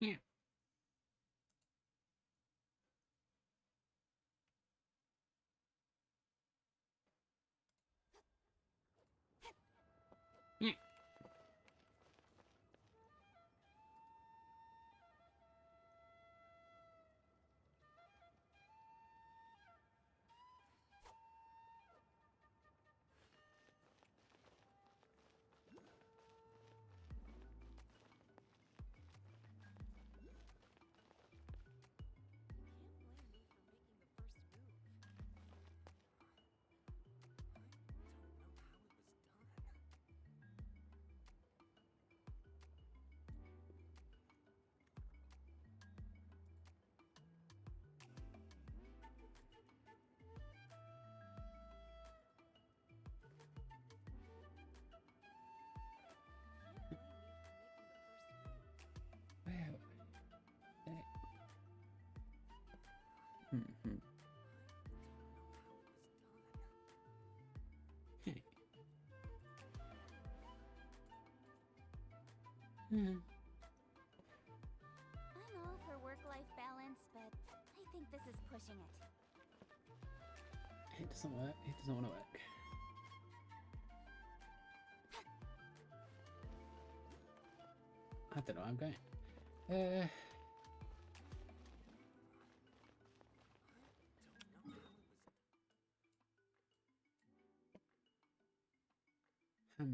Yeah. Yeah. Well, hmm. Hey. Hmm. I'm all for work-life balance, but I think this is pushing it. It doesn't work. It doesn't want to work. I don't know where I'm going. Uh. Hmm.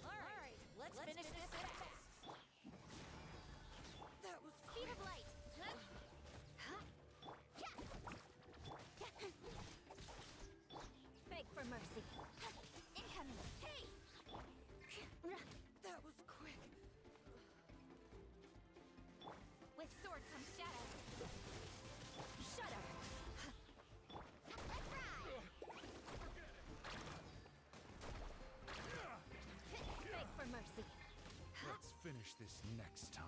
Alright, let's finish this fast. That was Speed of light! Beg for mercy. Incoming! Hey! That was quick. With sword comes shadow. Shudder! Let's ride! Beg for mercy. Let's finish this next time.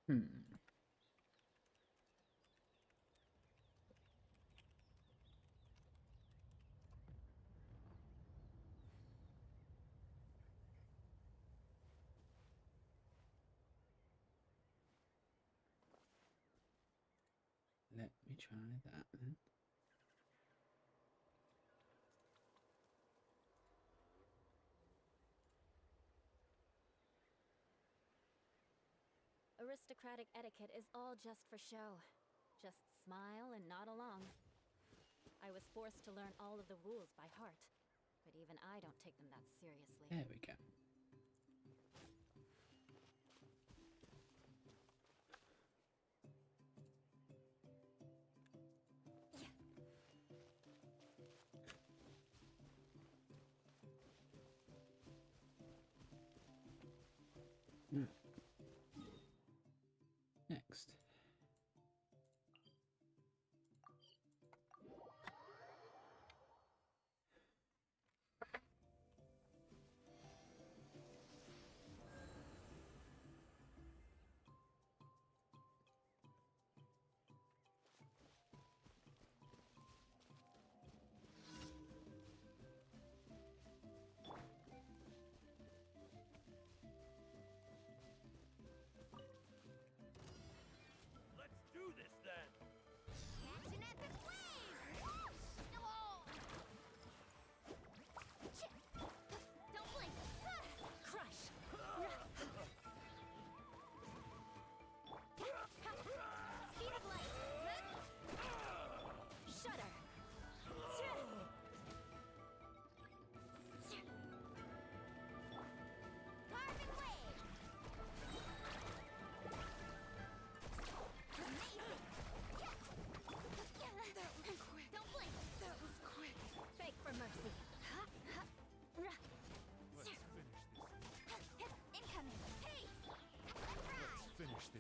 Hmm. Let me try that then. Aristocratic etiquette is all just for show. Just smile and nod along. I was forced to learn all of the rules by heart, but even I don't take them that seriously. There we go. Hmm. Next.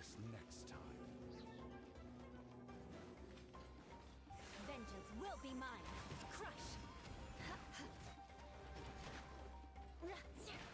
this next time. Vengeance will be mine. Crush. Well played.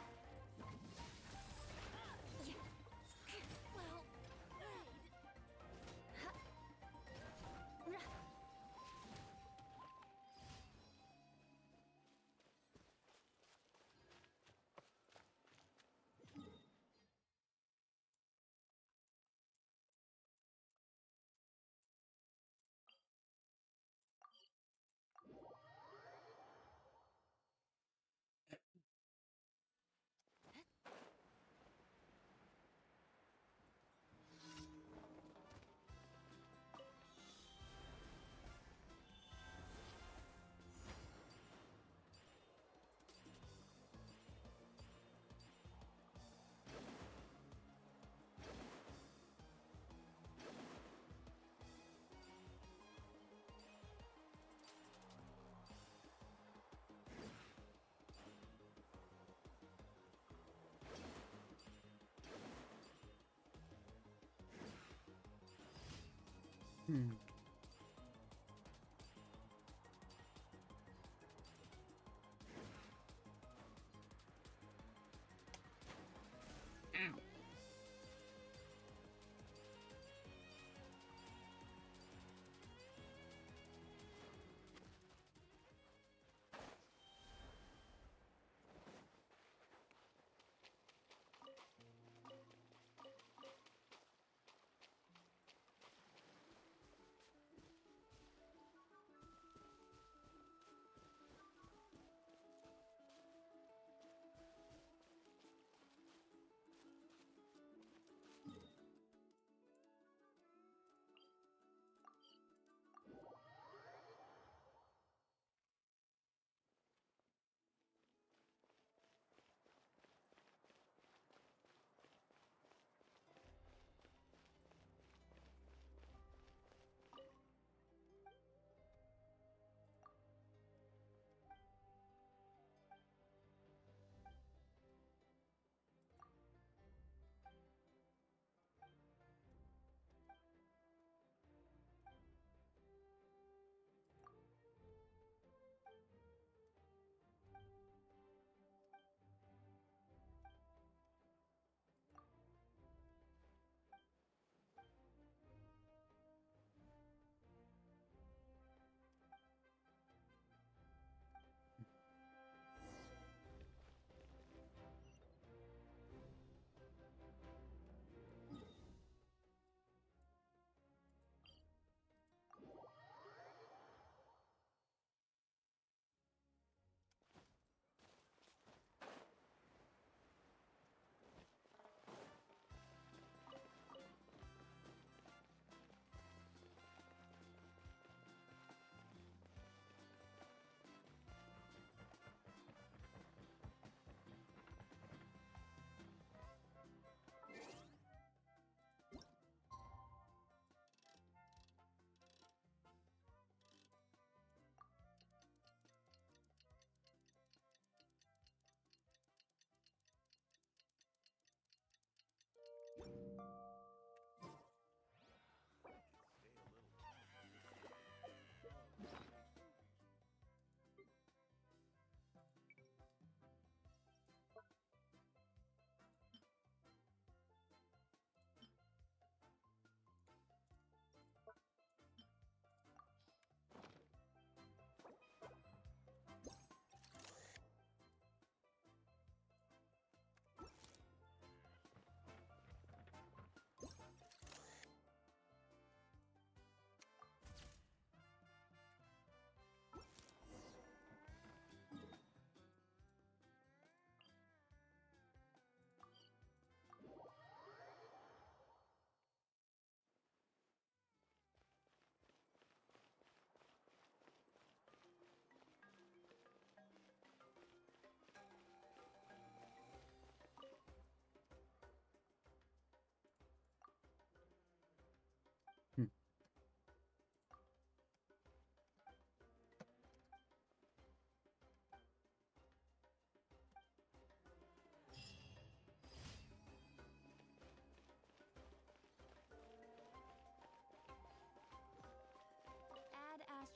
Ow.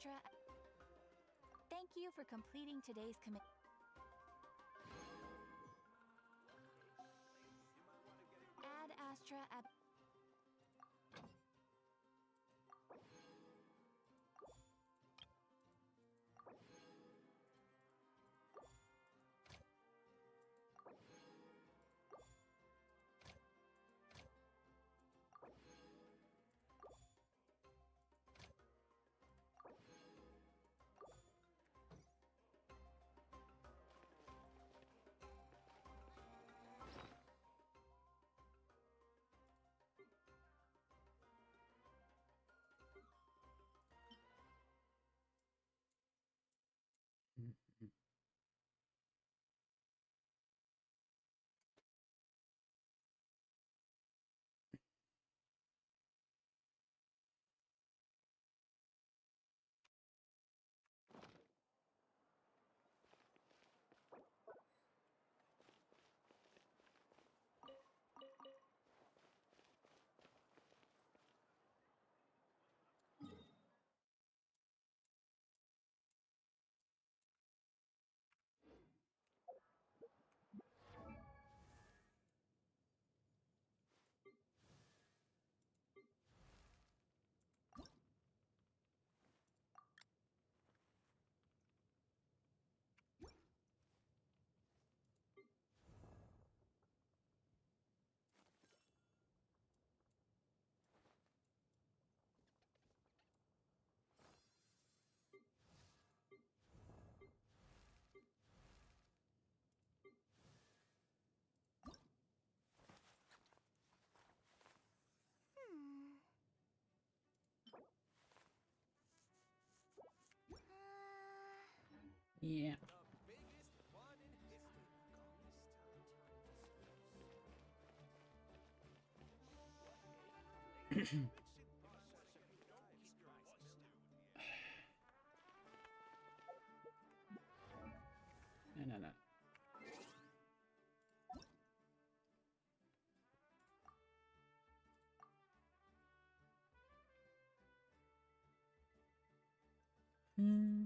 Astra. Thank you for completing today's commit. Ad Astra. Mhm. Yeah. No, no, no. Hmm.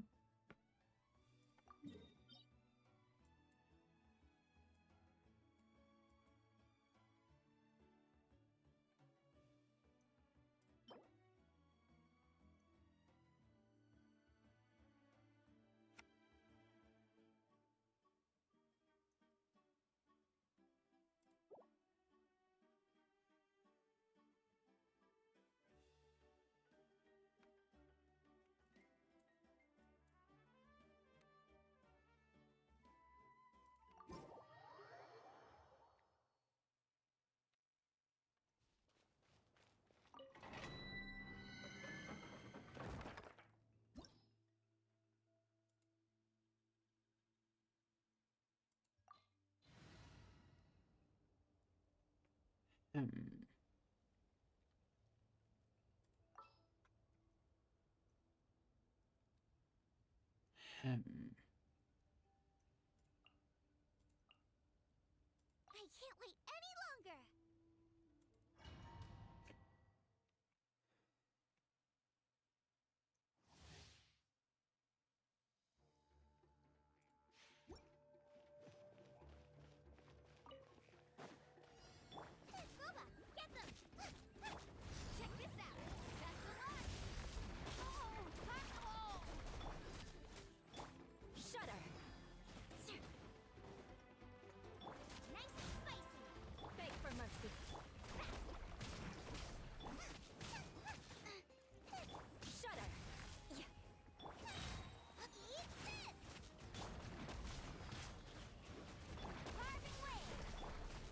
Hmm. Hmm. I can't wait any longer. Boba, get them! Check this out! That's the launch! Oh, fireball! Shudder! Nice and spicy! Beg for mercy! Shudder! Eat this! Carving wave!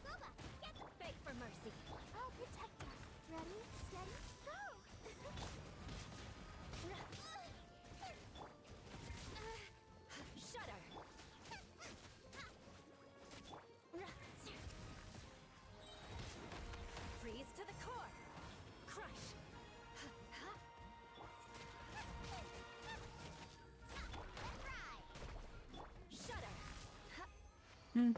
Boba, get them! Beg for mercy! I'll protect us. Ready, steady, go! Shudder! Freeze to the core! Crush! Shudder! Hmm.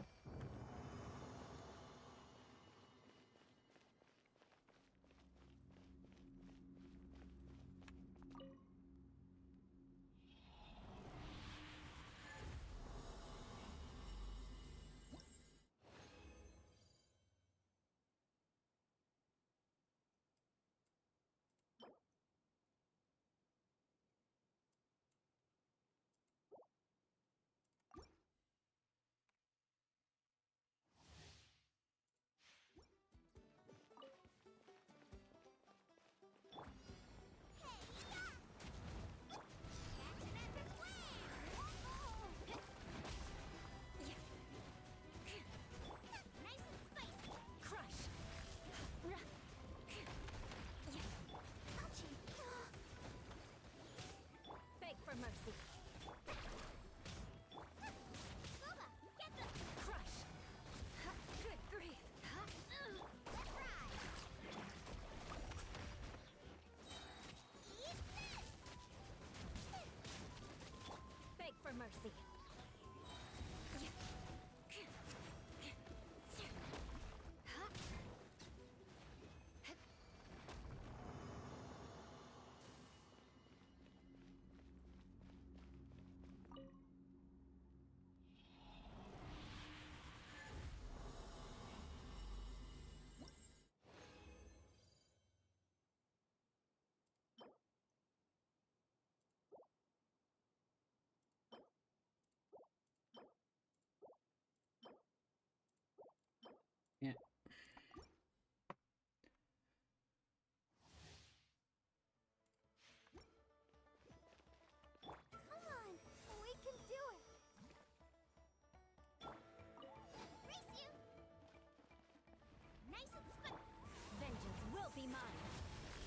be mine.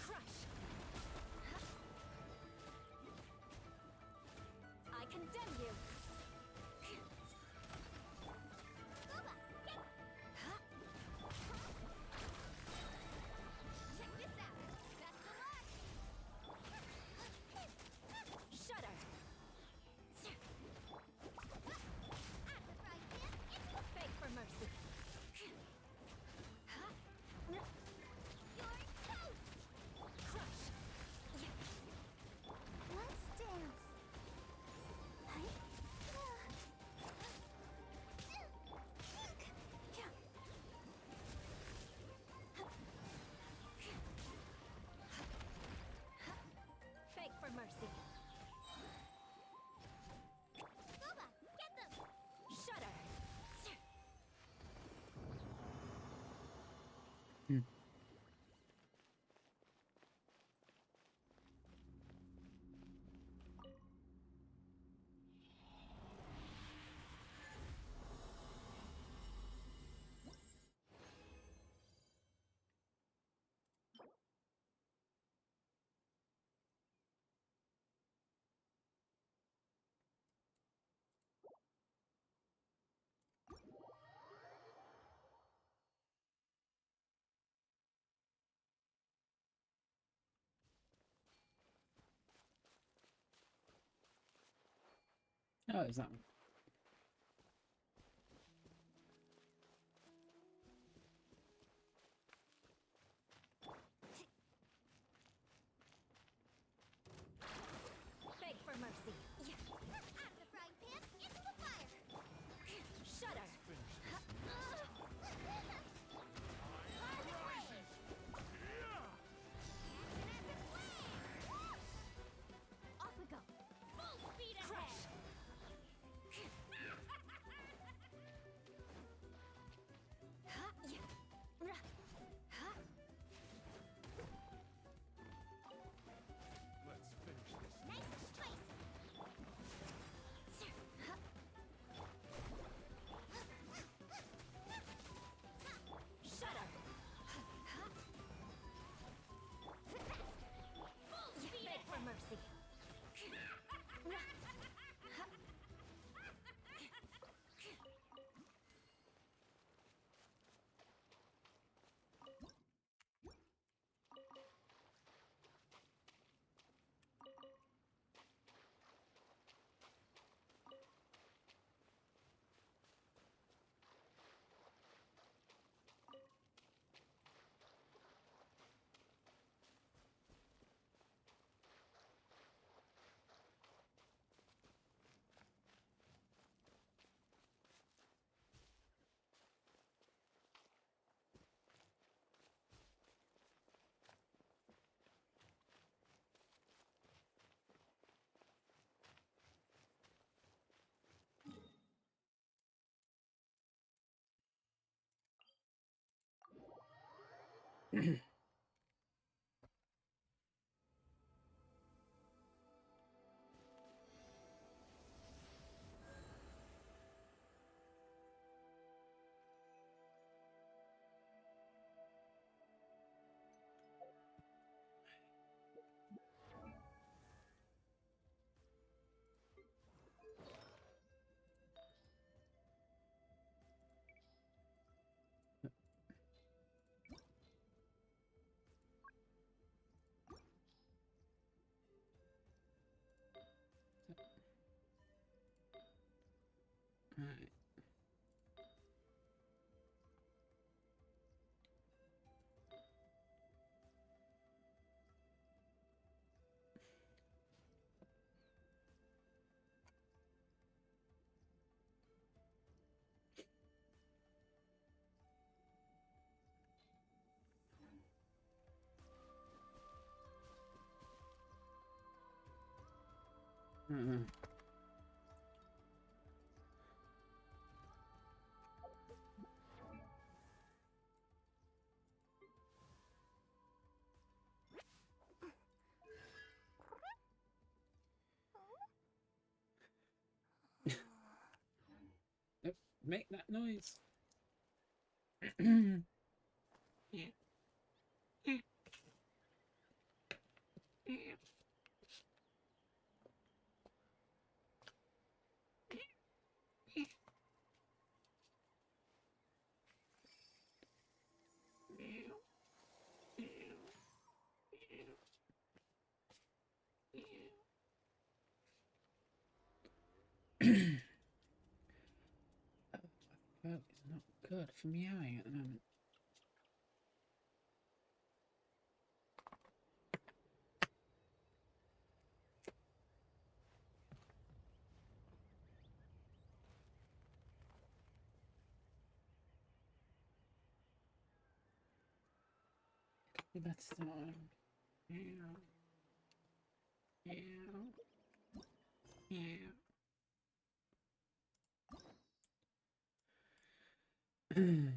Crush. I condemn you. Check this out. Best of luck. Shudder. Beg for mercy. You're toast. Crush. Let's dance. Beg for mercy. Boba, get them. Shudder. Oh, is that one? Beg for mercy. Out of the frying pan, into the fire. Shudder. Off we go. Full speed ahead. Let's finish this. Nice and spicy. Shudder. Full speed Beg for mercy. Right. Don't make that noise. Well, it's not good for meowing at the moment. That's the one. Meow. Meow. Meow. Mm.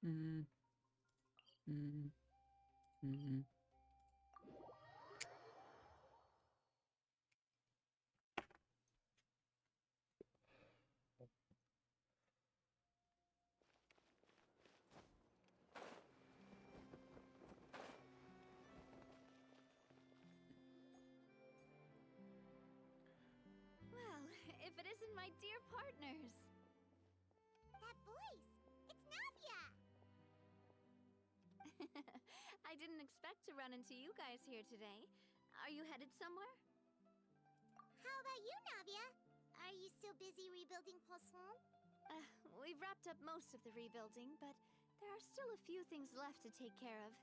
Mm. Mm. Well, if it isn't my dear partners. That voice! It's Navia! I didn't expect to run into you guys here today. Are you headed somewhere? How about you, Navia? Are you still busy rebuilding Poisson? We've wrapped up most of the rebuilding, but there are still a few things left to take care of.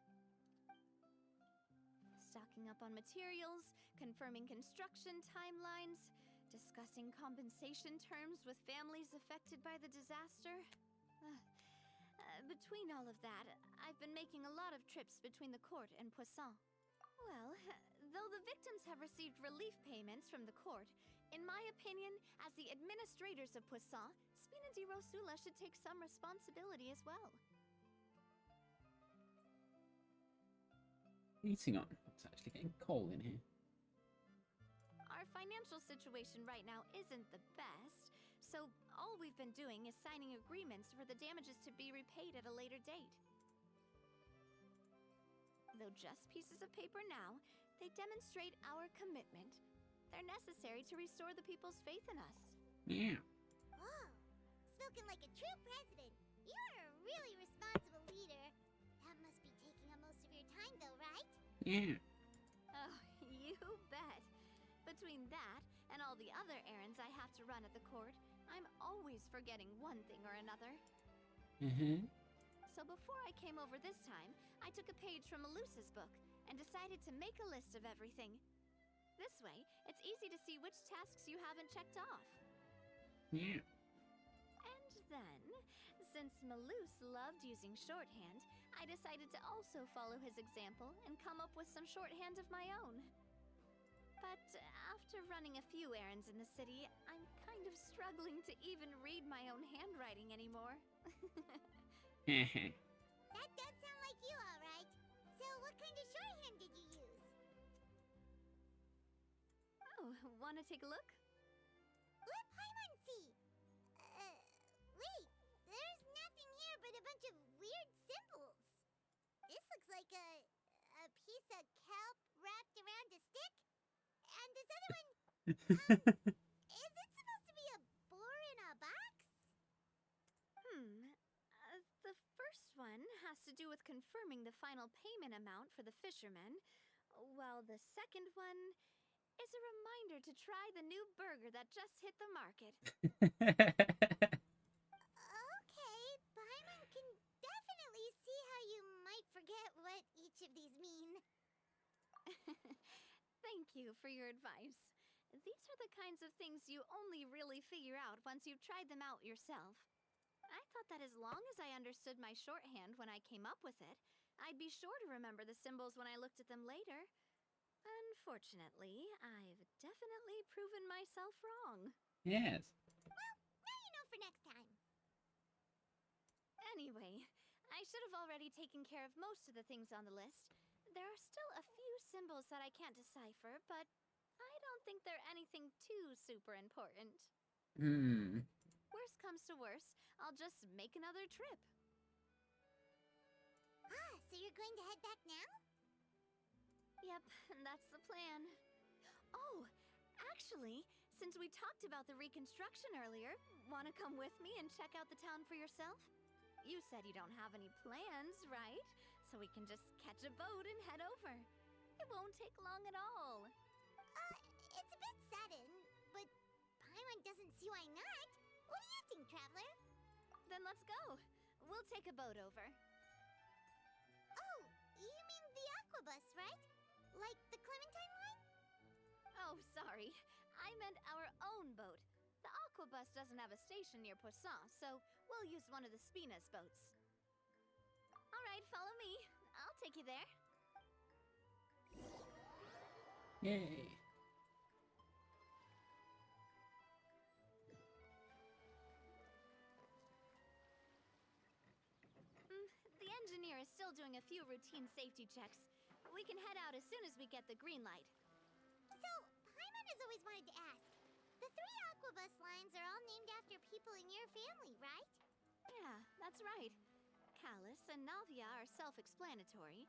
Stocking up on materials, confirming construction timelines, discussing compensation terms with families affected by the disaster. Between all of that, I've been making a lot of trips between the court and Poisson. Well, though the victims have received relief payments from the court, in my opinion, as the administrators of Poisson, Spina di Rosula should take some responsibility as well. Heating on. It's actually getting cold in here. Our financial situation right now isn't the best, so all we've been doing is signing agreements for the damages to be repaid at a later date. Though just pieces of paper now, they demonstrate our commitment. They're necessary to restore the people's faith in us. Yeah. Whoa! Spoken like a true president. You're a really responsible leader. That must be taking up most of your time, though, right? Yeah. Oh, you bet. Between that and all the other errands I have to run at the court, I'm always forgetting one thing or another. Mm-hmm. So before I came over this time, I took a page from Melusa's book and decided to make a list of everything. This way, it's easy to see which tasks you haven't checked off. Yeah. And then, since Melus loved using shorthand, I decided to also follow his example and come up with some shorthand of my own. But after running a few errands in the city, I'm kind of struggling to even read my own handwriting anymore. That does sound like you, all right. So what kind of shorthand did you use? Oh, wanna take a look? Let Paimon see. Wait. There's nothing here but a bunch of weird symbols. This looks like a piece of kelp wrapped around a stick. And this other one, is it supposed to be a boar in a box? The first one has to do with confirming the final payment amount for the fishermen, while the second one is a reminder to try the new burger that just hit the market. Okay, Paimon can definitely see how you might forget what each of these mean. Thank you for your advice. These are the kinds of things you only really figure out once you've tried them out yourself. I thought that as long as I understood my shorthand when I came up with it, I'd be sure to remember the symbols when I looked at them later. Unfortunately, I've definitely proven myself wrong. Yes. Well, now you know for next time. Anyway, I should have already taken care of most of the things on the list. There are still a few symbols that I can't decipher, but I don't think they're anything too super important. Worst comes to worst, I'll just make another trip. Ah, so you're going to head back now? Yep, that's the plan. Oh, actually, Since we talked about the reconstruction earlier, want to come with me and check out the town for yourself? You said you don't have any plans, right? So we can just catch a boat and head over. It won't take long at all. It's a bit sudden, but Paimon doesn't see why not. What do you think, Traveler? Then let's go. We'll take a boat over. Oh, you mean the Aquabus, right? Like the Clementine line? Oh, sorry. I meant our own boat. The Aquabus doesn't have a station near Poisson, so we'll use one of the Spina's boats. All right, follow me. I'll take you there. Yay. The engineer is still doing a few routine safety checks. We can head out as soon as we get the green light. So, Paimon has always wanted to ask. The 3 Aquabus lines are all named after people in your family, right? Yeah, that's right. Callus and Navia are self-explanatory,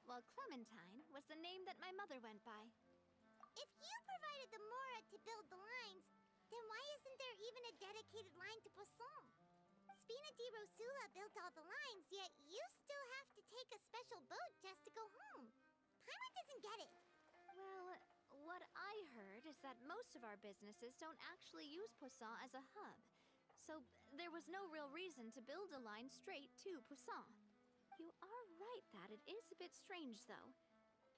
while Clementine was the name that my mother went by. If you provided the Mora to build the lines, then why isn't there even a dedicated line to Poisson? Spina di Rosula built all the lines, yet you still have to take a special boat just to go home. Paimon doesn't get it. Well, what I heard is that most of our businesses don't actually use Poisson as a hub. So there was no real reason to build a line straight to Poisson. You are right that it is a bit strange, though.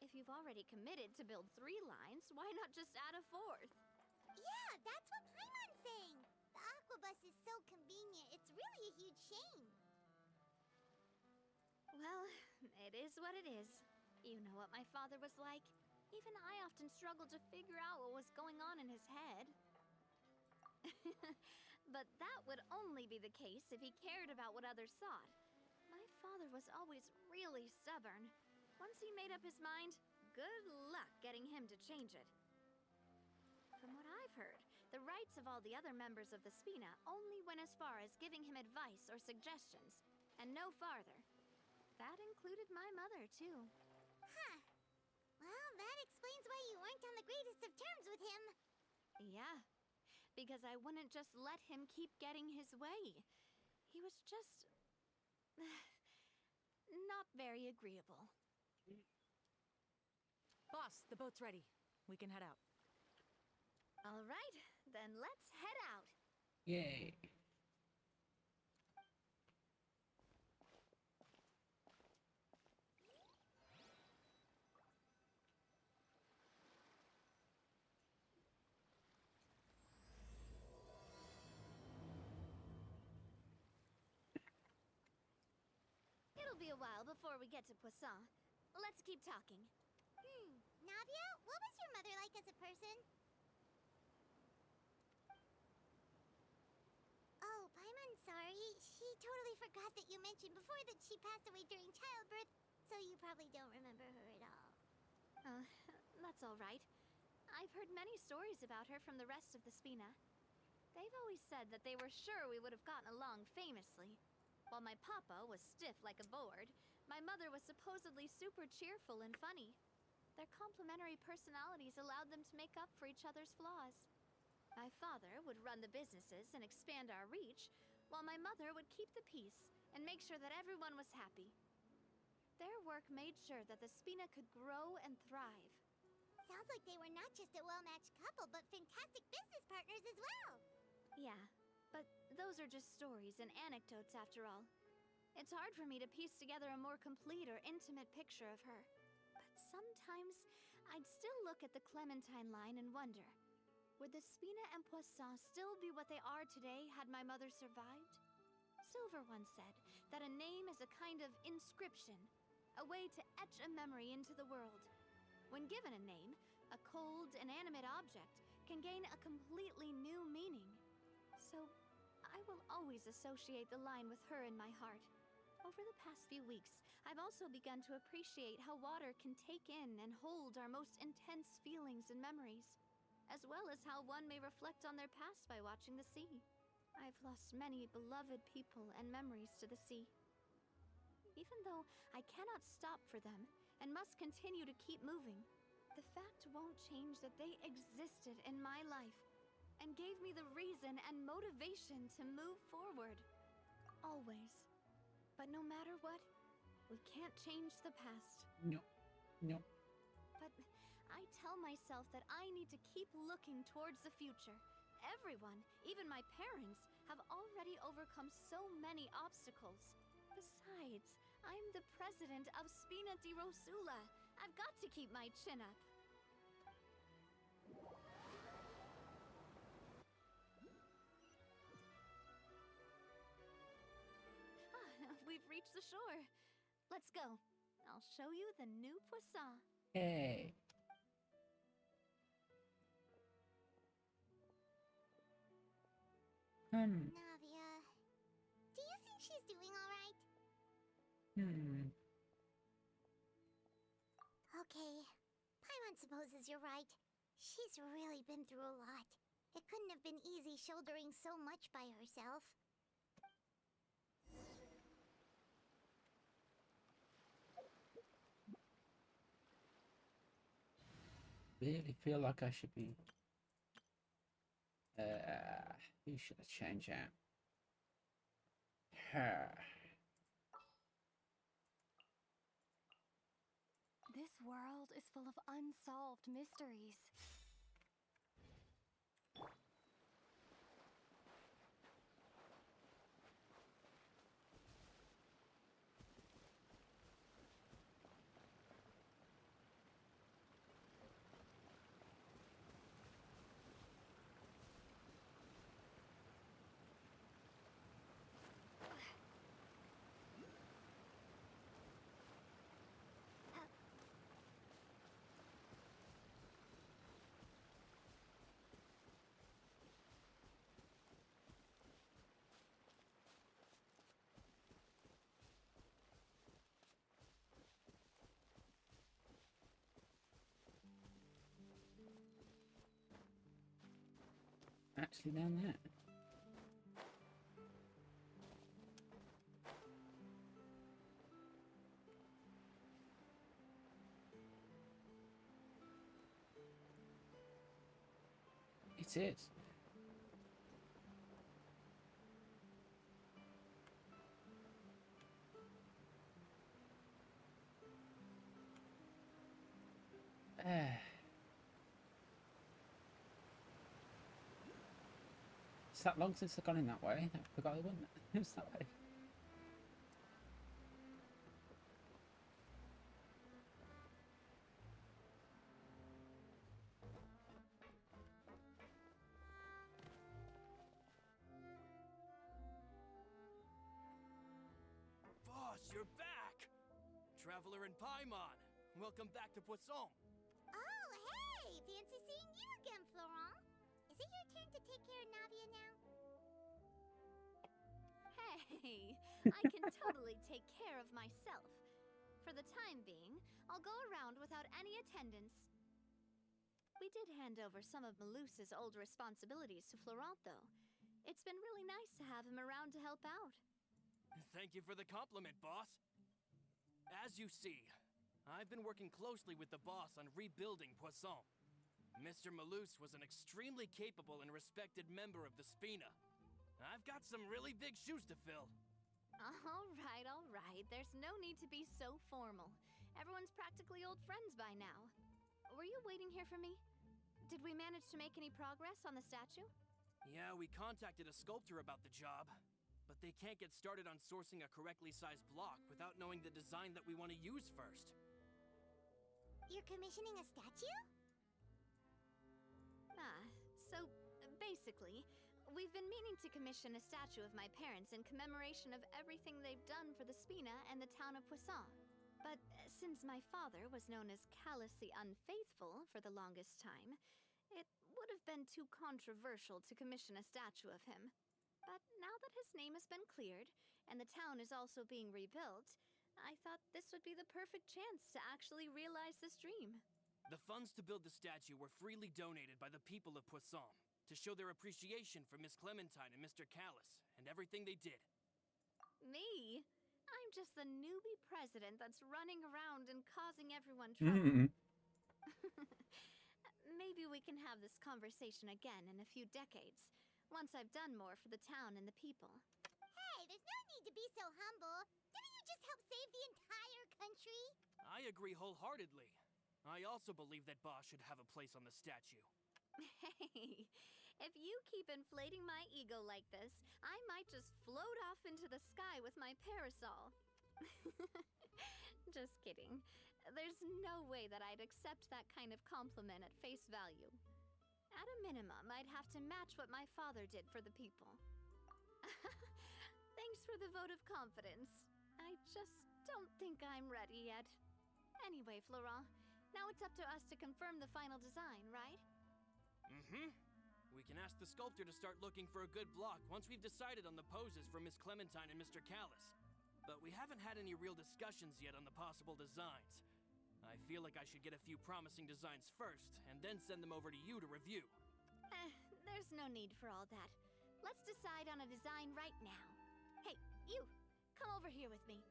If you've already committed to build 3 lines, why not just add a 4th? Yeah, that's what Paimon's saying. The Aquabus is so convenient, it's really a huge shame. Well, it is what it is. You know what my father was like. Even I often struggled to figure out what was going on in his head. But that would only be the case if he cared about what others thought. My father was always really stubborn. Once he made up his mind, good luck getting him to change it. From what I've heard, the rights of all the other members of the Spina only went as far as giving him advice or suggestions, and no farther. That included my mother, too. Huh. Well, that explains why you weren't on the greatest of terms with him. Yeah, because I wouldn't just let him keep getting his way. He was just... not very agreeable. Boss, the boat's ready. We can head out. All right, then let's head out. Yay. It'll be a while before we get to Poisson. Let's keep talking. Navia, what was your mother like as a person? Oh, Paimon, sorry. She totally forgot that you mentioned before that she passed away during childbirth, so you probably don't remember her at all. That's all right. I've heard many stories about her from the rest of the Spina. They've always said that they were sure we would have gotten along famously. While my papa was stiff like a board, my mother was supposedly super cheerful and funny. Their complementary personalities allowed them to make up for each other's flaws. My father would run the businesses and expand our reach, while my mother would keep the peace and make sure that everyone was happy. Their work made sure that the Spina could grow and thrive. Sounds like they were not just a well-matched couple, but fantastic business partners as well. Yeah, but those are just stories and anecdotes after all. It's hard for me to piece together a more complete or intimate picture of her. But sometimes, I'd still look at the Clementine line and wonder, would the Spina and Poisson still be what they are today had my mother survived? Silver once said that a name is a kind of inscription, a way to etch a memory into the world. When given a name, a cold, inanimate object can gain a completely new meaning. So, I will always associate the line with her in my heart. Over the past few weeks, I've also begun to appreciate how water can take in and hold our most intense feelings and memories, as well as how one may reflect on their past by watching the sea. I've lost many beloved people and memories to the sea. Even though I cannot stop for them and must continue to keep moving, the fact won't change that they existed in my life, and gave me the reason and motivation to move forward. Always. But no matter what, we can't change the past. No. No. But I tell myself that I need to keep looking towards the future. Everyone, even my parents, have already overcome so many obstacles. Besides, I'm the president of Spina di Rosula. I've got to keep my chin up. We've reached the shore. Let's go. I'll show you the new poisson. Hey. Navia, do you think she's doing alright? Okay, Paimon supposes you're right. She's really been through a lot. It couldn't have been easy shouldering so much by herself. Really feel like I should be. You should have changed out. Her. This world is full of unsolved mysteries. Actually done that. It is. It's that long since I've gone in that way. I forgot it wasn't. It was that way. Boss, you're back! Traveler and Paimon, welcome back to Poisson. Oh, hey! Fancy seeing you again, Florent. Is it your turn to take care of Navia now? Hey, I can totally take care of myself. For the time being, I'll go around without any attendance. We did hand over some of Malus's old responsibilities to Florent, though. It's been really nice to have him around to help out. Thank you for the compliment, boss. As you see, I've been working closely with the boss on rebuilding Poisson. Mr. Malus was an extremely capable and respected member of the Spina. I've got some really big shoes to fill. All right. There's no need to be so formal. Everyone's practically old friends by now. Were you waiting here for me? Did we manage to make any progress on the statue? Yeah, we contacted a sculptor about the job, but they can't get started on sourcing a correctly sized block without knowing the design that we want to use first. You're commissioning a statue? So basically, we've been meaning to commission a statue of my parents in commemoration of everything they've done for the Spina and the town of Poisson. But since my father was known as Callus the Unfaithful for the longest time, it would have been too controversial to commission a statue of him. But now that his name has been cleared, and the town is also being rebuilt, I thought this would be the perfect chance to actually realize this dream. The funds to build the statue were freely donated by the people of Poisson to show their appreciation for Miss Clementine and Mr. Callus and everything they did. Me? I'm just the newbie president that's running around and causing everyone trouble. maybe we can have this conversation again in a few decades, once I've done more for the town and the people. Hey, there's no need to be so humble. Didn't you just help save the entire country? I agree wholeheartedly. I also believe that Boss should have a place on the statue. Hey, if you keep inflating my ego like this, I might just float off into the sky with my parasol. Just kidding. There's no way that I'd accept that kind of compliment at face value. At a minimum, I'd have to match what my father did for the people. Thanks for the vote of confidence. I just don't think I'm ready yet. Anyway, Florent, now it's up to us to confirm the final design, right? Mm-hmm. We can ask the sculptor to start looking for a good block once we've decided on the poses for Miss Clementine and Mr. Callis. But we haven't had any real discussions yet on the possible designs. I feel like I should get a few promising designs first, and then send them over to you to review. There's no need for all that. Let's decide on a design right now. Hey, you! Come over here with me.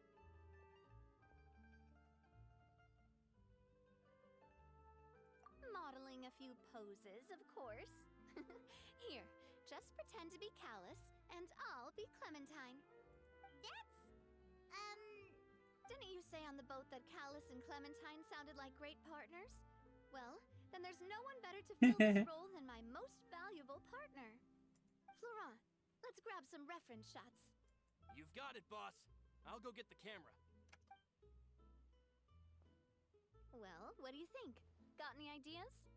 Modeling a few poses, of course. Here, just pretend to be Callis, and I'll be Clementine. That's, Didn't you say on the boat that Callis and Clementine sounded like great partners? Well, then there's no one better to fill this role than my most valuable partner. Florent, let's grab some reference shots. You've got it, boss. I'll go get the camera. Well, what do you think? Got any ideas?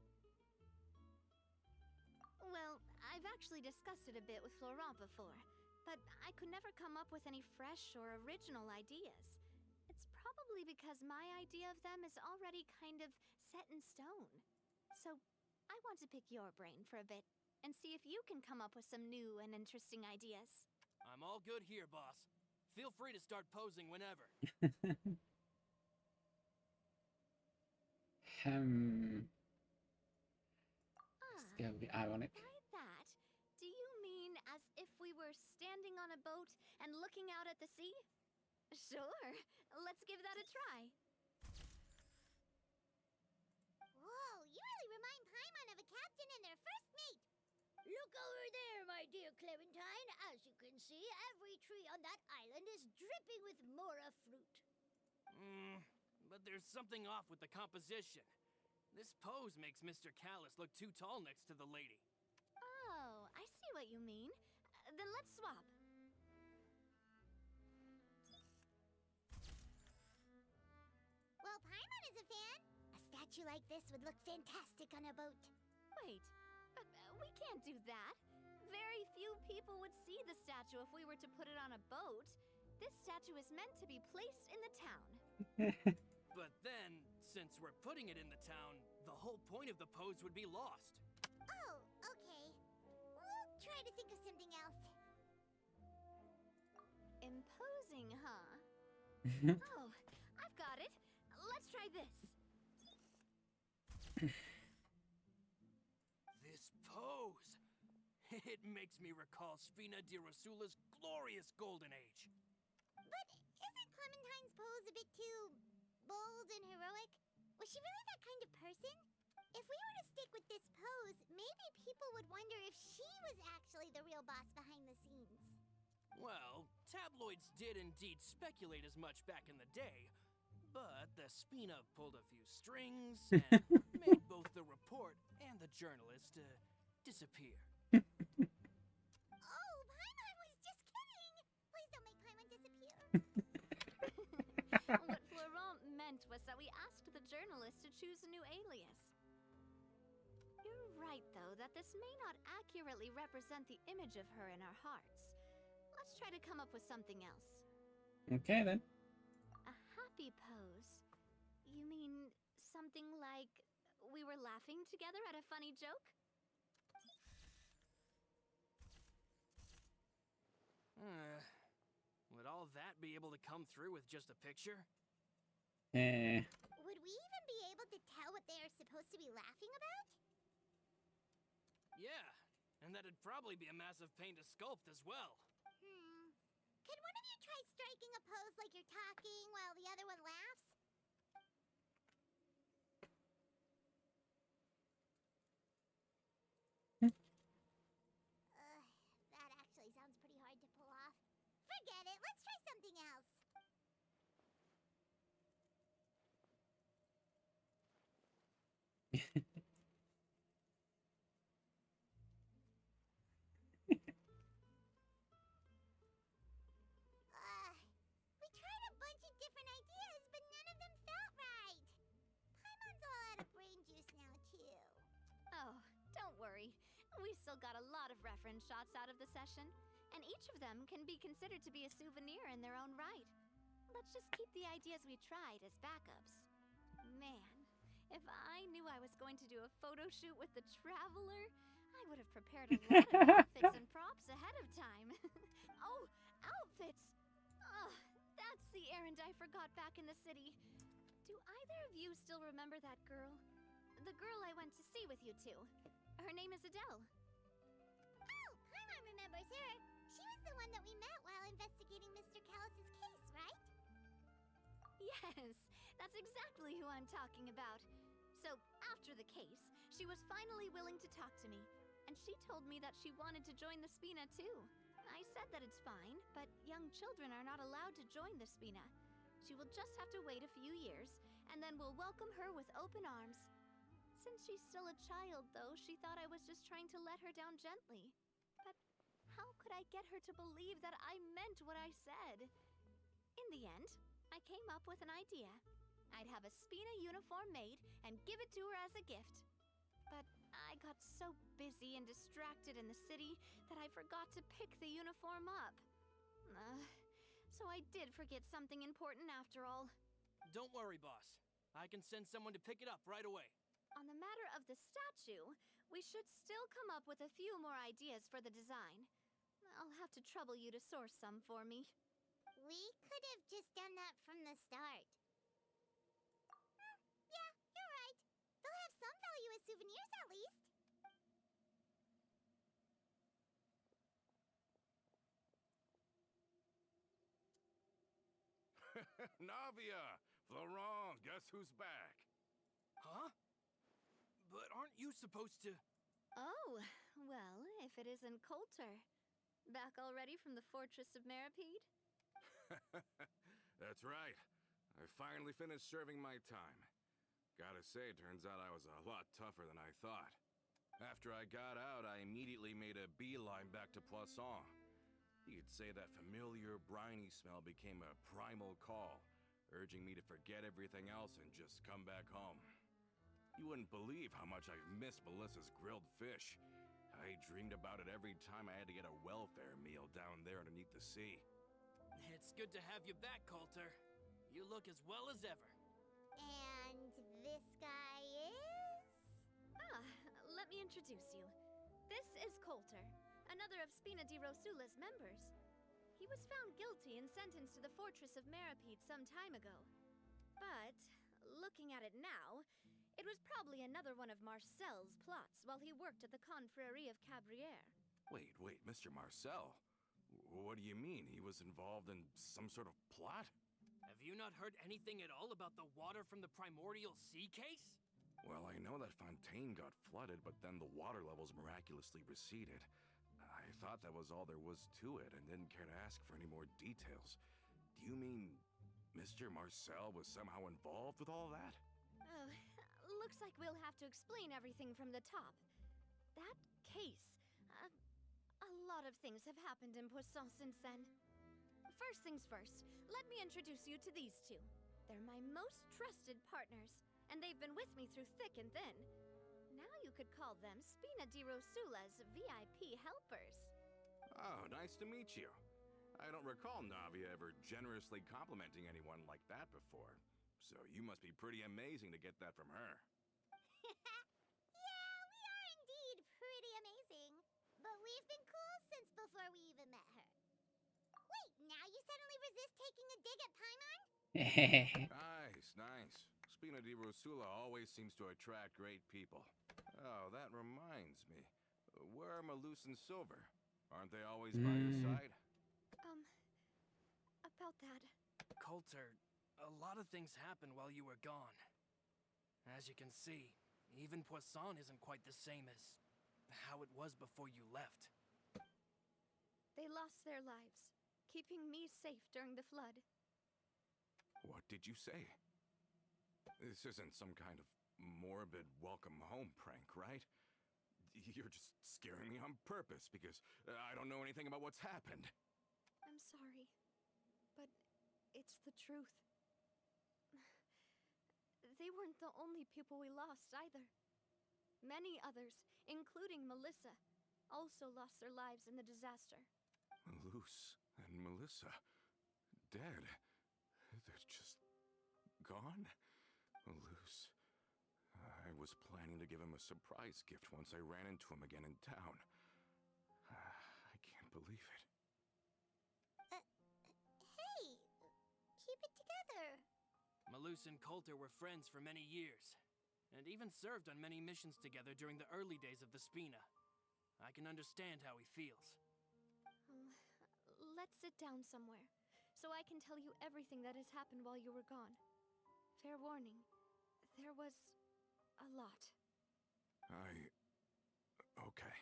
Well, I've actually discussed it a bit with Florent before, but I could never come up with any fresh or original ideas. It's probably because my idea of them is already kind of set in stone. So, I want to pick your brain for a bit and see if you can come up with some new and interesting ideas. I'm all good here, boss. Feel free to start posing whenever. It's gonna be ironic. By that, do you mean as if we were standing on a boat and looking out at the sea? Sure, let's give that a try. whoa, you really remind Paimon of a captain and their first mate. Look over there, my dear Clementine. As you can see, every tree on that island is dripping with mora fruit. But there's something off with the composition. This pose makes Mr. Callis look too tall next to the lady. Oh, I see what you mean. Then let's swap. Well, Paimon is a fan. A statue like this would look fantastic on a boat. Wait, but we can't do that. Very few people would see the statue if we were to put it on a boat. This statue is meant to be placed in the town. But then, since we're putting it in the town, the whole point of the pose would be lost. Oh, okay. We'll try to think of something else. Imposing, huh? Oh, I've got it. Let's try this. This pose! It makes me recall Spina di Rosula's glorious golden age. But isn't Clementine's pose a bit too bold and heroic? Was she really that kind of person? If we were to stick with this pose, maybe people would wonder if she was actually the real boss behind the scenes. Well, tabloids did indeed speculate as much back in the day, but the Spina pulled a few strings and made both the report and the journalist disappear. Oh, Paimon was just kidding! Please don't make Paimon disappear. What Florent meant was that we asked the journalist to choose a new alias. You're right, though, that this may not accurately represent the image of her in our hearts. Let's try to come up with something else. Okay then. A happy pose? You mean something like we were laughing together at a funny joke? Would all that be able to come through with just a picture? Would we even be able to tell what they are supposed to be laughing about? Yeah, and that'd probably be a massive pain to sculpt as well. Could one of you try striking a pose like you're talking while the other one laughs? Forget it. Let's try something else. We tried a bunch of different ideas, but none of them felt right. Paimon's all out of brain juice now, too. Oh, don't worry. We still got a lot of reference shots out of the session, and each of them can be considered to be a souvenir in their own right. Let's just keep the ideas we tried as backups. Man, if I knew I was going to do a photo shoot with the Traveler, I would have prepared a lot of outfits and props ahead of time. Oh, outfits! Ugh, that's the errand I forgot back in the city. Do either of you still remember that girl? The girl I went to see with you two. Her name is Adele. Oh, Paimon remembers her. She was the one that we met while investigating Mr. Callus's case, right? Yes, that's exactly who I'm talking about. So, after the case, she was finally willing to talk to me, and she told me that she wanted to join the Spina too. I said that it's fine, but young children are not allowed to join the Spina. She will just have to wait a few years, and then we'll welcome her with open arms. Since she's still a child, though, she thought I was just trying to let her down gently. But how could I get her to believe that I meant what I said? In the end, I came up with an idea. I'd have a Spina uniform made and give it to her as a gift. But I got so busy and distracted in the city that I forgot to pick the uniform up. So I did forget something important after all. Don't worry, boss. I can send someone to pick it up right away. On the matter of the statue, we should still come up with a few more ideas for the design. I'll have to trouble you to source some for me. We could have just done that from the start. Yeah, you're right. They'll have some value as souvenirs at least. Navia! Florent, guess who's back? Huh? But aren't you supposed to... Oh, well, if it isn't Coulter. Back already from the Fortress of Meripede? That's right. I finally finished serving my time. Gotta say, turns out I was a lot tougher than I thought. After I got out, I immediately made a beeline back to Poisson. You could say that familiar, briny smell became a primal call, urging me to forget everything else and just come back home. You wouldn't believe how much I've missed Melissa's grilled fish. I dreamed about it every time I had to get a welfare meal down there underneath the sea. It's good to have you back, Coulter. You look as well as ever. And this guy is... Ah, let me introduce you. This is Coulter, another of Spina di Rosula's members. He was found guilty and sentenced to the Fortress of Meripede some time ago. But, looking at it now, it was probably another one of Marcel's plots while he worked at the Confrérie of Cabrières. Wait, Mr. Marcel? What do you mean? He was involved in some sort of plot? Have you not heard anything at all about the water from the primordial sea case? Well, I know that Fontaine got flooded, but then the water levels miraculously receded. I thought that was all there was to it and didn't care to ask for any more details. Do you mean Mr. Marcel was somehow involved with all that? Oh, looks like we'll have to explain everything from the top. That case, a lot of things have happened in Poisson since then. First things first, let me introduce you to these two. They're my most trusted partners, and they've been with me through thick and thin. Now you could call them Spina di Rosula's VIP helpers. Oh, nice to meet you. I don't recall Navia ever generously complimenting anyone like that before. So you must be pretty amazing to get that from her. Yeah, we are indeed pretty amazing. But we've been cool since before we even met her. Wait, now you suddenly resist taking a dig at Paimon? Nice. Spina di Rosula always seems to attract great people. Oh, that reminds me. Where are Malus and Silver? Aren't they always by your side? About that. Coulter, a lot of things happened while you were gone. As you can see, even Poisson isn't quite the same as how it was before you left. They lost their lives. keeping me safe during the flood. What did you say? This isn't some kind of morbid welcome home prank, right? You're just scaring me on purpose because I don't know anything about what's happened. I'm sorry, but it's the truth. They weren't the only people we lost either. Many others, including Melissa, also lost their lives in the disaster. Luce and Melissa, dead. They're just gone? Luce, I was planning to give him a surprise gift once I ran into him again in town. I can't believe it. Hey! Keep it together! Malus and Coulter were friends for many years, and even served on many missions together during the early days of the Spina. I can understand how he feels. Let's sit down somewhere, so I can tell you everything that has happened while you were gone. Fair warning, there was a lot. Okay.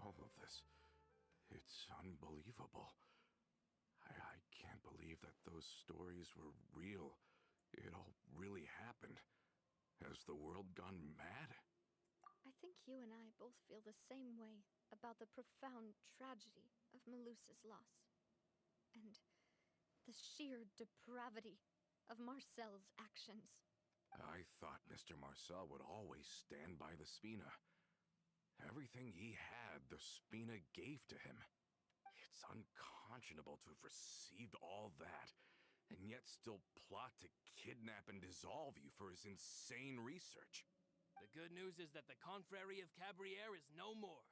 All of this, it's unbelievable. I can't believe that those stories were real. It all really happened. Has the world gone mad? I think you and I both feel the same way about the profound tragedy of Melusa's loss. And the sheer depravity of Marcel's actions. I thought Mr. Marcel would always stand by the Spina. Everything he had, the Spina gave to him. It's unconscionable to have received all that, and yet still plot to kidnap and dissolve you for his insane research. The good news is that the Confrérie of Cabriere is no more.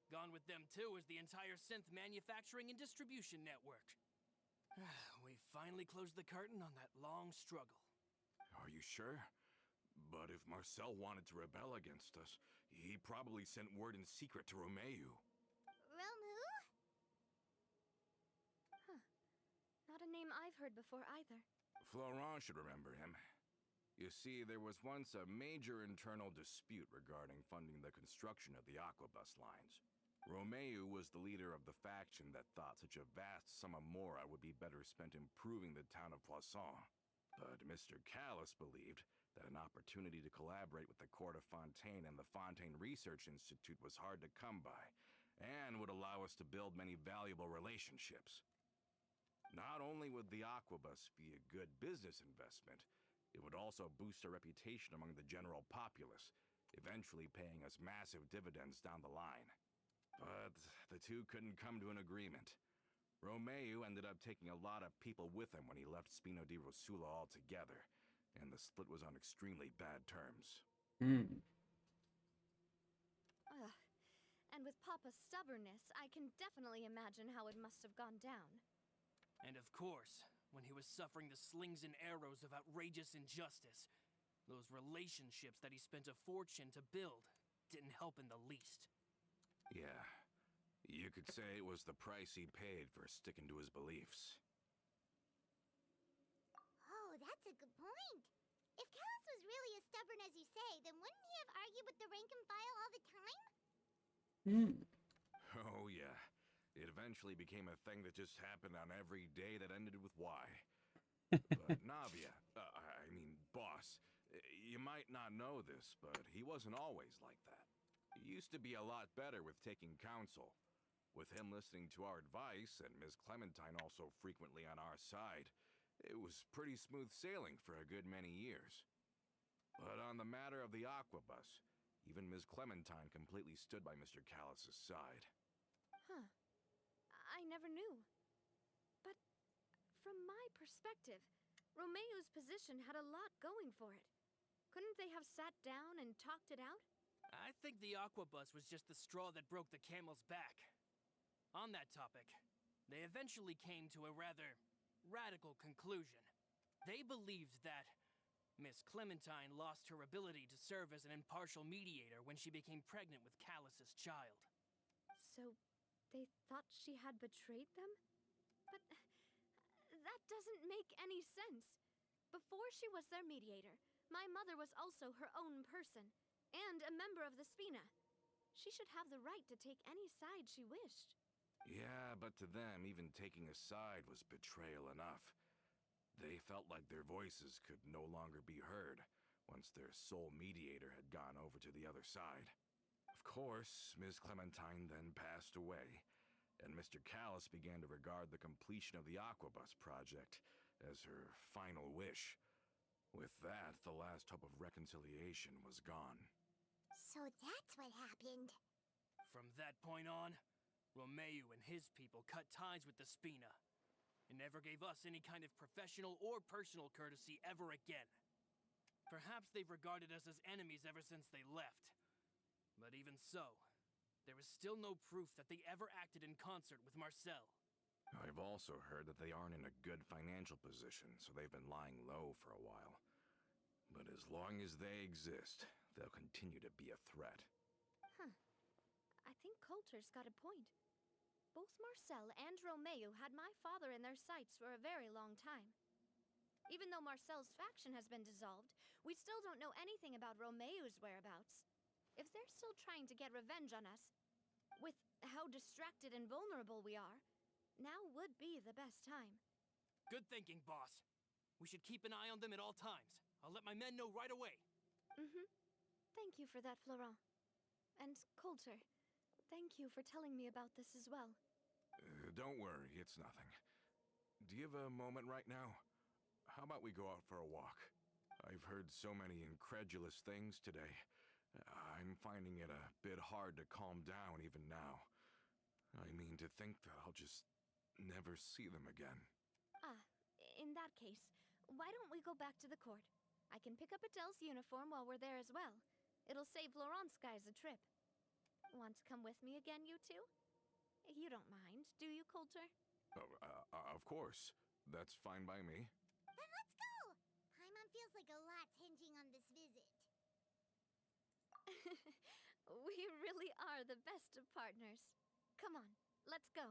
Gone with them too is the entire synth manufacturing and distribution network. We finally closed the curtain on that long struggle. Are you sure? But if Marcel wanted to rebel against us, he probably sent word in secret to Romeu. Romu? Not a name I've heard before either. Florent should remember him. You see, there was once a major internal dispute regarding funding the construction of the Aquabus lines. Romeu was the leader of the faction that thought such a vast sum of mora would be better spent improving the town of Poisson. But Mr. Callis believed that an opportunity to collaborate with the Court of Fontaine and the Fontaine Research Institute was hard to come by, and would allow us to build many valuable relationships. Not only would the Aquabus be a good business investment, it would also boost our reputation among the general populace, eventually paying us massive dividends down the line. But the two couldn't come to an agreement. Romeu ended up taking a lot of people with him when he left Spino di Rosula altogether, and the split was on extremely bad terms. Ugh. And with Papa's stubbornness, I can definitely imagine how it must have gone down. And of course, when he was suffering the slings and arrows of outrageous injustice, those relationships that he spent a fortune to build didn't help in the least. Yeah, you could say it was the price he paid for sticking to his beliefs. Oh, that's a good point. If Callis was really as stubborn as you say, then wouldn't he have argued with the rank and file all the time? Oh yeah, it eventually became a thing that just happened on every day that ended with Y. But Navia, boss, you might not know this, but he wasn't always like that. He used to be a lot better with taking counsel. With him listening to our advice, and Ms. Clementine also frequently on our side, it was pretty smooth sailing for a good many years. But on the matter of the Aquabus, even Ms. Clementine completely stood by Mr. Callus's side. Huh. I never knew. But from my perspective, Romeo's position had a lot going for it. Couldn't they have sat down and talked it out? I think the Aquabus was just the straw that broke the camel's back. On that topic, they eventually came to a rather radical conclusion. They believed that Miss Clementine lost her ability to serve as an impartial mediator when she became pregnant with Callus's child. So, they thought she had betrayed them? But that doesn't make any sense. Before she was their mediator, my mother was also her own person, and a member of the Spina. She should have the right to take any side she wished. Yeah, but to them, even taking a side was betrayal enough. They felt like their voices could no longer be heard once their sole mediator had gone over to the other side. Of course, Ms. Clementine then passed away, and Mr. Callus began to regard the completion of the Aquabus project as her final wish. With that, the last hope of reconciliation was gone. So that's what happened. From that point on, Romeo and his people cut ties with the Spina, and never gave us any kind of professional or personal courtesy ever again. Perhaps they've regarded us as enemies ever since they left. But even so, there is still no proof that they ever acted in concert with Marcel. I've also heard that they aren't in a good financial position, so they've been lying low for a while. But as long as they exist, they'll continue to be a threat. Huh. I think Coulter's got a point. Both Marcel and Romeo had my father in their sights for a very long time. Even though Marcel's faction has been dissolved, we still don't know anything about Romeo's whereabouts. If they're still trying to get revenge on us, with how distracted and vulnerable we are, now would be the best time. Good thinking, boss. We should keep an eye on them at all times. I'll let my men know right away. Thank you for that, Florent. And Coulter, thank you for telling me about this as well. Don't worry, it's nothing. Do you have a moment right now? How about we go out for a walk? I've heard so many incredulous things today. I'm finding it a bit hard to calm down even now. I mean, to think that I'll just never see them again. In that case, why don't we go back to the court? I can pick up Adele's uniform while we're there as well. It'll save Laurent's guys a trip. Want to come with me again, you two? You don't mind, do you, Coulter? Of course. That's fine by me. Then let's go! Paimon feels like a lot's hinging on this visit. We really are the best of partners. Come on, let's go.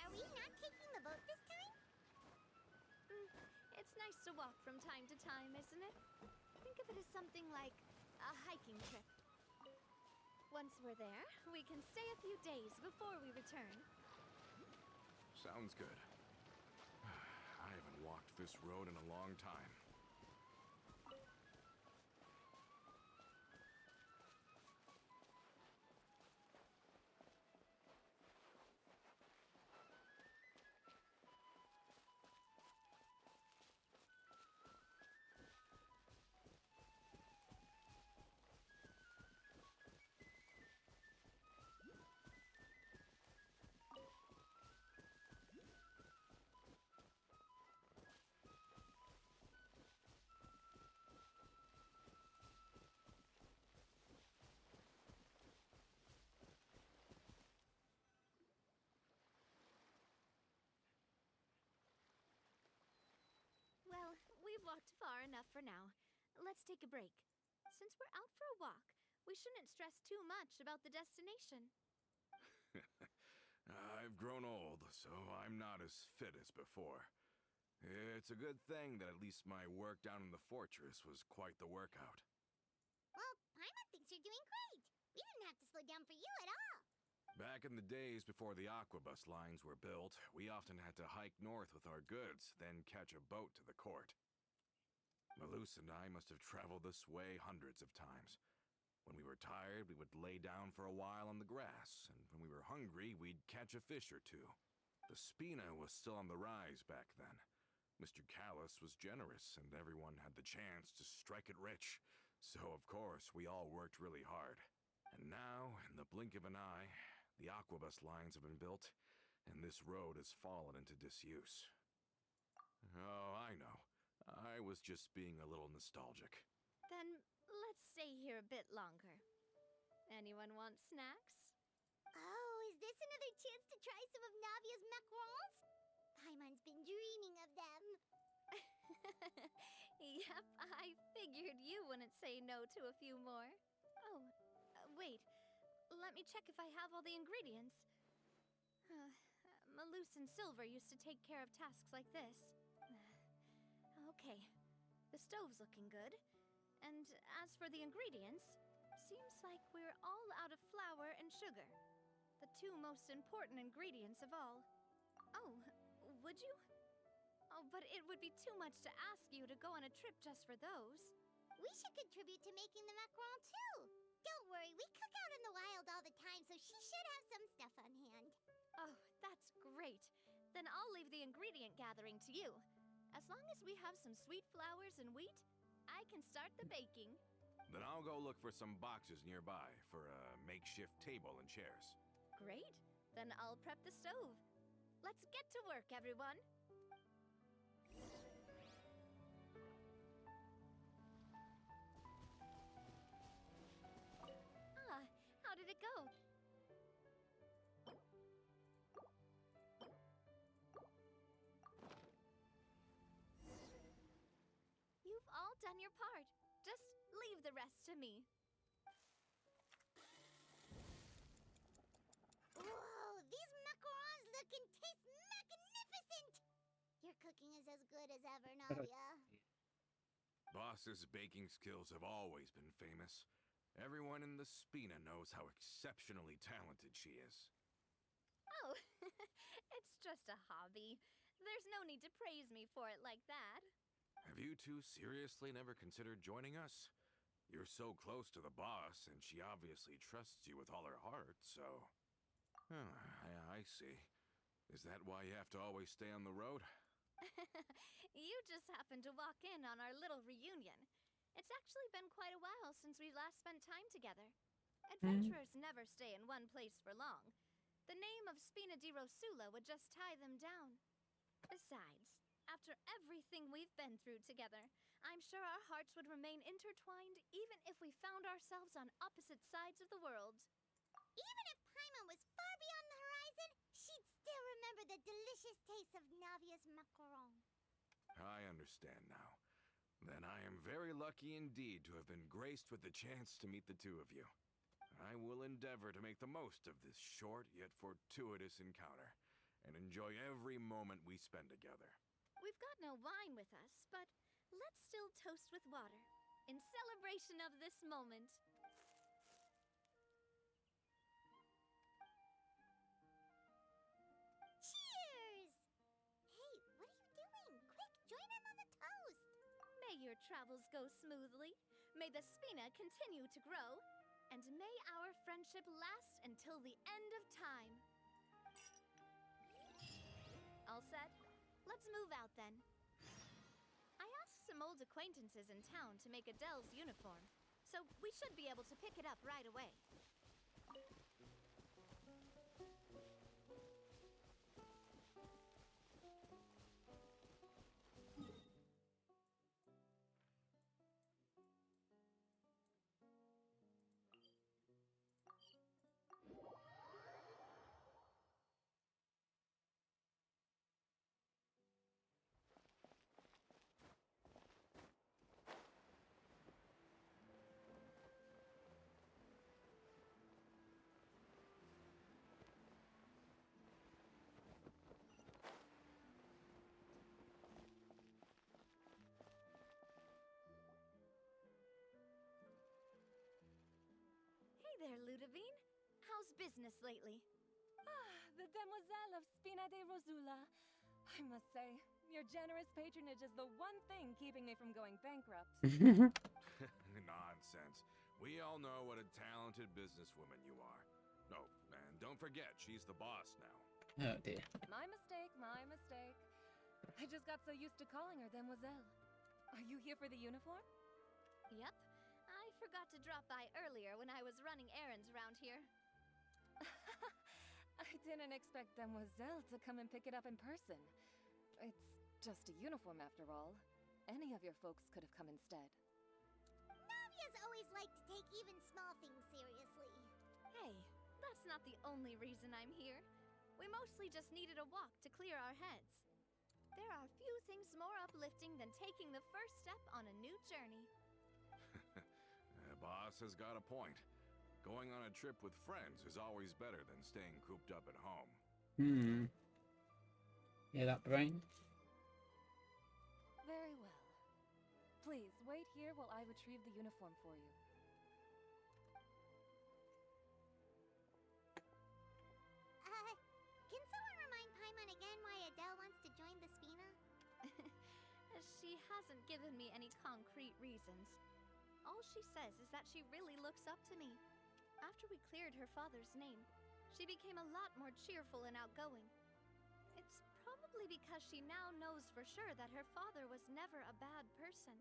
Are we not taking the boat this time? It's nice to walk from time to time, isn't it? Think of it as something like a hiking trip. Once we're there, we can stay a few days before we return. Sounds good. I haven't walked this road in a long time. walked far enough for now. Let's take a break. Since we're out for a walk, we shouldn't stress too much about the destination. I've grown old, so I'm not as fit as before. It's a good thing that at least my work down in the fortress was quite the workout. Well, Paimon thinks you're doing great. We didn't have to slow down for you at all. Back in the days before the aquabus lines were built, we often had to hike north with our goods, then catch a boat to the court. Malus and I must have traveled this way hundreds of times. When we were tired, we would lay down for a while on the grass, and when we were hungry, we'd catch a fish or two. The Spina was still on the rise back then. Mr. Callus was generous, and everyone had the chance to strike it rich. So, of course, we all worked really hard. And now, in the blink of an eye, the aquabus lines have been built, and this road has fallen into disuse. Oh, I know. I was just being a little nostalgic. Then let's stay here a bit longer. Anyone want snacks? Oh, is this another chance to try some of Navia's macarons? Paimon's been dreaming of them. Yep, I figured you wouldn't say no to a few more. Oh, wait. Let me check if I have all the ingredients. Malus and Silver used to take care of tasks like this. Okay, the stove's looking good. And as for the ingredients, seems like we're all out of flour and sugar. The two most important ingredients of all. Oh, would you? Oh, but it would be too much to ask you to go on a trip just for those. We should contribute to making the macaron too. Don't worry, we cook out in the wild all the time, so she should have some stuff on hand. Oh, that's great. Then I'll leave the ingredient gathering to you. As long as we have some sweet flours and wheat, I can start the baking. Then I'll go look for some boxes nearby for a makeshift table and chairs. Great. Then I'll prep the stove. Let's get to work, everyone. How did it go? You've all done your part. Just leave the rest to me. Whoa, these macarons look and taste magnificent! Your cooking is as good as ever, Navia. Boss's baking skills have always been famous. Everyone in the Spina knows how exceptionally talented she is. Oh, it's just a hobby. There's no need to praise me for it like that. Have you two seriously never considered joining us? You're so close to the boss, and she obviously trusts you with all her heart, so... I see. Is that why you have to always stay on the road? You just happened to walk in on our little reunion. It's actually been quite a while since we last spent time together. Adventurers never stay in one place for long. The name of Spina di Rosula would just tie them down. Besides, after everything we've been through together, I'm sure our hearts would remain intertwined even if we found ourselves on opposite sides of the world. Even if Paimon was far beyond the horizon, she'd still remember the delicious taste of Navia's macaron. I understand now. Then I am very lucky indeed to have been graced with the chance to meet the two of you. I will endeavor to make the most of this short yet fortuitous encounter, and enjoy every moment we spend together. We've got no wine with us, but let's still toast with water, in celebration of this moment. Cheers! Hey, what are you doing? Quick, join in on the toast! May your travels go smoothly, may the Spina continue to grow, and may our friendship last until the end of time. All set? Let's move out then. I asked some old acquaintances in town to make Adele's uniform, so we should be able to pick it up right away. there, Ludovine. How's business lately? The Demoiselle of Spina de Rosula. I must say, your generous patronage is the one thing keeping me from going bankrupt. Nonsense. We all know what a talented businesswoman you are. Oh, and don't forget, she's the boss now. Oh dear. My mistake, my mistake. I just got so used to calling her Demoiselle. Are you here for the uniform? Yep. I forgot to drop by earlier when I was running errands around here. I didn't expect Demoiselle to come and pick it up in person. It's just a uniform after all. Any of your folks could have come instead. Navia's always liked to take even small things seriously. Hey, that's not the only reason I'm here. We mostly just needed a walk to clear our heads. There are few things more uplifting than taking the first step on a new journey. The boss has got a point. Going on a trip with friends is always better than staying cooped up at home. Yeah, that brain. Very well. Please, wait here while I retrieve the uniform for you. Can someone remind Paimon again why Adele wants to join the Spina? She hasn't given me any concrete reasons. All she says is that she really looks up to me. After we cleared her father's name, she became a lot more cheerful and outgoing. It's probably because she now knows for sure that her father was never a bad person.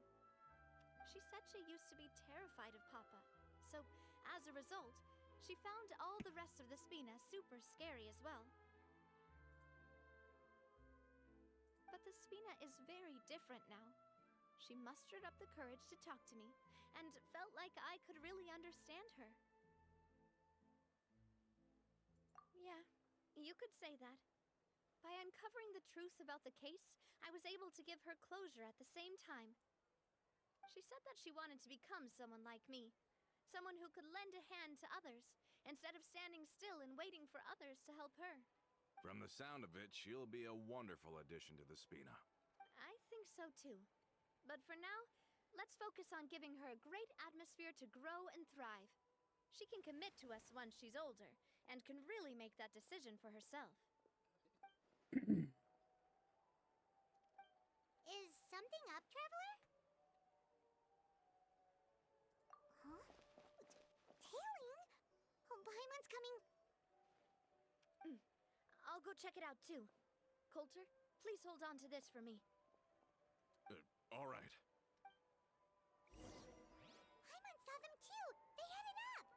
She said she used to be terrified of Papa, so as a result, she found all the rest of the Spina super scary as well. But the Spina is very different now. She mustered up the courage to talk to me, and felt like I could really understand her. Yeah, you could say that. By uncovering the truth about the case, I was able to give her closure at the same time. She said that she wanted to become someone like me, someone who could lend a hand to others, instead of standing still and waiting for others to help her. From the sound of it, she'll be a wonderful addition to the Spina. I think so too. But for now, let's focus on giving her a great atmosphere to grow and thrive. She can commit to us once she's older, and can really make that decision for herself. Is something up, Traveler? Huh? Tailing? Oh, Paimon's coming. I'll go check it out too. Coulter, please hold on to this for me. All right. Paimon saw them too. They headed up.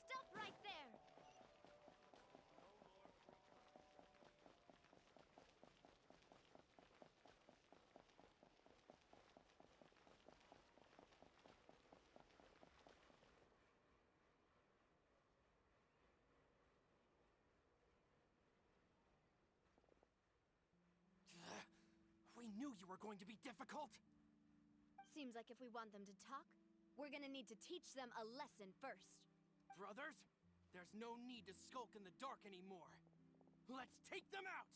Stop right there! We knew you were going to be difficult! Seems like if we want them to talk, we're gonna need to teach them a lesson first. Brothers, there's no need to skulk in the dark anymore. Let's take them out!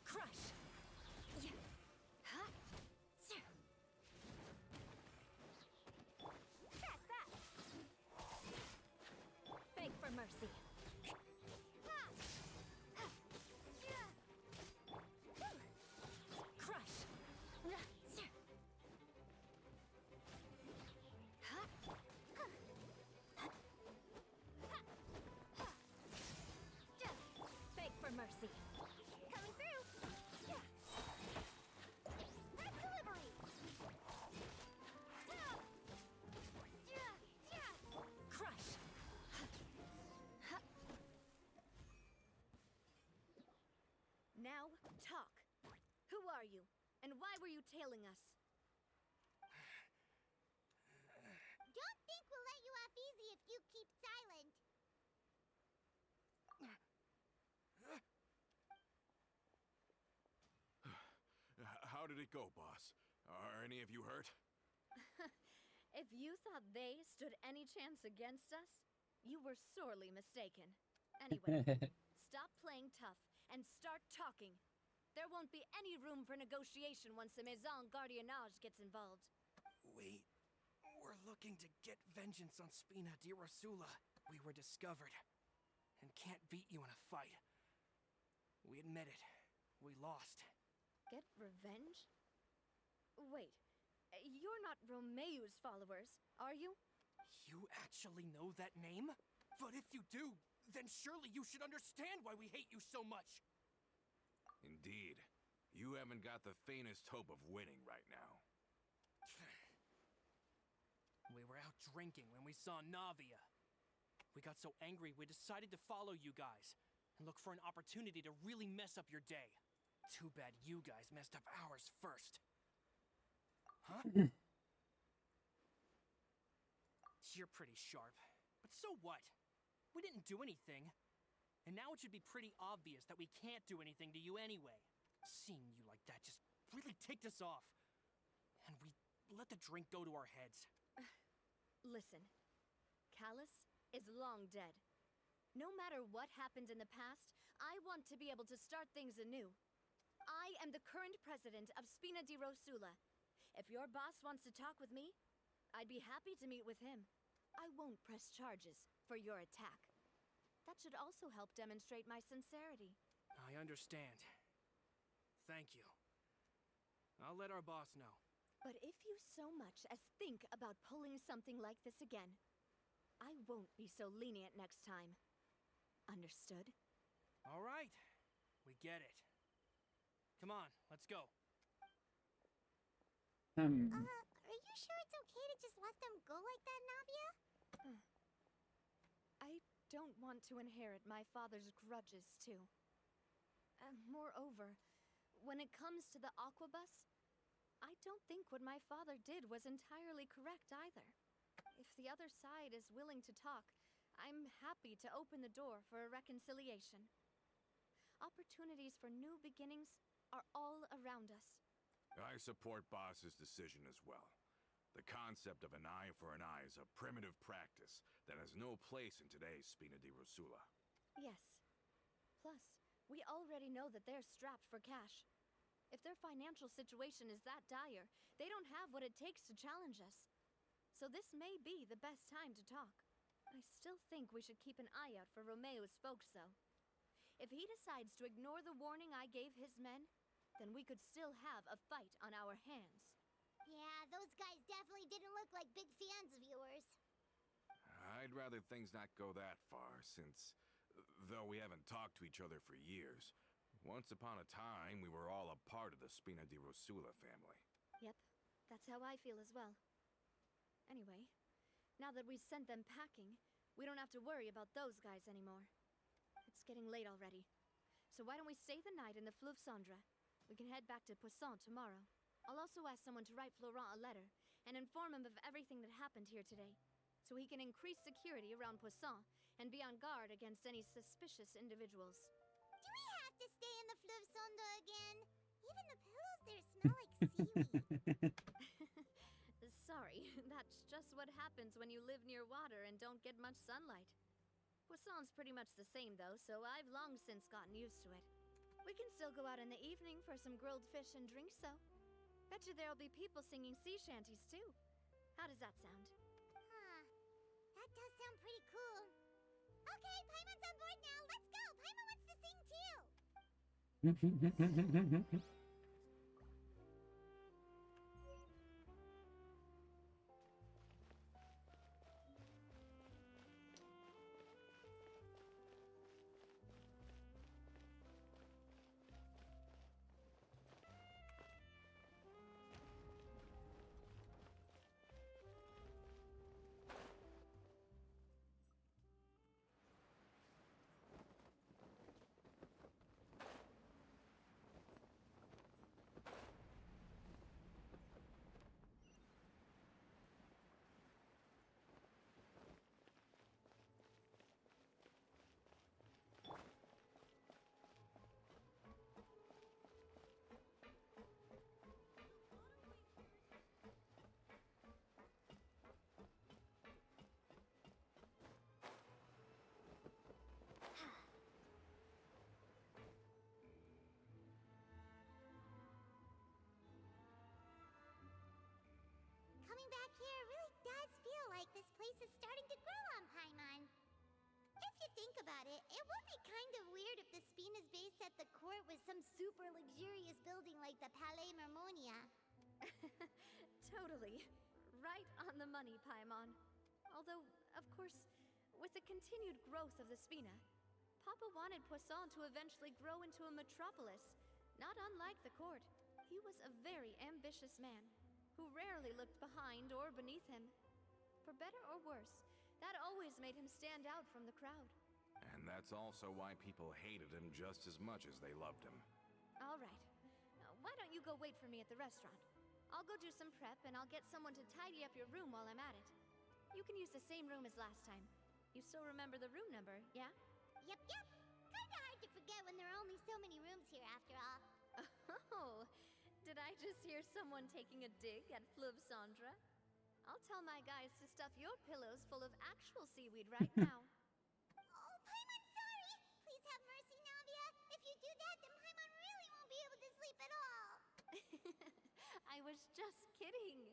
Crush! Huh? That's that! Beg for mercy. Crush! Beg for mercy. Coming through! Red delivery! Crush! Now, talk. Who are you? And why were you tailing us? Don't think we'll let you off easy if you keep silent. How did it go, boss? Are any of you hurt? If you thought they stood any chance against us, you were sorely mistaken. Anyway, stop playing tough and start talking. There won't be any room for negotiation once the Maison Gardiennage gets involved. We're looking to get vengeance on Spina di Rosula. We were discovered, and can't beat you in a fight. We admit it. We lost. Get revenge? Wait, you're not Romeu's followers, are you? You actually know that name? But if you do, then surely you should understand why we hate you so much. Indeed. You haven't got the faintest hope of winning right now. We were out drinking when we saw Navia. We got so angry we decided to follow you guys and look for an opportunity to really mess up your day. Too bad you guys messed up ours first. Huh? You're pretty sharp, but so what? We didn't do anything. And now it should be pretty obvious that we can't do anything to you anyway. Seeing you like that just really ticked us off. And we let the drink go to our heads. Listen, Callus is long dead. No matter what happened in the past, I want to be able to start things anew. I am the current president of Spina di Rosula. If your boss wants to talk with me, I'd be happy to meet with him. I won't press charges for your attack. That should also help demonstrate my sincerity. I understand. Thank you. I'll let our boss know. But if you so much as think about pulling something like this again, I won't be so lenient next time. Understood? All right. We get it. Come on, let's go. Are you sure it's okay to just let them go like that, Navia? I don't want to inherit my father's grudges, too. Moreover, when it comes to the Aquabus, I don't think what my father did was entirely correct either. If the other side is willing to talk, I'm happy to open the door for a reconciliation. Opportunities for new beginnings are all around us. I support Boss's decision as well. The concept of an eye for an eye is a primitive practice that has no place in today's Spina di Rosula. Yes. Plus, we already know that they're strapped for cash. If their financial situation is that dire, they don't have what it takes to challenge us. So this may be the best time to talk. I still think we should keep an eye out for Romeu's folks, though. If he decides to ignore the warning I gave his men, then we could still have a fight on our hands. Yeah, those guys definitely didn't look like big fans of yours. I'd rather things not go that far, since, though we haven't talked to each other for years, once upon a time we were all a part of the Spina di Rosula family. Yep, that's how I feel as well. Anyway, now that we've sent them packing, we don't have to worry about those guys anymore. It's getting late already, so why don't we stay the night in the Fleuve Cendre? We can head back to Poisson tomorrow. I'll also ask someone to write Florent a letter and inform him of everything that happened here today, so he can increase security around Poisson and be on guard against any suspicious individuals. Do we have to stay in the Fleuve Cendre again? Even the pillows there smell like seaweed. Sorry, that's just what happens when you live near water and don't get much sunlight. Poisson's pretty much the same though, so I've long since gotten used to it. We can still go out in the evening for some grilled fish and drinks though. Bet you there'll be people singing sea shanties too. How does that sound? Huh. That does sound pretty cool. Okay, Paimon's on board now. Let's go. Paimon wants to sing too. base is starting to grow on Paimon. If you think about it, it would be kind of weird if the Spina's base at the court was some super luxurious building like the Palais Mermonia. Totally. Right on the money, Paimon. Although, of course, with the continued growth of the Spina, Papa wanted Poisson to eventually grow into a metropolis, not unlike the court. He was a very ambitious man, who rarely looked behind or beneath him. For better or worse, that always made him stand out from the crowd. And that's also why people hated him just as much as they loved him. All right. Now, why don't you go wait for me at the restaurant? I'll go do some prep, and I'll get someone to tidy up your room while I'm at it. You can use the same room as last time. You still remember the room number, yeah? Yep. Kinda hard to forget when there are only so many rooms here after all. Oh, did I just hear someone taking a dig at Fleuve Cendre? I'll tell my guys to stuff your pillows full of actual seaweed right now. Oh, Paimon, sorry! Please have mercy, Navia. If you do that, then Paimon really won't be able to sleep at all. I was just kidding.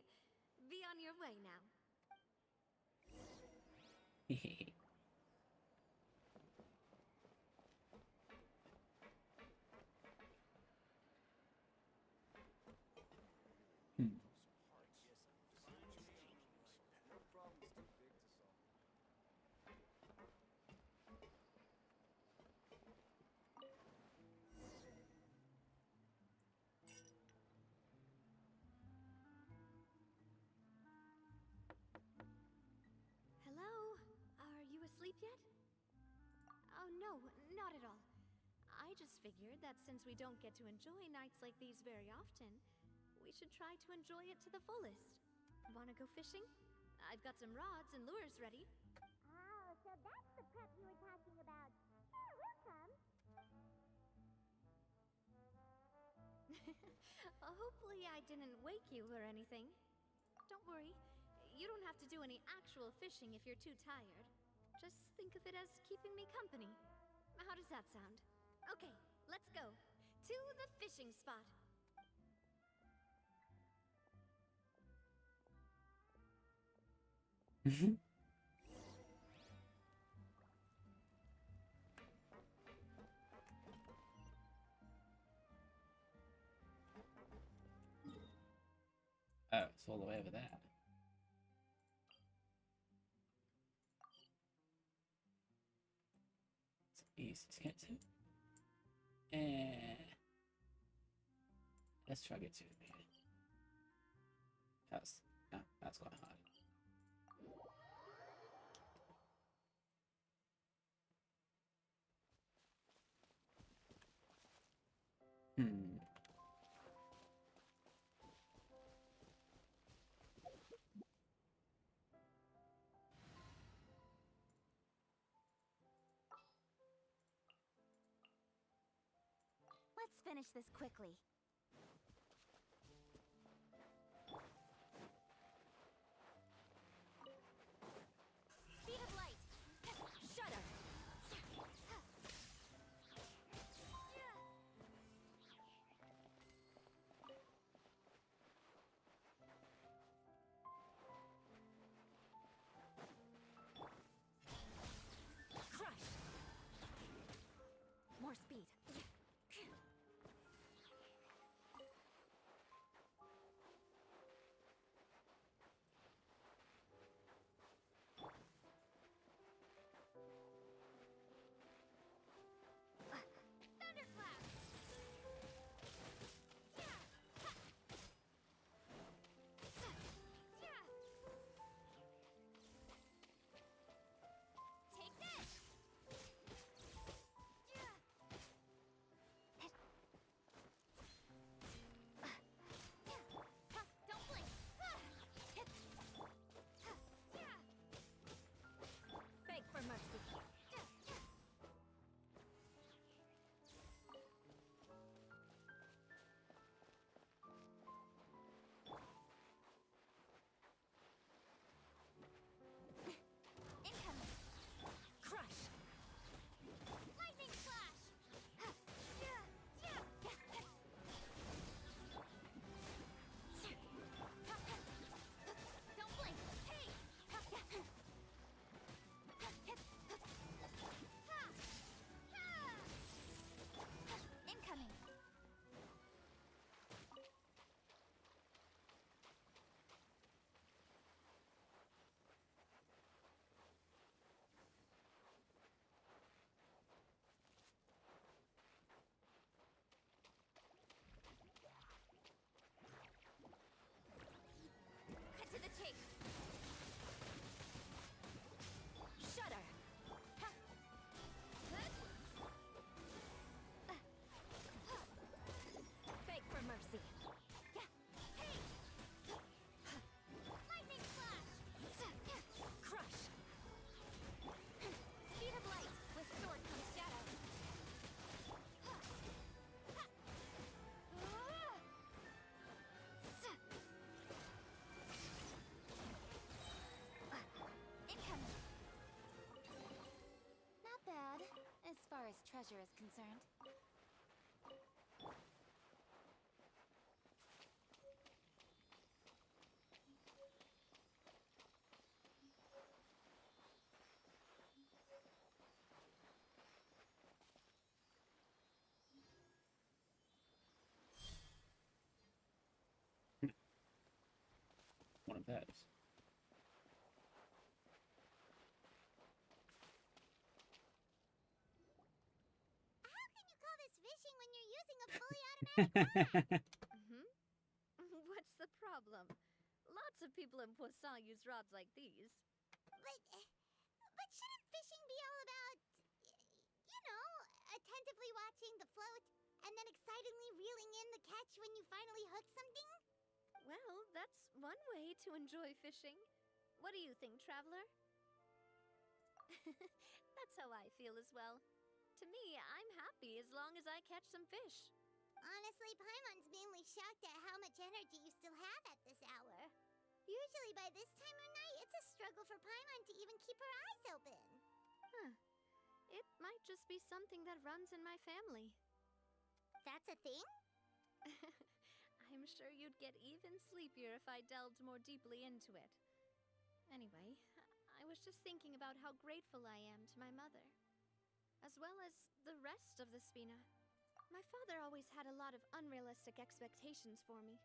Be on your way now. Hello? Are you asleep yet? Oh, no, not at all. I just figured that since we don't get to enjoy nights like these very often, we should try to enjoy it to the fullest. Wanna go fishing? I've got some rods and lures ready. Oh, so that's the prep you were talking about. Sure, we'll come. Hopefully I didn't wake you or anything. Don't worry, you don't have to do any actual fishing if you're too tired. Just think of it as keeping me company. How does that sound? Okay, let's go. To the fishing spot. Oh, it's all the way over there. It's easy to get to. Let's try to get to it here. That's quite hard. Let's finish this quickly. Speed of light. Shudder. Crush! More speed. treasure is concerned. One of those. How can you call this fishing when you're using a fully automatic rod? What's the problem? Lots of people in Poisson use rods like these. But shouldn't fishing be all about, you know, attentively watching the float and then excitedly reeling in the catch when you finally hook something? Well, that's one way to enjoy fishing. What do you think, Traveler? That's how I feel as well. To me, I'm happy as long as I catch some fish. Honestly, Paimon's mainly shocked at how much energy you still have at this hour. Usually by this time of night, it's a struggle for Paimon to even keep her eyes open. It might just be something that runs in my family. That's a thing? I'm sure you'd get even sleepier if I delved more deeply into it. Anyway, I was just thinking about how grateful I am to my mother, as well as the rest of the Spina. My father always had a lot of unrealistic expectations for me.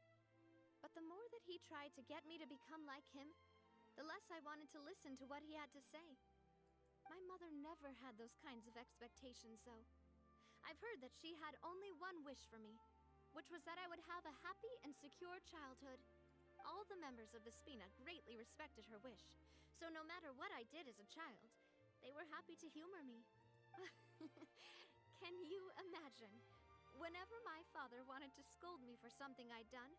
But the more that he tried to get me to become like him, the less I wanted to listen to what he had to say. My mother never had those kinds of expectations, though. I've heard that she had only one wish for me, which was that I would have a happy and secure childhood. All the members of the Spina greatly respected her wish, so no matter what I did as a child, they were happy to humor me. Can you imagine? Whenever my father wanted to scold me for something I'd done,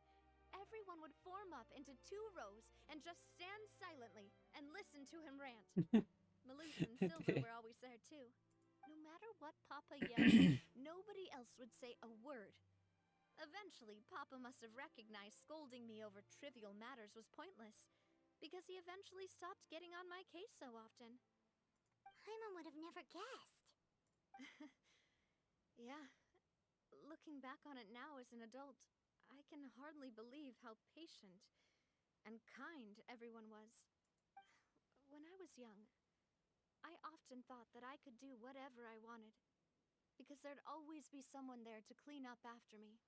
everyone would form up into 2 rows and just stand silently and listen to him rant. Malus and Silver were always there too. No matter what Papa yelled, nobody else would say a word. Eventually, Papa must have recognized scolding me over trivial matters was pointless, because he eventually stopped getting on my case so often. Paimon would have never guessed. Yeah. Looking back on it now as an adult, I can hardly believe how patient and kind everyone was. When I was young, I often thought that I could do whatever I wanted, because there'd always be someone there to clean up after me.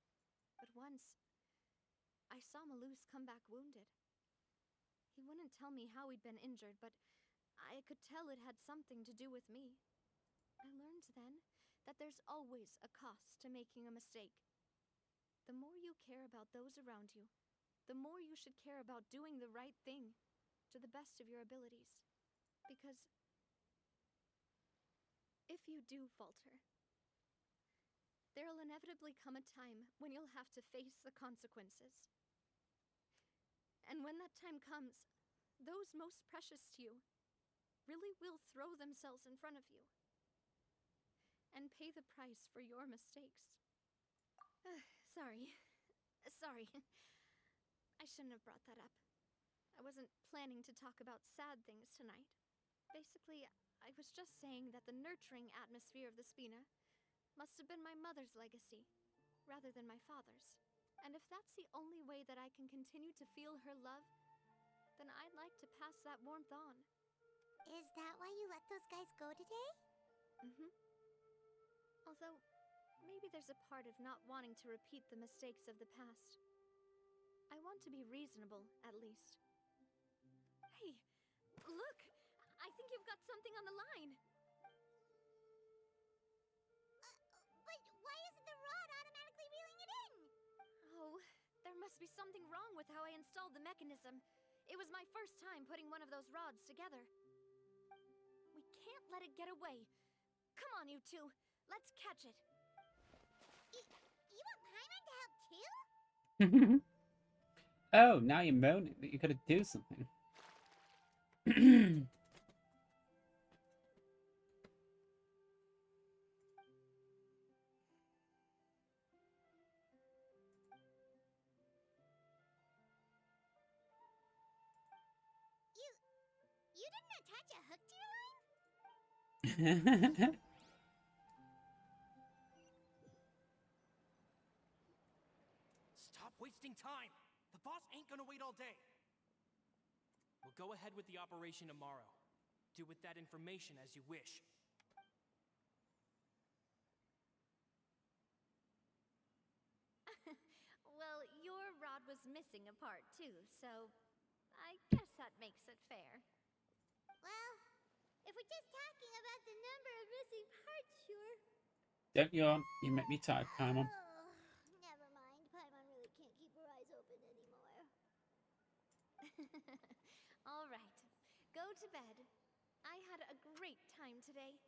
But once, I saw Malus come back wounded. He wouldn't tell me how he'd been injured, but I could tell it had something to do with me. I learned then that there's always a cost to making a mistake. The more you care about those around you, the more you should care about doing the right thing to the best of your abilities. Because if you do falter, there'll inevitably come a time when you'll have to face the consequences. And when that time comes, those most precious to you really will throw themselves in front of you and pay the price for your mistakes. Sorry. I shouldn't have brought that up. I wasn't planning to talk about sad things tonight. Basically, I was just saying that the nurturing atmosphere of the Spina must have been my mother's legacy, rather than my father's. And if that's the only way that I can continue to feel her love, then I'd like to pass that warmth on. Is that why you let those guys go today? Although, maybe there's a part of not wanting to repeat the mistakes of the past. I want to be reasonable, at least. Hey, look! I think you've got something on the line! But why isn't the rod automatically reeling it in? Oh, there must be something wrong with how I installed the mechanism. It was my first time putting one of those rods together. We can't let it get away. Come on, you two. Let's catch it. You want Paimon to help too? Oh, now you're moaning that you gotta do something. You didn't attach a hook to your line? gonna wait all day. We'll go ahead with the operation tomorrow. Do with that information as you wish. Well, your rod was missing a part too, so I guess that makes it fair. Well, if we're just talking about the number of missing parts, sure. Don't yawn. You make me tired, Paimon. Oh, never mind. Paimon really can't keep her eyes open anymore. All right, go to bed. I had a great time today.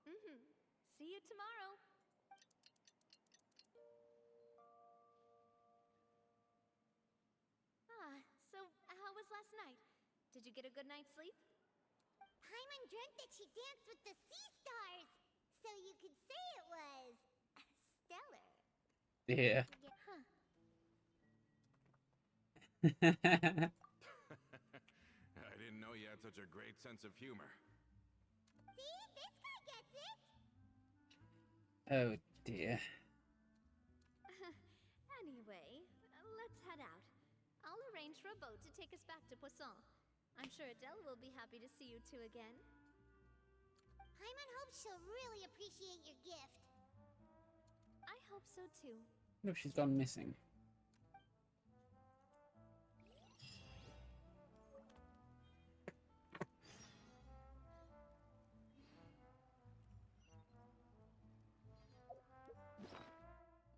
See you tomorrow. So how was last night? Did you get a good night's sleep? Paimon dreamt that she danced with the sea stars, so you could say it was stellar. Yeah. Huh. I didn't know you had such a great sense of humor. See? This guy gets it. Oh dear. Anyway, let's head out. I'll arrange for a boat to take us back to Poisson. I'm sure Adele will be happy to see you two again. Paimon hopes she'll really appreciate your gift. I hope so too. What if she's gone missing?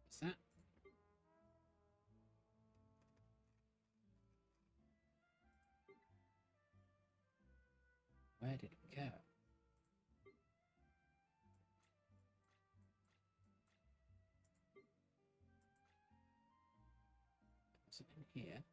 What's that? Where did it go? Was it in here?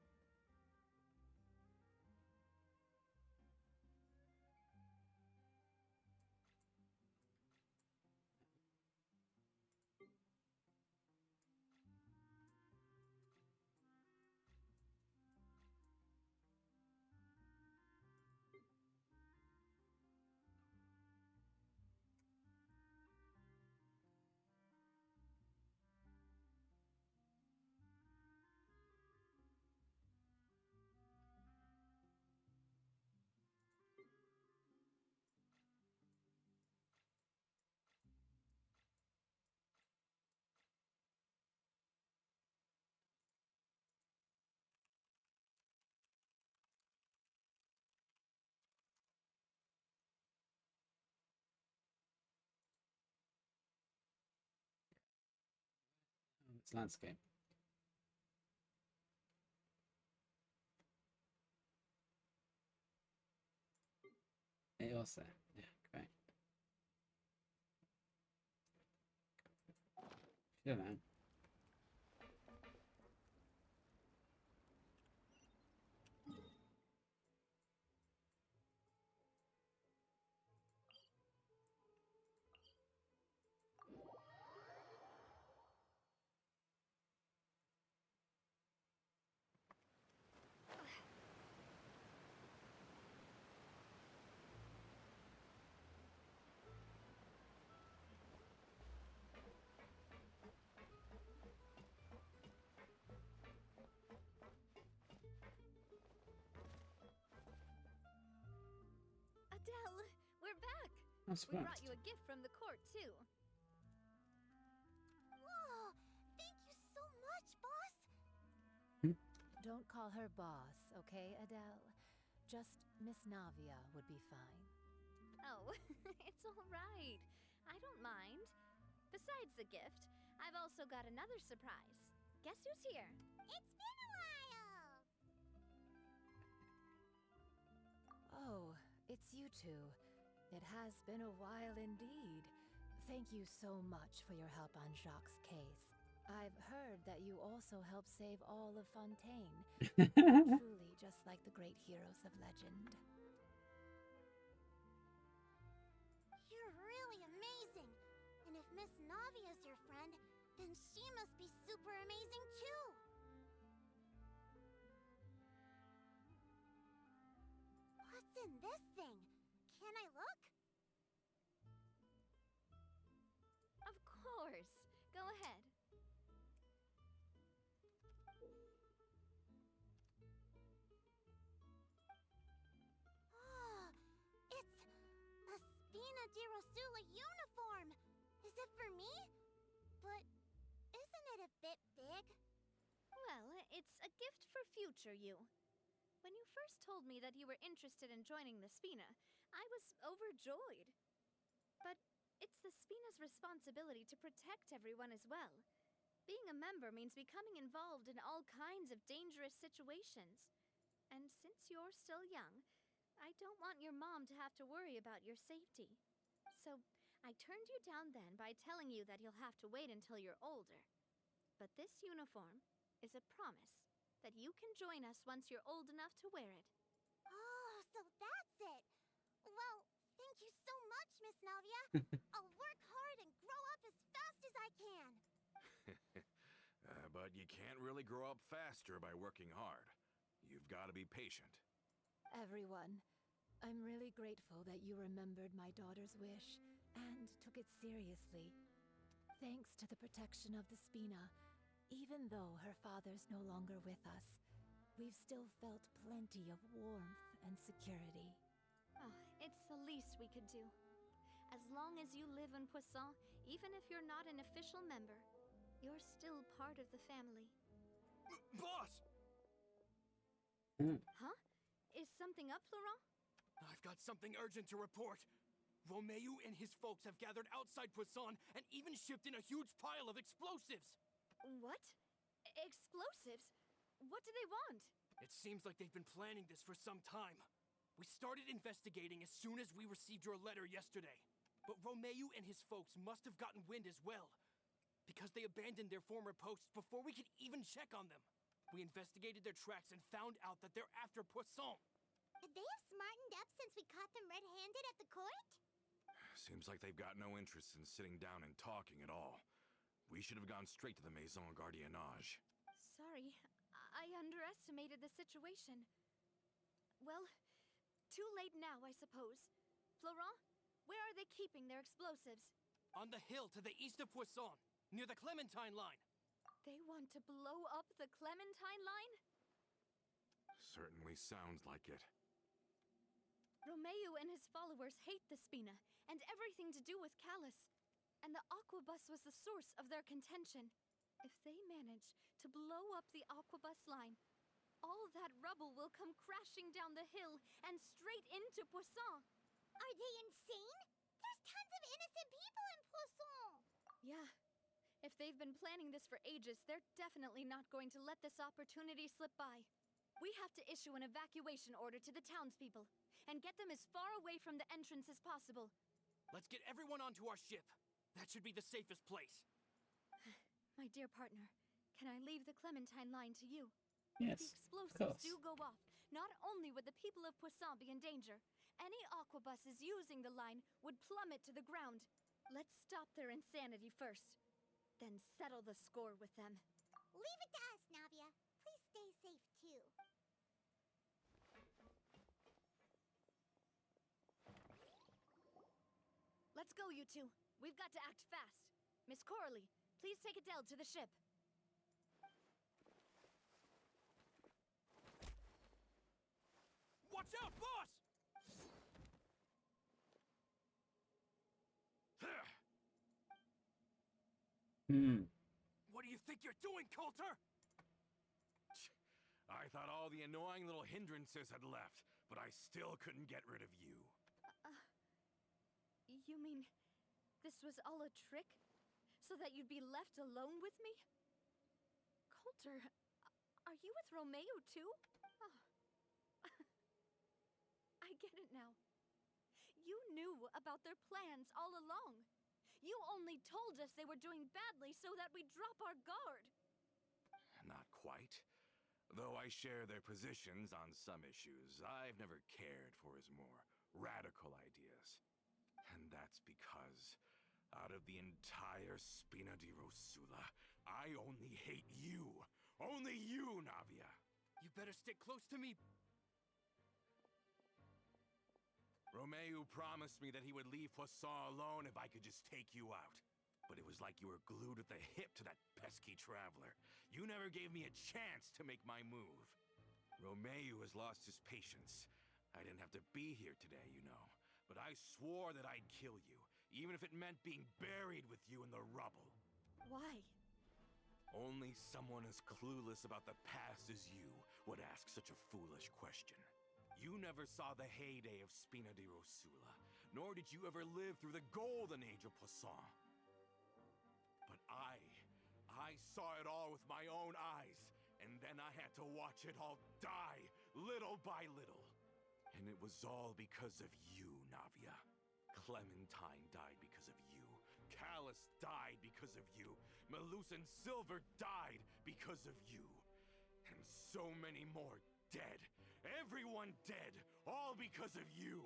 Oh, it's landscape. It was there. Yeah, great. Should have known. Adele, we're back. I'm We brought surprised. you a gift from the court too. Whoa! Thank you so much, boss. Don't call her boss, okay, Adele? Just Miss Navia would be fine. Oh, it's all right. I don't mind. Besides the gift, I've also got another surprise. Guess who's here? It's been a while. Oh, it's you two. It has been a while indeed. Thank you so much for your help on Jacques' case. I've heard that you also helped save all of Fontaine. Truly just like the great heroes of legend. You're really amazing. And if Miss Navia's your friend, then she must be super amazing too. What's in this thing? Can I look? Of course. Go ahead. di Rosula uniform! Is it for me? But isn't it a bit big? Well, it's a gift for future you. When you first told me that you were interested in joining the Spina, I was overjoyed. But it's the Spina's responsibility to protect everyone as well. Being a member means becoming involved in all kinds of dangerous situations. And since you're still young, I don't want your mom to have to worry about your safety. So I turned you down then by telling you that you'll have to wait until you're older. But this uniform is a promise that you can join us once you're old enough to wear it. Oh, so that's it! Well, thank you so much, Miss Navia. I'll work hard and grow up as fast as I can. But you can't really grow up faster by working hard. You've got to be patient. Everyone, I'm really grateful that you remembered my daughter's wish and took it seriously. Thanks to the protection of the Spina, even though her father's no longer with us, we've still felt plenty of warmth and security. Oh, it's the least we could do. As long as you live in Poisson, even if you're not an official member, you're still part of the family. Boss! Huh? Is something up, Florent? I've got something urgent to report. Romeu and his folks have gathered outside Poisson and even shipped in a huge pile of explosives. What? Explosives? What do they want? It seems like they've been planning this for some time. We started investigating as soon as we received your letter yesterday. But Romeu and his folks must have gotten wind as well, because they abandoned their former posts before we could even check on them. We investigated their tracks and found out that they're after Poisson. Could they have smartened up since we caught them red-handed at the court? Seems like they've got no interest in sitting down and talking at all. We should have gone straight to the Maison Gardiennage. Sorry, I underestimated the situation. Well, too late now, I suppose. Florent, where are they keeping their explosives? On the hill to the east of Poisson, near the Clementine line. They want to blow up the Clementine line? Certainly sounds like it. Romeu and his followers hate the Spina and everything to do with Callus. And the Aquabus was the source of their contention. If they manage to blow up the Aquabus line, all that rubble will come crashing down the hill and straight into Poisson. Are they insane? There's tons of innocent people in Poisson! Yeah. If they've been planning this for ages, they're definitely not going to let this opportunity slip by. We have to issue an evacuation order to the townspeople and get them as far away from the entrance as possible. Let's get everyone onto our ship. That should be the safest place. My dear partner, can I leave the Clementine line to you? Yes, If the of explosives course. do go off, not only would the people of Poisson be in danger, any aquabuses using the line would plummet to the ground. Let's stop their insanity first, then settle the score with them. Leave it to us, Navia. Please stay safe, too. Let's go, you two. We've got to act fast. Miss Coralie, please take Adele to the ship. Watch out, boss! What do you think you're doing, Coulter? I thought all the annoying little hindrances had left, but I still couldn't get rid of you. You mean this was all a trick? So that you'd be left alone with me? Coulter, are you with Romeu too? Oh. I get it now. You knew about their plans all along. You only told us they were doing badly so that we'd drop our guard. Not quite. Though I share their positions on some issues, I've never cared for his more radical ideas. And that's because, out of the entire Spina di Rosula, I only hate you. Only you, Navia. You better stick close to me. Romeu promised me that he would leave Poisson alone if I could just take you out. But it was like you were glued at the hip to that pesky traveler. You never gave me a chance to make my move. Romeu has lost his patience. I didn't have to be here today, you know. but I swore that I'd kill you, even if it meant being buried with you in the rubble. Why? Only someone as clueless about the past as you would ask such a foolish question. You never saw the heyday of Spina di Rosula, nor did you ever live through the golden age of Poisson. But I saw it all with my own eyes, and then I had to watch it all die, little by little. And it was all because of you, Navia. Clementine died because of you. Callus died because of you. Malus and Silver died because of you. And so many more dead. Everyone dead, all because of you.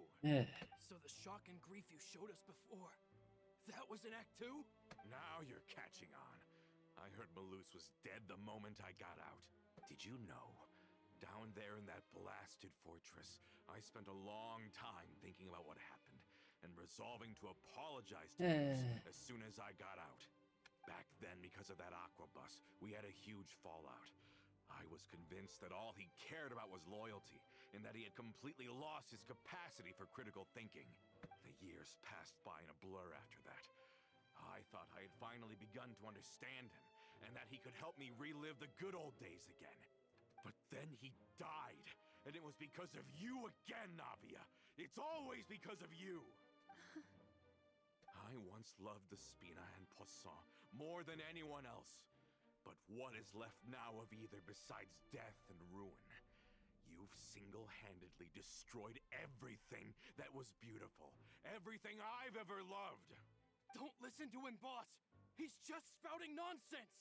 So the shock and grief you showed us before, that was in Act 2? Now you're catching on. I heard Malus was dead the moment I got out. Did you know? Down there in that blasted fortress, I spent a long time thinking about what happened and resolving to apologize to Malus as soon as I got out. Back then, because of that aqua bus, we had a huge fallout. I was convinced that all he cared about was loyalty, and that he had completely lost his capacity for critical thinking. The years passed by in a blur after that. I thought I had finally begun to understand him, and that he could help me relive the good old days again. But then he died, and it was because of you again, Navia! It's always because of you! I once loved the Spina and Poisson more than anyone else. But what is left now of either besides death and ruin? You've single-handedly destroyed everything that was beautiful. Everything I've ever loved. Don't listen to him, boss! He's just spouting nonsense!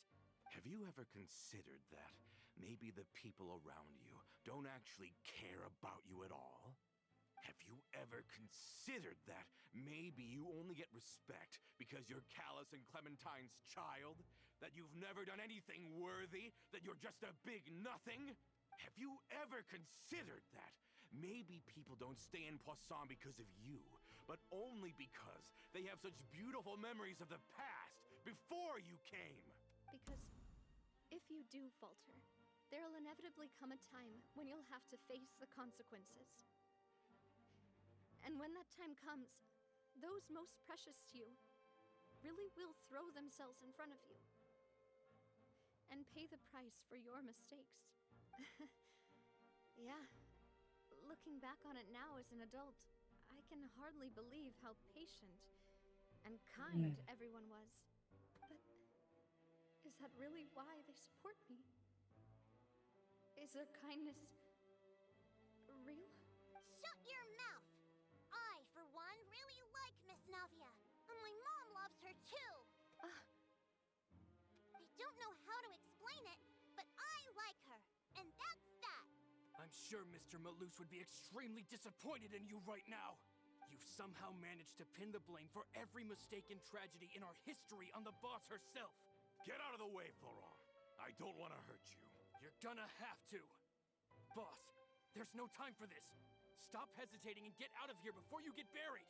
Have you ever considered that maybe the people around you don't actually care about you at all? Have you ever considered that maybe you only get respect because you're Callus and Clementine's child? That you've never done anything worthy? That you're just a big nothing? Have you ever considered that maybe people don't stay in Poisson because of you, but only because they have such beautiful memories of the past before you came? Because if you do falter, there'll inevitably come a time when you'll have to face the consequences. And when that time comes, those most precious to you really will throw themselves in front of you and pay the price for your mistakes. Yeah, looking back on it now as an adult, I can hardly believe how patient and kind everyone was. But is that really why they support me? Is their kindness real? Shut your mouth! I, for one, really like Miss Navia. And my mom loves her too. I don't know how to explain it, but I like her. And that's that. I'm sure Mr. Malus would be extremely disappointed in you right now. You've somehow managed to pin the blame for every mistake and tragedy in our history on the boss herself. Get out of the way, Florent. I don't want to hurt you. You're gonna have to. Boss, there's no time for this. Stop hesitating and get out of here before you get buried.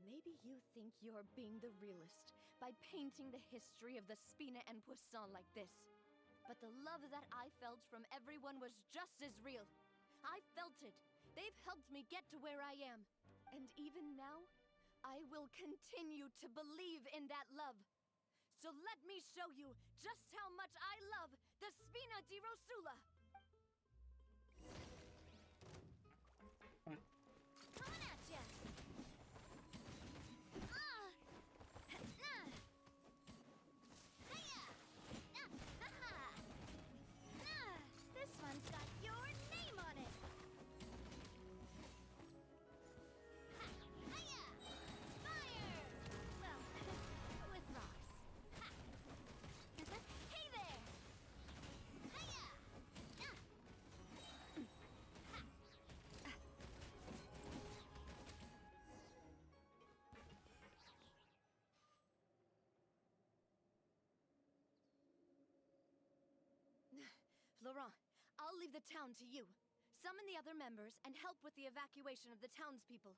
Maybe you think you're being the realist by painting the history of the Spina and Poisson like this. But the love that I felt from everyone was just as real. I felt it. They've helped me get to where I am. And even now, I will continue to believe in that love. So let me show you just how much I love the Spina di Rosula. Coming at ya! This one's got your name on it! Fire! Well, with rocks. Hey there! Laurent, I'll leave the town to you. Summon the other members and help with the evacuation of the townspeople.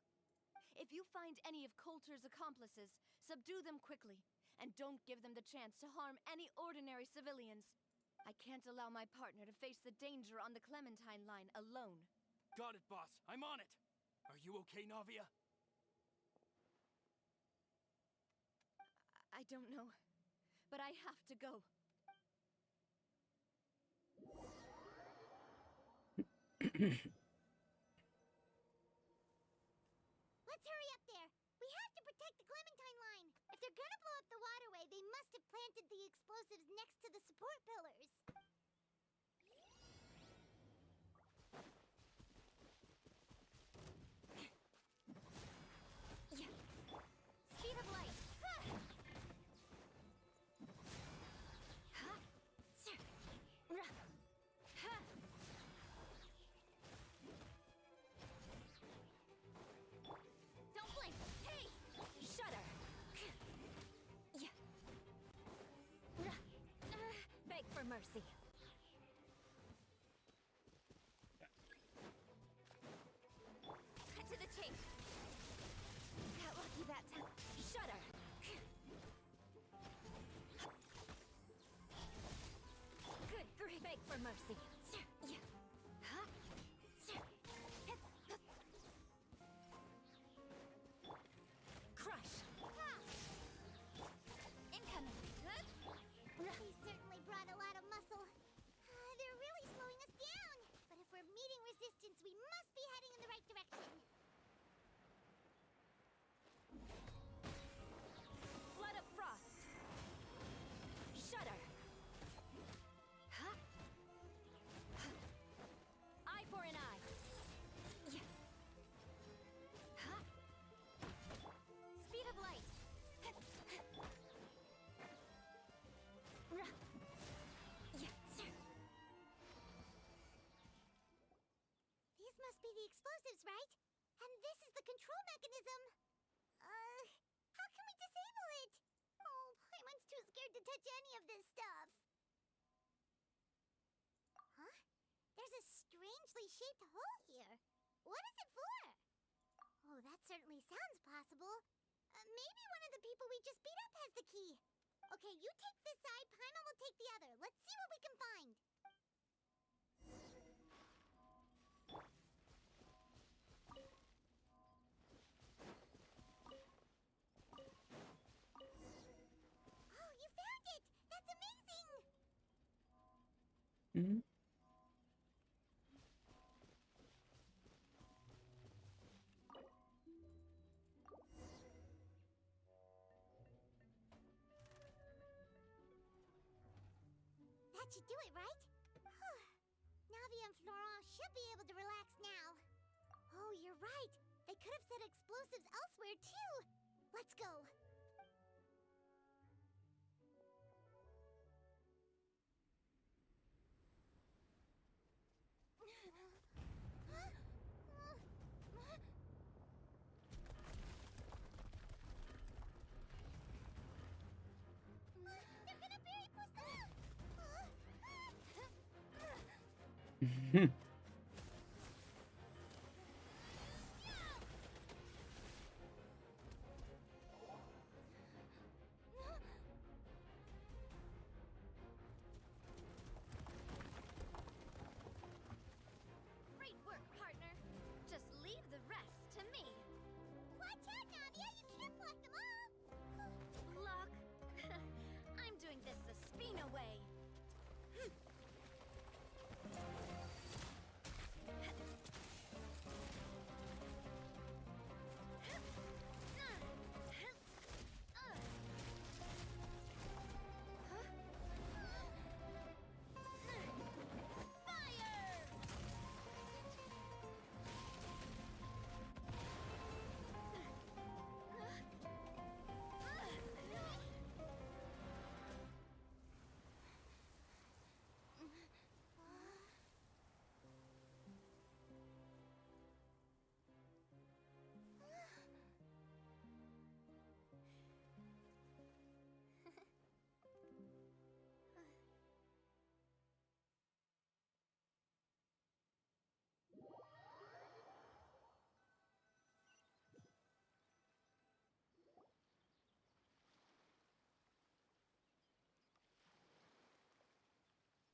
If you find any of Coulter's accomplices, subdue them quickly, and don't give them the chance to harm any ordinary civilians. I can't allow my partner to face the danger on the Clementine line alone. Got it, boss. I'm on it. Are you okay, Navia? I don't know, but I have to go. Let's hurry up there. We have to protect the Clementine line. If they're gonna blow up the waterway, they must have planted the explosives next to the support pillars. Speed of light. Don't blink. Hey! Shudder! Beg for mercy. Cut to the chase. Got lucky that time. Shudder! Good grief! Beg for mercy. Crush! Incoming. They certainly brought a lot of muscle. They're really slowing us down. But if we're meeting resistance, we must be heading in the right direction. Flood of frost! Shudder! Eye for an eye! Speed of light. These must be the explosives, right? And this is the control mechanism. How can we disable it? Oh, Paimon's too scared to touch any of this stuff. Huh? There's a strangely shaped hole here. What is it for? Oh, that certainly sounds possible. Maybe one of the people we just beat up has the key. Okay, you take this side, Paimon will take the other. Let's see what we can find. Oh, you found it! That's amazing! Mhm. That should do it, right? Navi and Florent should be able to relax now. Oh, you're right. They could have set explosives elsewhere, too. Let's go. They're gonna bury Poisson! Great work, partner. Just leave the rest to me. Watch out, Navia! You can't block them all! Look, I'm doing this the Spina way.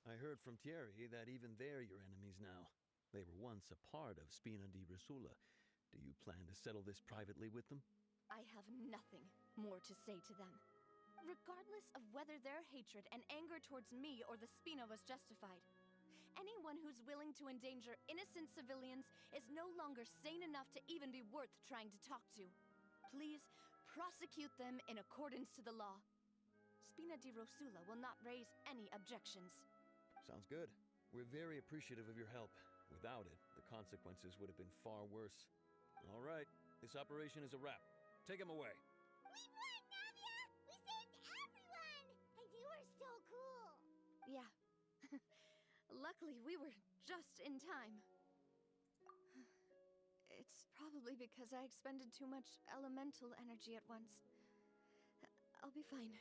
I heard from Thierry that even they're your enemies now. They were once a part of Spina di Risula. Do you plan to settle this privately with them? I have nothing more to say to them. Regardless of whether their hatred and anger towards me or the Spina was justified, anyone who's willing to endanger innocent civilians is no longer sane enough to even be worth trying to talk to. Please, prosecute them in accordance to the law. Spina di Rosula will not raise any objections. Sounds good. We're very appreciative of your help. Without it, the consequences would have been far worse. All right, this operation is a wrap. Take him away. We won, Navia! We saved everyone! And you were so cool! Yeah. Luckily, we were just in time. It's probably because I expended too much elemental energy at once. I'll be fine.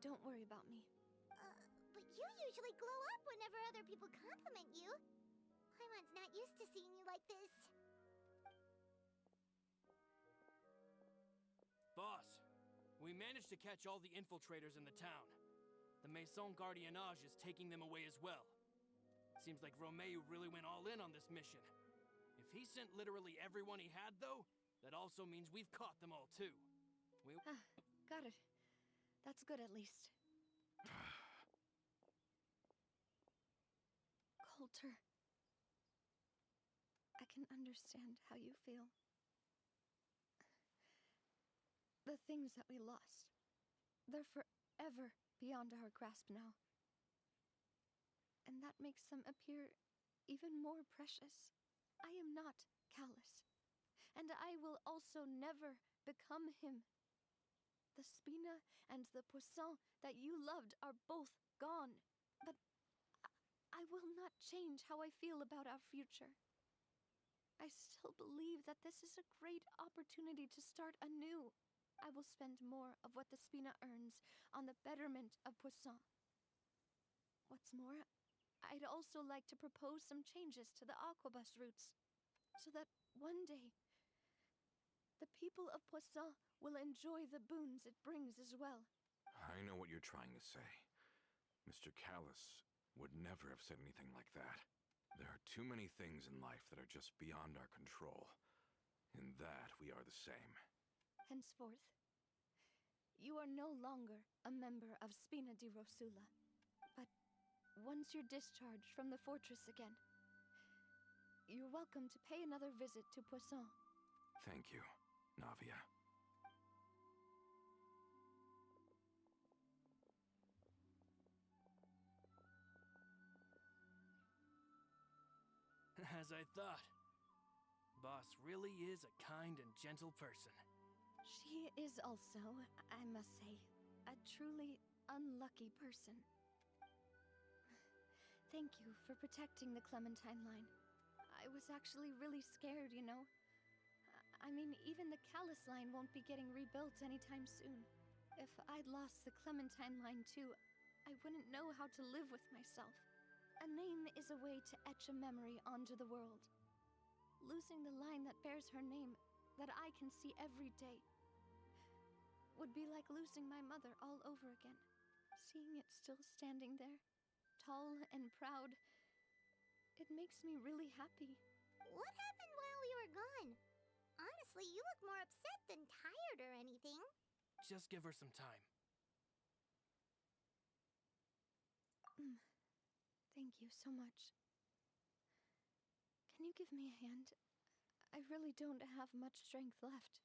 Don't worry about me. But you usually glow up whenever other people compliment you. Paimon's not used to seeing you like this. Boss, we managed to catch all the infiltrators in the town. The Maison Gardiennage is taking them away as well. Seems like Romeu really went all in on this mission. If he sent literally everyone he had, though, that also means we've caught them all, too. Got it. That's good, at least. Coulter. I can understand how you feel. The things that we lost, they're forever beyond our grasp now. And that makes them appear even more precious. I am not callous, and I will also never become him. The Spina and the Poisson that you loved are both gone, but I will not change how I feel about our future. I still believe that this is a great opportunity to start anew. I will spend more of what the Spina earns on the betterment of Poisson. What's more, I'd also like to propose some changes to the Aquabus routes, so that one day, the people of Poisson will enjoy the boons it brings as well. I know what you're trying to say. Mr. Callus would never have said anything like that. There are too many things in life that are just beyond our control. In that, we are the same. Henceforth, you are no longer a member of Spina di Rosula. But once you're discharged from the fortress again, you're welcome to pay another visit to Poisson. Thank you, Navia. As I thought. Boss really is a kind and gentle person. She is also, I must say, a truly unlucky person. Thank you for protecting the Clementine line. I was actually really scared, you know. I mean, even the Callus line won't be getting rebuilt anytime soon. If I'd lost the Clementine line too, I wouldn't know how to live with myself. A name is a way to etch a memory onto the world. Losing the line that bears her name, that I can see every day, would be like losing my mother all over again. Seeing it still standing there, tall and proud, it makes me really happy. What happened while we were gone? Honestly, you look more upset than tired or anything. Just give her some time. Thank you so much. Can you give me a hand? I really don't have much strength left.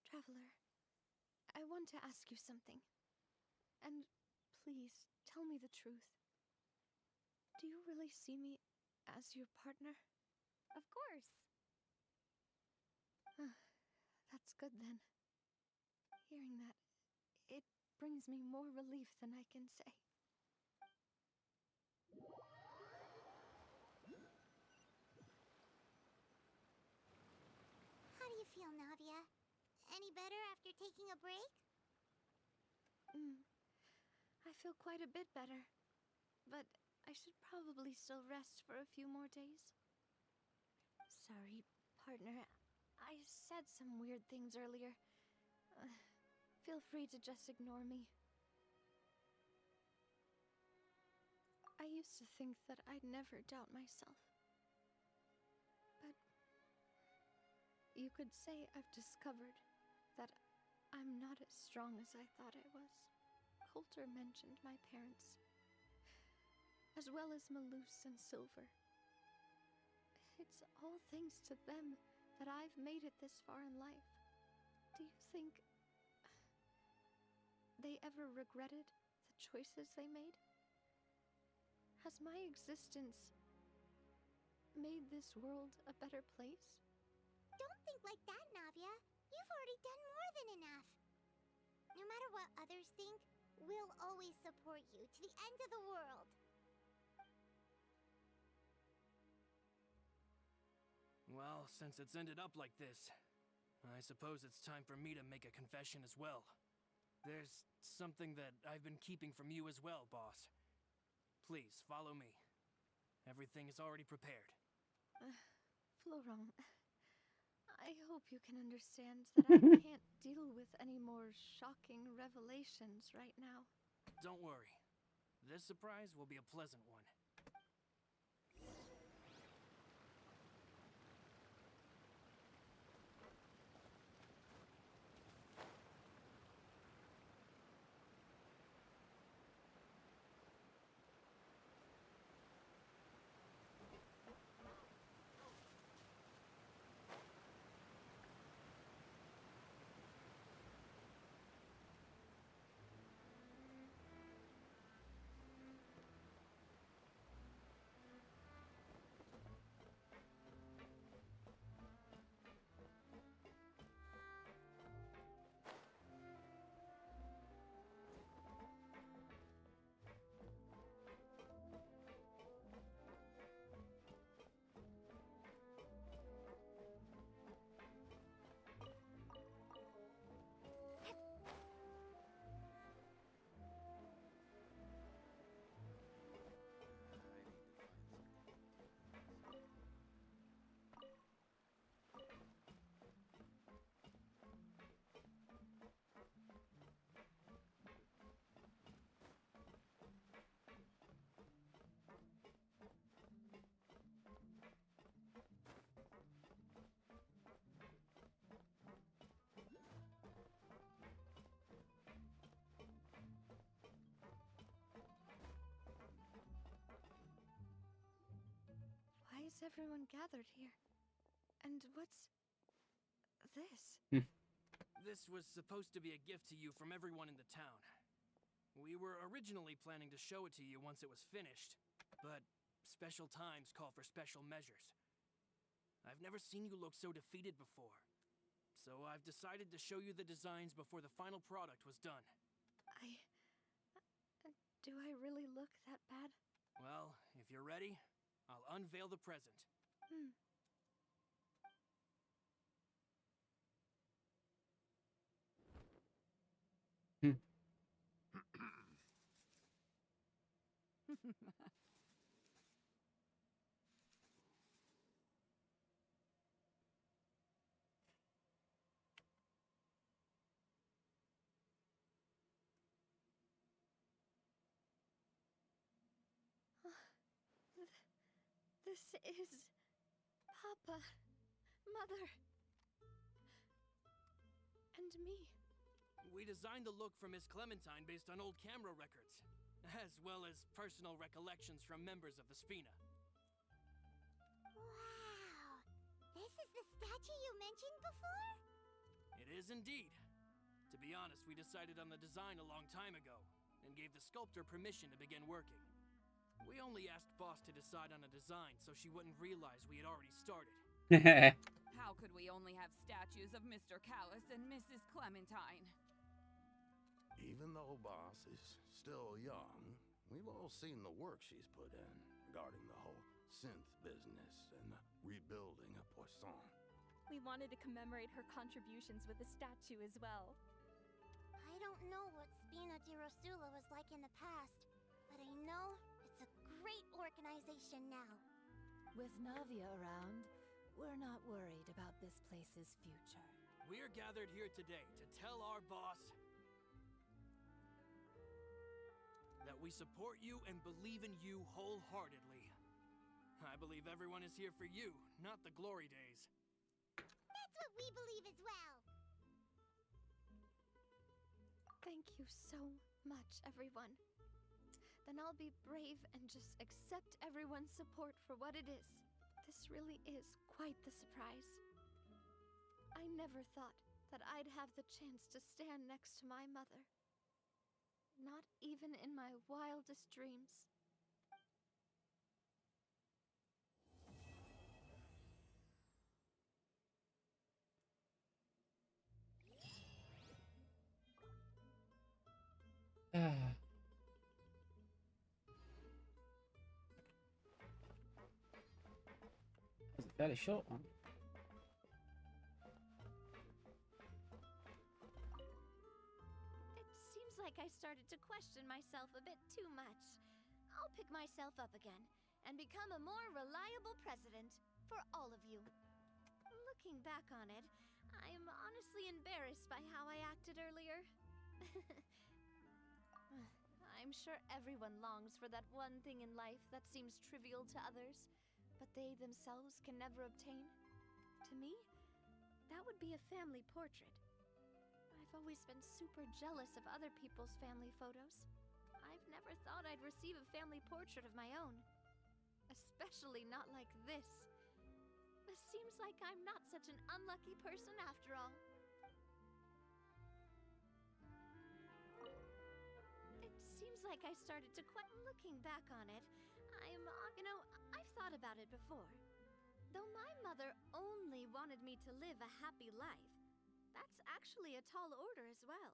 Traveler, I want to ask you something. And please, tell me the truth. Do you really see me as your partner? Of course. That's good then. Hearing that, it brings me more relief than I can say. How do you feel, Navia? Any better after taking a break? I feel quite a bit better. But I should probably still rest for a few more days. Sorry, partner. I said some weird things earlier. Feel free to just ignore me. I used to think that I'd never doubt myself. But You could say I've discovered that I'm not as strong as I thought I was. Coulter mentioned my parents, as well as Malus and Silver. It's all thanks to them that I've made it this far in life. Do you think they ever regretted the choices they made? Has my existence made this world a better place? Don't think like that, Navia. You've already done more than enough. No matter what others think, we'll always support you to the end of the world. Well, since it's ended up like this, I suppose it's time for me to make a confession as well. There's something that I've been keeping from you as well, boss. Please, follow me. Everything is already prepared. Florent, I hope you can understand that I can't deal with any more shocking revelations right now. Don't worry. This surprise will be a pleasant one. Why is everyone gathered here? And what's this? This was supposed to be a gift to you from everyone in the town. We were originally planning to show it to you once it was finished, but special times call for special measures. I've never seen you look so defeated before, so I've decided to show you the designs before the final product was done. Do I really look that bad? Well, if you're ready, I'll unveil the present. This is Papa, Mother, and me. We designed the look for Miss Clementine based on old camera records, as well as personal recollections from members of the Spina. Wow! This is the statue you mentioned before? It is indeed. To be honest, we decided on the design a long time ago, and gave the sculptor permission to begin working. We only asked Boss to decide on a design so she wouldn't realize we had already started. How could we only have statues of Mr. Callus and Mrs. Clementine? Even though Boss is still young, we've all seen the work she's put in regarding the whole synth business and the rebuilding of Poisson. We wanted to commemorate her contributions with a statue as well. I don't know what Spina di Rosula was like in the past, but I know it's a great organization now. With Navia around, we're not worried about this place's future. We're gathered here today to tell our boss that we support you and believe in you wholeheartedly. I believe everyone is here for you, not the glory days. That's what we believe as well. Thank you so much, everyone. Then I'll be brave and just accept everyone's support for what it is. This really is quite the surprise. I never thought that I'd have the chance to stand next to my mother. Not even in my wildest dreams. Ah. That was a fairly short one. It seems like I started to question myself a bit too much. I'll pick myself up again and become a more reliable president for all of you. Looking back on it, I'm honestly embarrassed by how I acted earlier. I'm sure everyone longs for that one thing in life that seems trivial to others, but they themselves can never obtain. To me, that would be a family portrait. I've always been super jealous of other people's family photos. I've never thought I'd receive a family portrait of my own. Especially not like this. It seems like I'm not such an unlucky person after all. It seems like I started to looking back on it, I've thought about it before. Though my mother only wanted me to live a happy life, that's actually a tall order as well.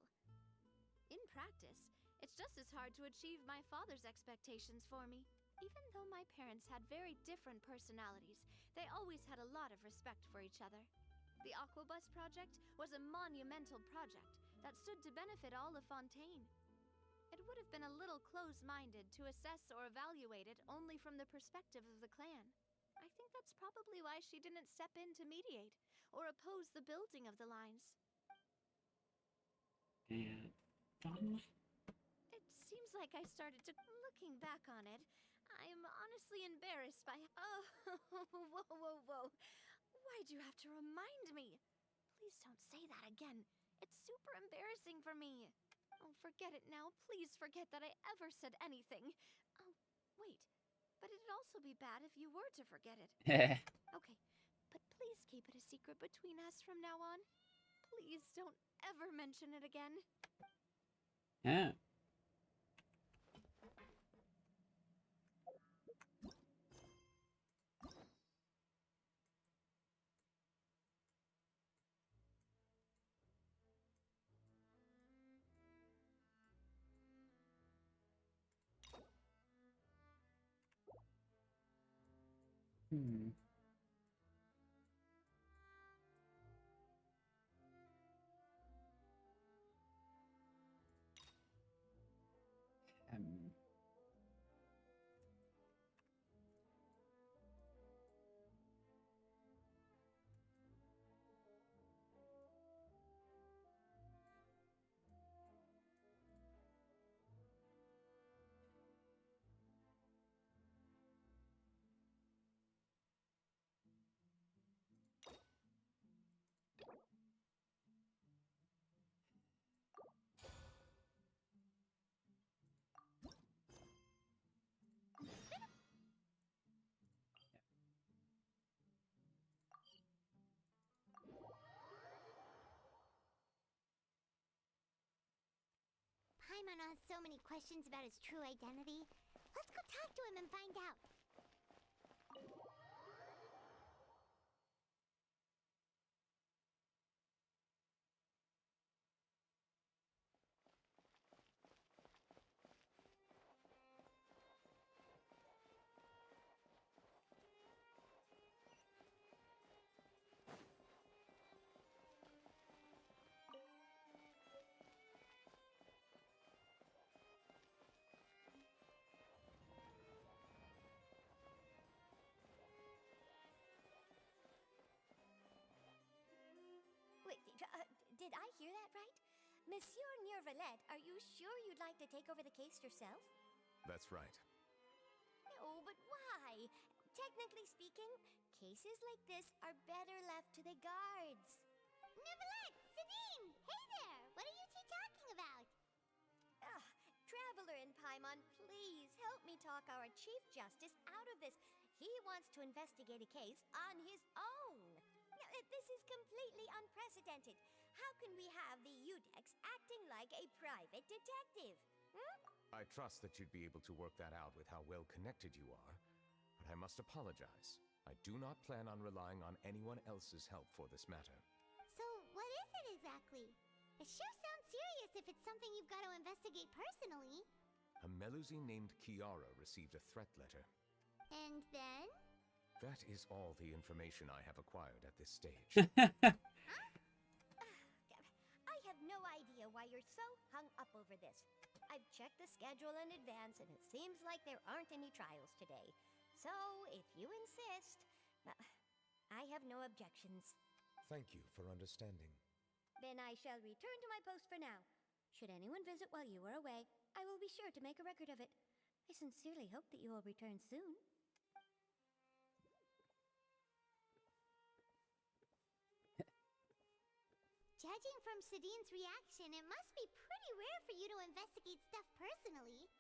In practice, it's just as hard to achieve my father's expectations for me. Even though my parents had very different personalities, they always had a lot of respect for each other. The Aquabus project was a monumental project that stood to benefit all of Fontaine. It would have been a little close-minded to assess or evaluate it only from the perspective of the clan. I think that's probably why she didn't step in to mediate or oppose the building of the lines. And It seems like I started to... Looking back on it, I'm honestly embarrassed by... Oh, whoa. Why'd you have to remind me? Please don't say that again. It's super embarrassing for me. Oh, forget it now. Please forget that I ever said anything. Oh, wait. But it'd also be bad if you were to forget it. Okay, but please keep it a secret between us from now on. Please don't ever mention it again. yeah. Hmm. Um. Paimon has so many questions about his true identity. Let's go talk to him and find out. Wait, did I hear that right? Monsieur Neurvalette, are you sure you'd like to take over the case yourself? That's right. No, but why? technically speaking, cases like this are better left to the guards. Neverlet! Sedine! Hey there! What are you two talking about? Ugh, Traveler in Paimon, please help me talk our Chief Justice out of this. He wants to investigate a case on his own. Now, this is completely unprecedented. How can we have the Udex acting like a private detective? I trust that you'd be able to work that out with how well connected you are, but I must apologize. I do not plan on relying on anyone else's help for this matter. So, what is it exactly? It sure sounds serious if it's something you've got to investigate personally. A Melusine named Kiara received a threat letter. And then? That is all the information I have acquired at this stage. I have no idea why you're so hung up over this. I've checked the schedule in advance, and it seems like there aren't any trials today. So, if you insist, I have no objections. Thank you for understanding. Then I shall return to my post for now. Should anyone visit while you are away, I will be sure to make a record of it. I sincerely hope that you will return soon. Judging from Sedine's reaction, it must be pretty rare for you to investigate stuff personally.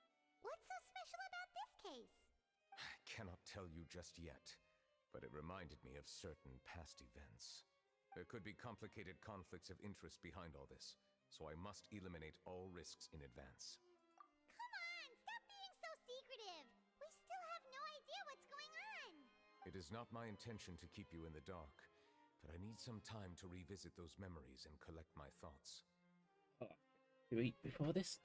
What's so special about this case? I cannot tell you just yet, but it reminded me of certain past events. There could be complicated conflicts of interest behind all this, so I must eliminate all risks in advance. Come on, stop being so secretive! We still have no idea what's going on! It is not my intention to keep you in the dark, but I need some time to revisit those memories and collect my thoughts. Oh, do we eat before this?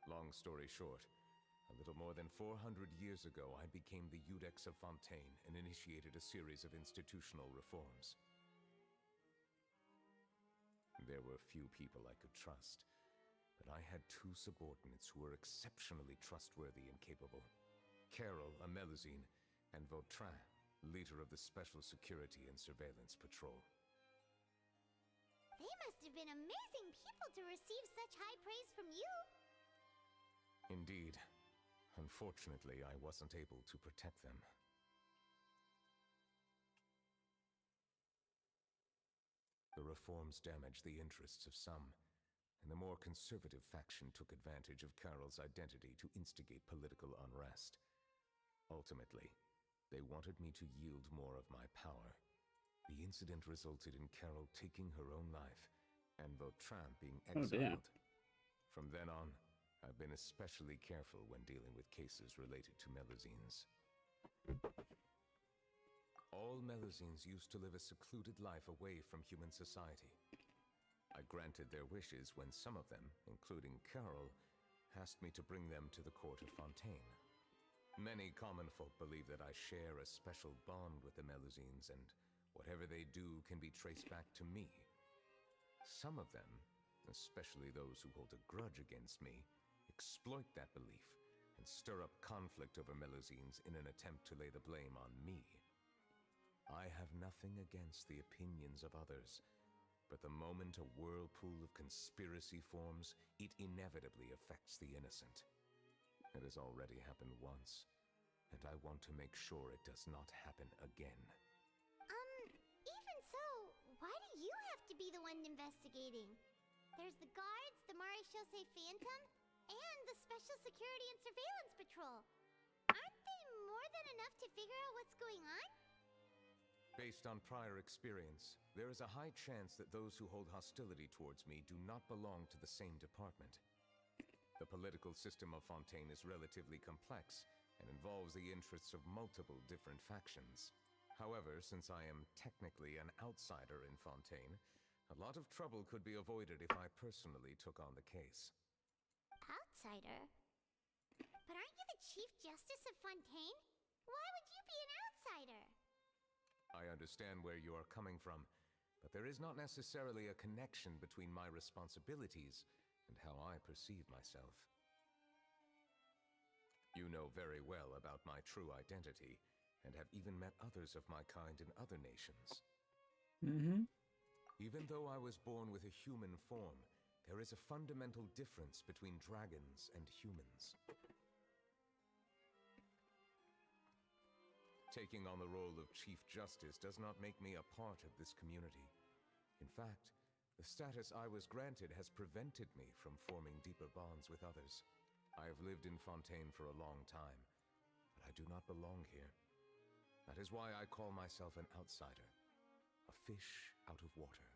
Long story short, a little more than 400 years ago, I became the Udex of Fontaine and initiated a series of institutional reforms. There were few people I could trust, but I had two subordinates who were exceptionally trustworthy and capable. Carol, a Melusine, and Vautrin, leader of the Special Security and Surveillance Patrol. They must have been amazing people to receive such high praise from you! Indeed. Unfortunately, I wasn't able to protect them. The reforms damaged the interests of some, and the more conservative faction took advantage of Carol's identity to instigate political unrest. Ultimately, they wanted me to yield more of my power. The incident resulted in Carol taking her own life, and Vautrin being exiled. From then on, I've been especially careful when dealing with cases related to Melusines. All Melusines used to live a secluded life away from human society. I granted their wishes when some of them, including Carol, asked me to bring them to the court of Fontaine. Many common folk believe that I share a special bond with the Melusines, and whatever they do can be traced back to me. Some of them, especially those who hold a grudge against me, exploit that belief and stir up conflict over Melusines in an attempt to lay the blame on me. I have nothing against the opinions of others, but the moment a whirlpool of conspiracy forms, it inevitably affects the innocent. It has already happened once, and I want to make sure it does not happen again. Even so, why do you have to be the one investigating? There's the guards, the Maréchaussée Phantom, and the Special Security and Surveillance Patrol. Aren't they more than enough to figure out what's going on? Based on prior experience, there is a high chance that those who hold hostility towards me do not belong to the same department. The political system of Fontaine is relatively complex and involves the interests of multiple different factions. However, since I am technically an outsider in Fontaine, a lot of trouble could be avoided if I personally took on the case. Outsider? But aren't you the Chief Justice of Fontaine? Why would you be an outsider? I understand where you are coming from, but there is not necessarily a connection between my responsibilities and how I perceive myself. You know very well about my true identity, and have even met others of my kind in other nations. Mm-hmm. Even though I was born with a human form, there is a fundamental difference between dragons and humans. Taking on the role of Chief Justice does not make me a part of this community. In fact, the status I was granted has prevented me from forming deeper bonds with others. I have lived in Fontaine for a long time, but I do not belong here. That is why I call myself an outsider, a fish out of water.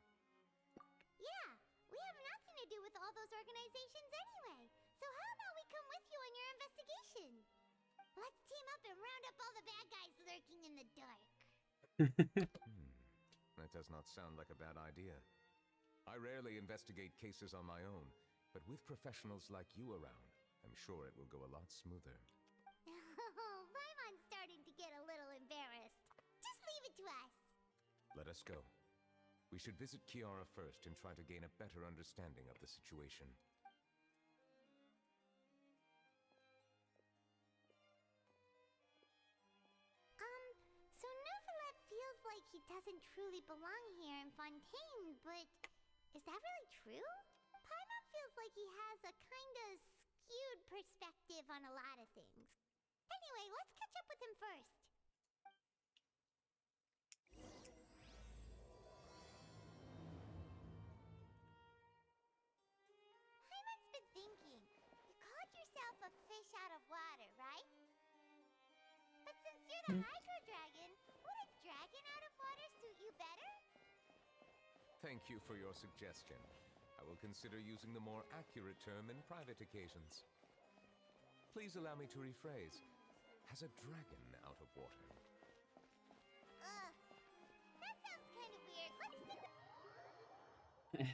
Yeah, we have nothing to do with all those organizations anyway. So how about we come with you on your investigation? Let's team up and round up all the bad guys lurking in the dark. That does not sound like a bad idea. I rarely investigate cases on my own, but with professionals like you around, I'm sure it will go a lot smoother. Oh, Paimon's starting to get a little embarrassed. Just leave it to us. Let us go. We should visit Kiara first and try to gain a better understanding of the situation. So Neuvillette feels like he doesn't truly belong here in Fontaine, but is that really true? Paimon feels like he has a kinda skewed perspective on a lot of things. Anyway, let's catch up with him first. Paimon's been thinking. You called yourself a fish out of water, right? But since you're the Hydro Dragon, would a dragon out of water suit you better? Thank you for your suggestion. I will consider using the more accurate term in private occasions. Please allow me to rephrase. Has a dragon out of water? That sounds kind of weird. Let's stick with...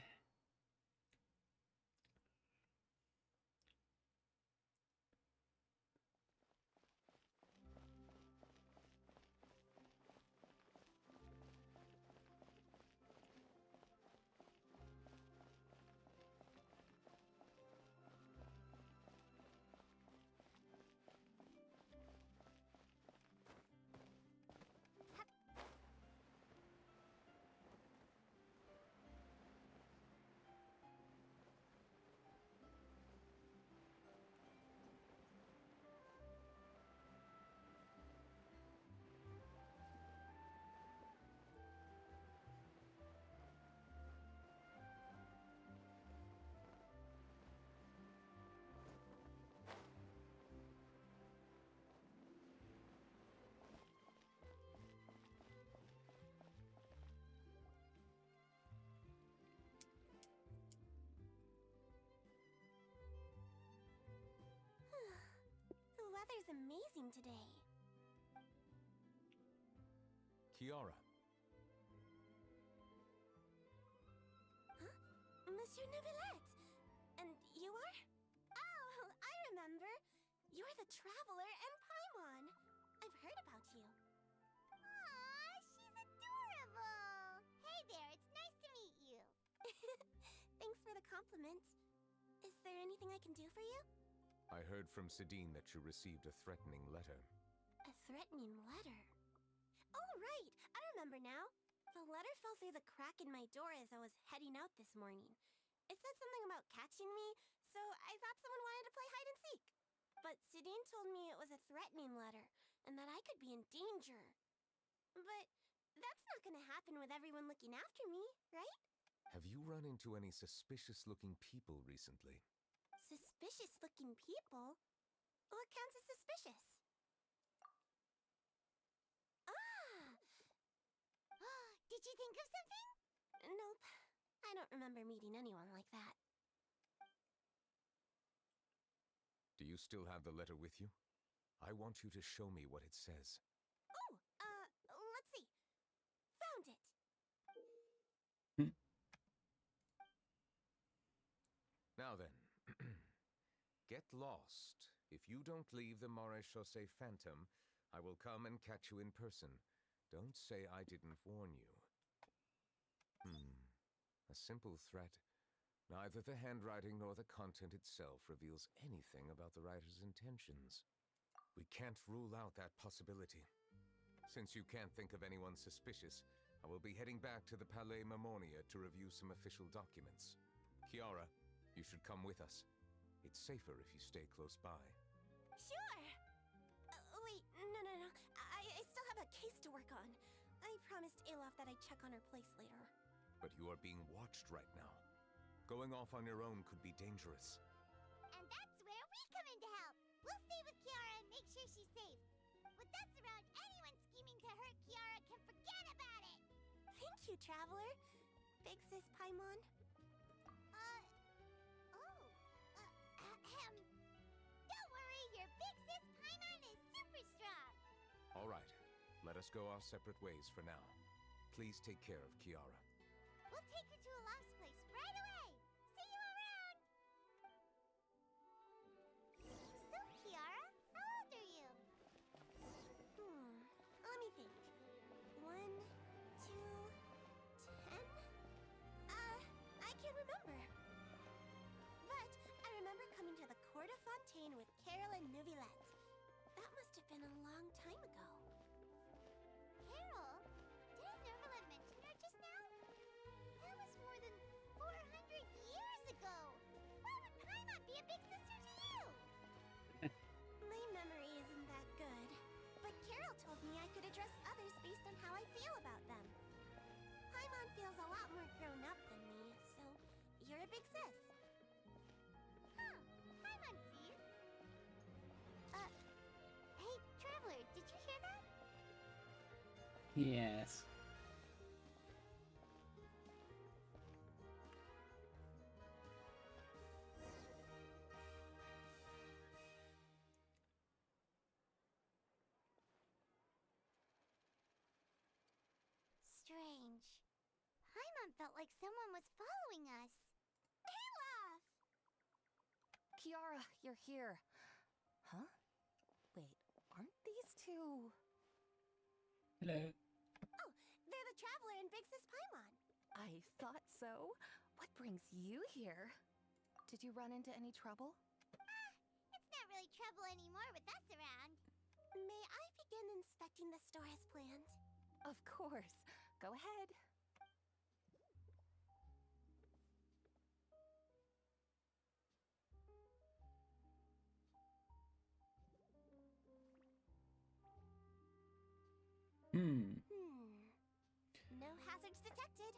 The weather's amazing today. Kiara. Huh? Monsieur Neuvillette! And you are? Oh, I remember. You're the Traveler and Paimon. I've heard about you. Aw, she's adorable! Hey there, it's nice to meet you. Thanks for the compliment. Is there anything I can do for you? I heard from Sidine that you received a threatening letter. A threatening letter? Oh, right! I remember now. The letter fell through the crack in my door as I was heading out this morning. It said something about catching me, so I thought someone wanted to play hide and seek. But Sidine told me it was a threatening letter, and that I could be in danger. But that's not gonna happen with everyone looking after me, right? Have you run into any suspicious-looking people recently? Suspicious-looking people? What counts as suspicious? Did you think of something? Nope. I don't remember meeting anyone like that. Do you still have the letter with you? I want you to show me what it says. Oh, let's see. Found it. Now then, get lost. If you don't leave the Maréchaussée Phantom, I will come and catch you in person. Don't say I didn't warn you. A simple threat, Neither the handwriting nor the content itself reveals anything about the writer's intentions. We can't rule out that possibility. Since you can't think of anyone suspicious, I will be heading back to the Palais Marmonia to review some official documents. Kiara, you should come with us. It's safer if you stay close by. Sure! Wait, no. I still have a case to work on. I promised Alof that I'd check on her place later. But you are being watched right now. Going off on your own could be dangerous. And that's where we come in to help. We'll stay with Kiara and make sure she's safe. With us around, anyone scheming to hurt Kiara can forget about it! Thank you, Traveler. Big Sis Paimon. Don't worry, your Big Sis Paimon is super strong! Alright, let us go our separate ways for now. Please take care of Kiara. We'll take her to Alaf's place right away! See you around! So, Kiara, how old are you? Let me think. 1, 2, 10? I can't remember. But I remember coming to the Court of Fontaine with Carol and Neuvillette. That must have been a long time ago. Carol? Didn't Neuvillette mention her just now? That was more than 400 years ago! Why would Paimon be a big sister to you? My memory isn't that good, but Carol told me I could address others based on how I feel about them. Paimon feels a lot more grown up than me, so you're a big sis. Huh, Paimon sees. Hey, Traveler, did you hear that? Yes. Strange. Paimon felt like someone was following us. Olaf! Kiara, you're here. Huh? Wait, aren't these two... Hello. Oh, they're the Traveler and Big Sis Paimon. I thought so. What brings you here? Did you run into any trouble? It's not really trouble anymore with us around. May I begin inspecting the store as planned? Of course. Go ahead. No hazards detected.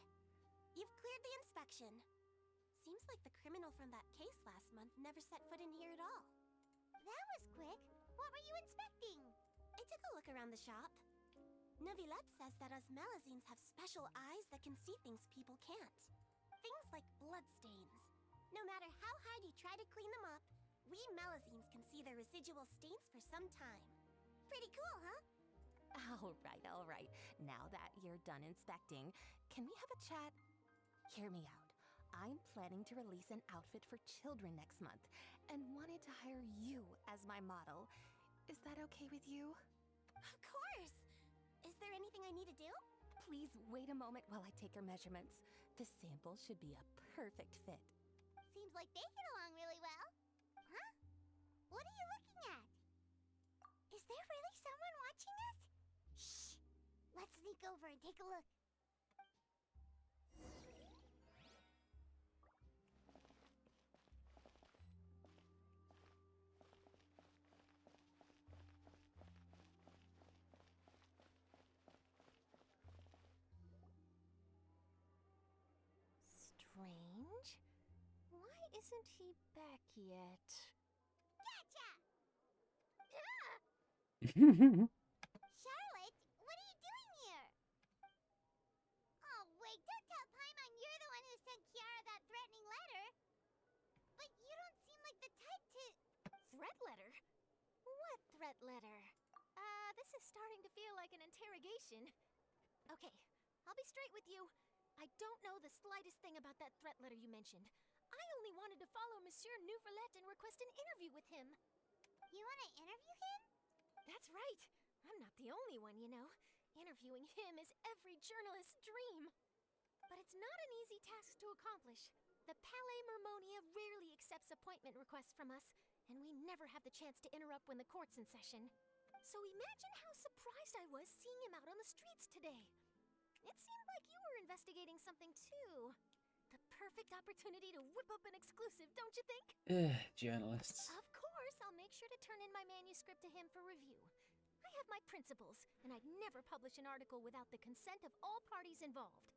You've cleared the inspection. Seems like the criminal from that case last month never set foot in here at all. That was quick. What were you inspecting? I took a look around the shop. Neuvillette says that us Melazines have special eyes that can see things people can't. Things like bloodstains. No matter how hard you try to clean them up, we Melazines can see their residual stains for some time. Pretty cool, huh? All right. Now that you're done inspecting, can we have a chat? Hear me out. I'm planning to release an outfit for children next month and wanted to hire you as my model. Is that okay with you? Of course! Is there anything I need to do? Please wait a moment while I take your measurements. The sample should be a perfect fit. Seems like they get along really well. Huh? What are you looking at? Is there really someone watching us? Shh! Let's sneak over and take a look. Strange. Why isn't he back yet? Gotcha! Charlotte, what are you doing here? Oh, wait, don't tell Paimon you're the one who sent Kiara that threatening letter. But you don't seem like the type to... Threat letter? What threat letter? This is starting to feel like an interrogation. Okay, I'll be straight with you. I don't know the slightest thing about that threat letter you mentioned. I only wanted to follow Monsieur Neuvillette and request an interview with him. You want to interview him? That's right. I'm not the only one, you know. Interviewing him is every journalist's dream. But it's not an easy task to accomplish. The Palais Mermonia rarely accepts appointment requests from us, and we never have the chance to interrupt when the court's in session. So imagine how surprised I was seeing him out on the streets today. It seemed like you were investigating something too. The perfect opportunity to whip up an exclusive, don't you think? Journalists. Of course, I'll make sure to turn in my manuscript to him for review. I have my principles, and I'd never publish an article without the consent of all parties involved.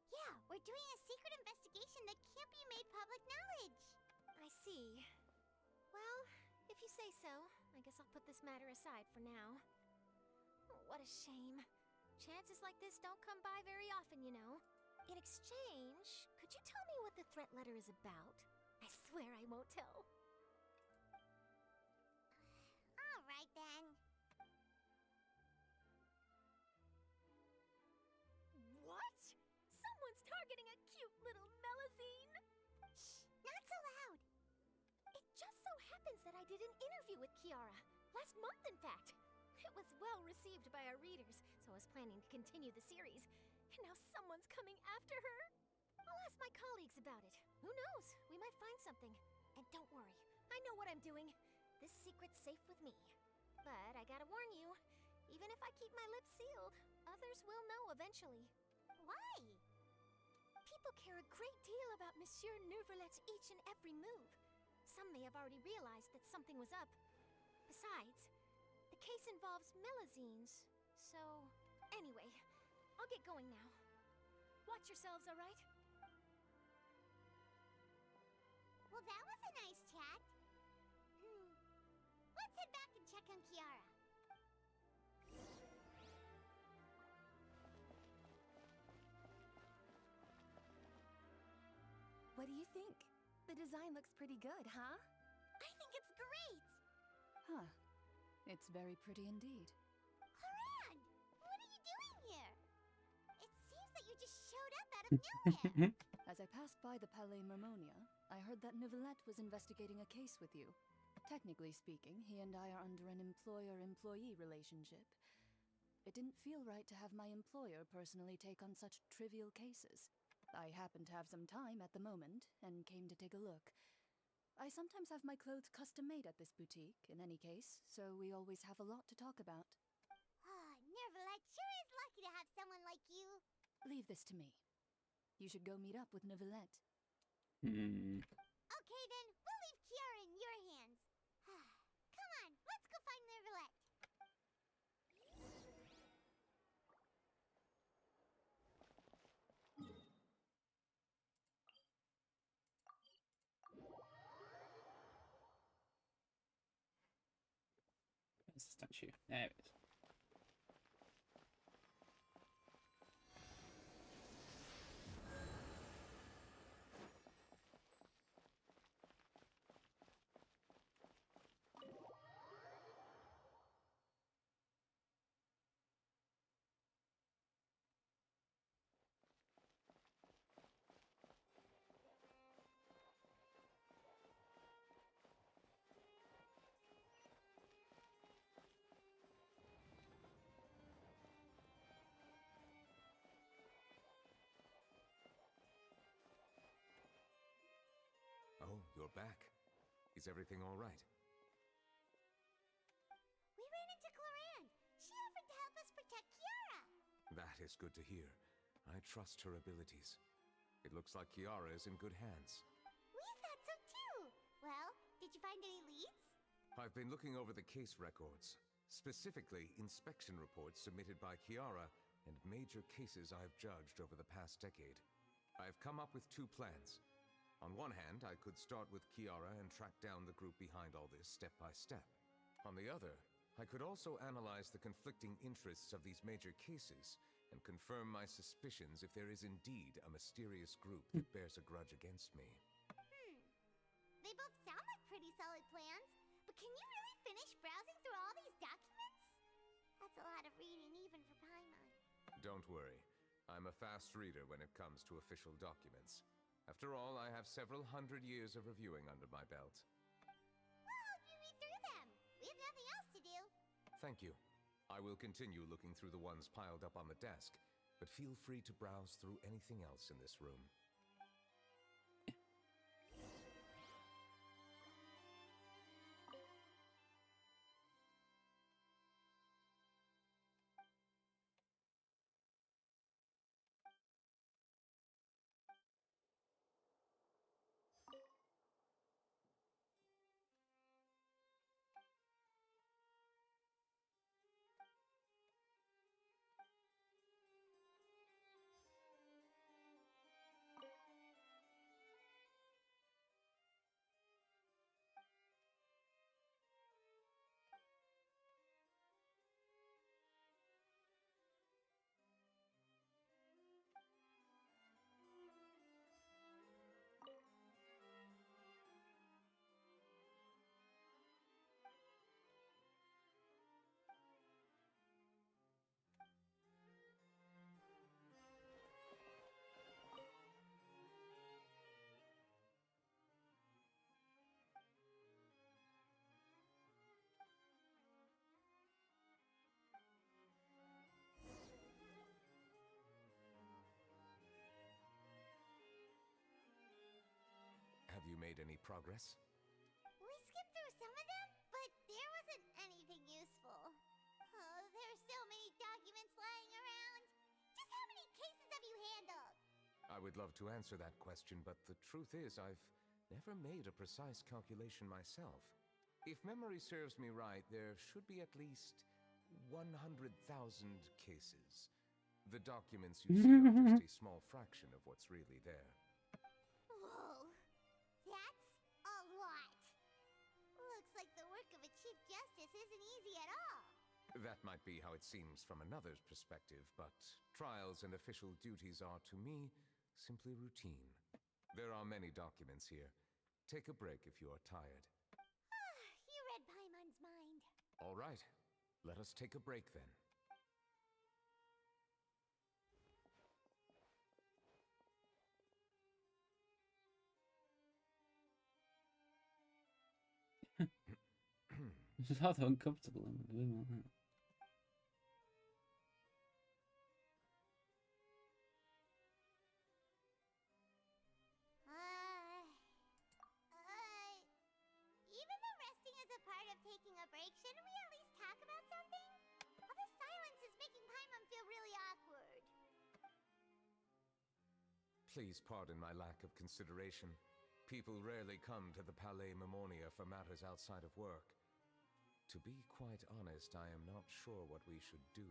Yeah, we're doing a secret investigation that can't be made public knowledge. I see. Well, if you say so, I guess I'll put this matter aside for now. Oh, what a shame. Chances like this don't come by very often, you know. In exchange, could you tell me what the threat letter is about? I swear I won't tell. All right, then. What? Someone's targeting a cute little Melazine? Shh, not so loud. It just so happens that I did an interview with Kiara. Last month, in fact. It was well received by our readers, so I was planning to continue the series. And now someone's coming after her? I'll ask my colleagues about it. Who knows? We might find something. And don't worry, I know what I'm doing. This secret's safe with me. But I gotta warn you, even if I keep my lips sealed, others will know eventually. Why? People care a great deal about Monsieur Neuvrelet's each and every move. Some may have already realized that something was up. Besides, the case involves Melazines, so... Anyway, I'll get going now. Watch yourselves, all right? Well, that was a nice chat. Let's head back and check on Kiara. What do you think? The design looks pretty good, huh? I think it's great! Huh. It's very pretty indeed. Haran! What are you doing here? It seems that you just showed up out of nowhere. As I passed by the Palais Mermonia, I heard that Neuvillette was investigating a case with you. Technically speaking, he and I are under an employer-employee relationship. It didn't feel right to have my employer personally take on such trivial cases. I happened to have some time at the moment, and came to take a look. I sometimes have my clothes custom-made at this boutique, in any case, so we always have a lot to talk about. Neuvillette sure is lucky to have someone like you. Leave this to me. You should go meet up with Neuvillette. Okay then, we'll leave Kiara in your hands. Come on, let's go find Neuvillette. Where's the statue? There it is. Oh, you're back. Is everything all right? We ran into Cloran. She offered to help us protect Kiara. That is good to hear. I trust her abilities. It looks like Kiara is in good hands. We thought so too. Well, did you find any leads? I've been looking over the case records, specifically inspection reports submitted by Kiara and major cases I've judged over the past decade. I've come up with two plans. On one hand, I could start with Kiara and track down the group behind all this step by step. On the other, I could also analyze the conflicting interests of these major cases and confirm my suspicions if there is indeed a mysterious group that bears a grudge against me. They both sound like pretty solid plans, but can you really finish browsing through all these documents? That's a lot of reading even for Paimon. Don't worry. I'm a fast reader when it comes to official documents. After all, I have several hundred years of reviewing under my belt. We'll help you read through them. We have nothing else to do. Thank you. I will continue looking through the ones piled up on the desk, but feel free to browse through anything else in this room. Have you made any progress? We skipped through some of them, but there wasn't anything useful. Oh, there are so many documents lying around. Just how many cases have you handled? I would love to answer that question, but the truth is I've never made a precise calculation myself. If memory serves me right, there should be at least 100,000 cases. The documents you see are just a small fraction of what's really there. Whoa, that's a lot. Looks like the work of a Chief Justice isn't easy at all. That might be how it seems from another's perspective, but trials and official duties are, to me, simply routine. There are many documents here. Take a break if you are tired. You read Paimon's mind. All right, let us take a break then. It's rather uncomfortable in doing all that. Even though resting is a part of taking a break, shouldn't we at least talk about something? All this silence is making Paimon feel really awkward. Please pardon my lack of consideration. People rarely come to the Palais Mammonia for matters outside of work. To be quite honest, I am not sure what we should do.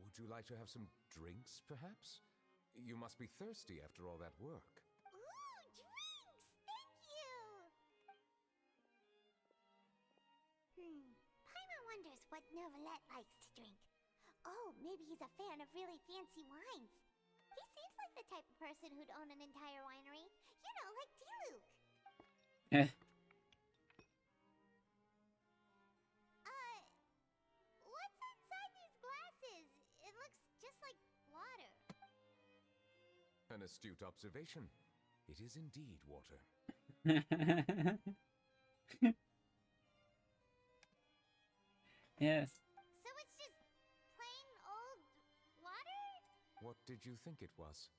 Would you like to have some drinks, perhaps? You must be thirsty after all that work. Ooh, drinks! Thank you! Paimon wonders what Novelette likes to drink. Oh, maybe he's a fan of really fancy wines. He seems like the type of person who'd own an entire winery. You know, like Diluc. Eh. What's inside these glasses? It looks just like water. An astute observation. It is indeed water. Yes. So it's just plain old water? What did you think it was?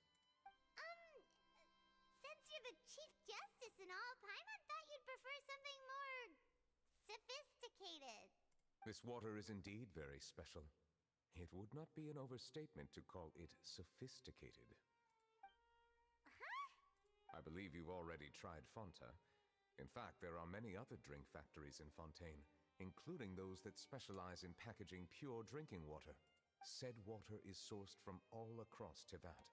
Since you're the Chief Justice and all, Paimon thought you'd prefer something more sophisticated. This water is indeed very special. It would not be an overstatement to call it sophisticated. Huh? I believe you've already tried Fonta. In fact, there are many other drink factories in Fontaine, including those that specialize in packaging pure drinking water. Said water is sourced from all across Teyvat,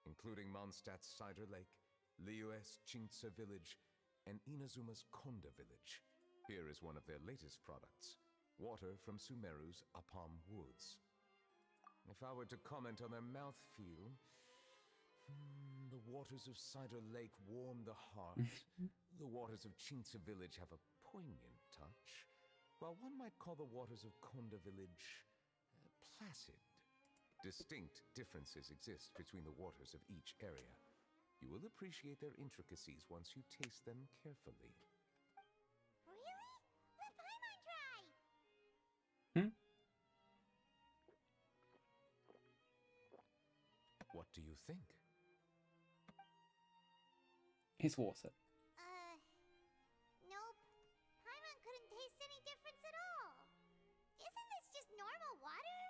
including Mondstadt's Cider Lake, Liyue's Chintsa Village, and Inazuma's Konda Village. Here is one of their latest products, water from Sumeru's Apam Woods. If I were to comment on their mouthfeel, the waters of Cider Lake warm the heart. The waters of Chintsa Village have a poignant touch, while one might call the waters of Konda Village placid. Distinct differences exist between the waters of each area. You will appreciate their intricacies once you taste them carefully. Really? Let Paimon try! do you think? It's water. Nope. Paimon couldn't taste any difference at all. Isn't this just normal water?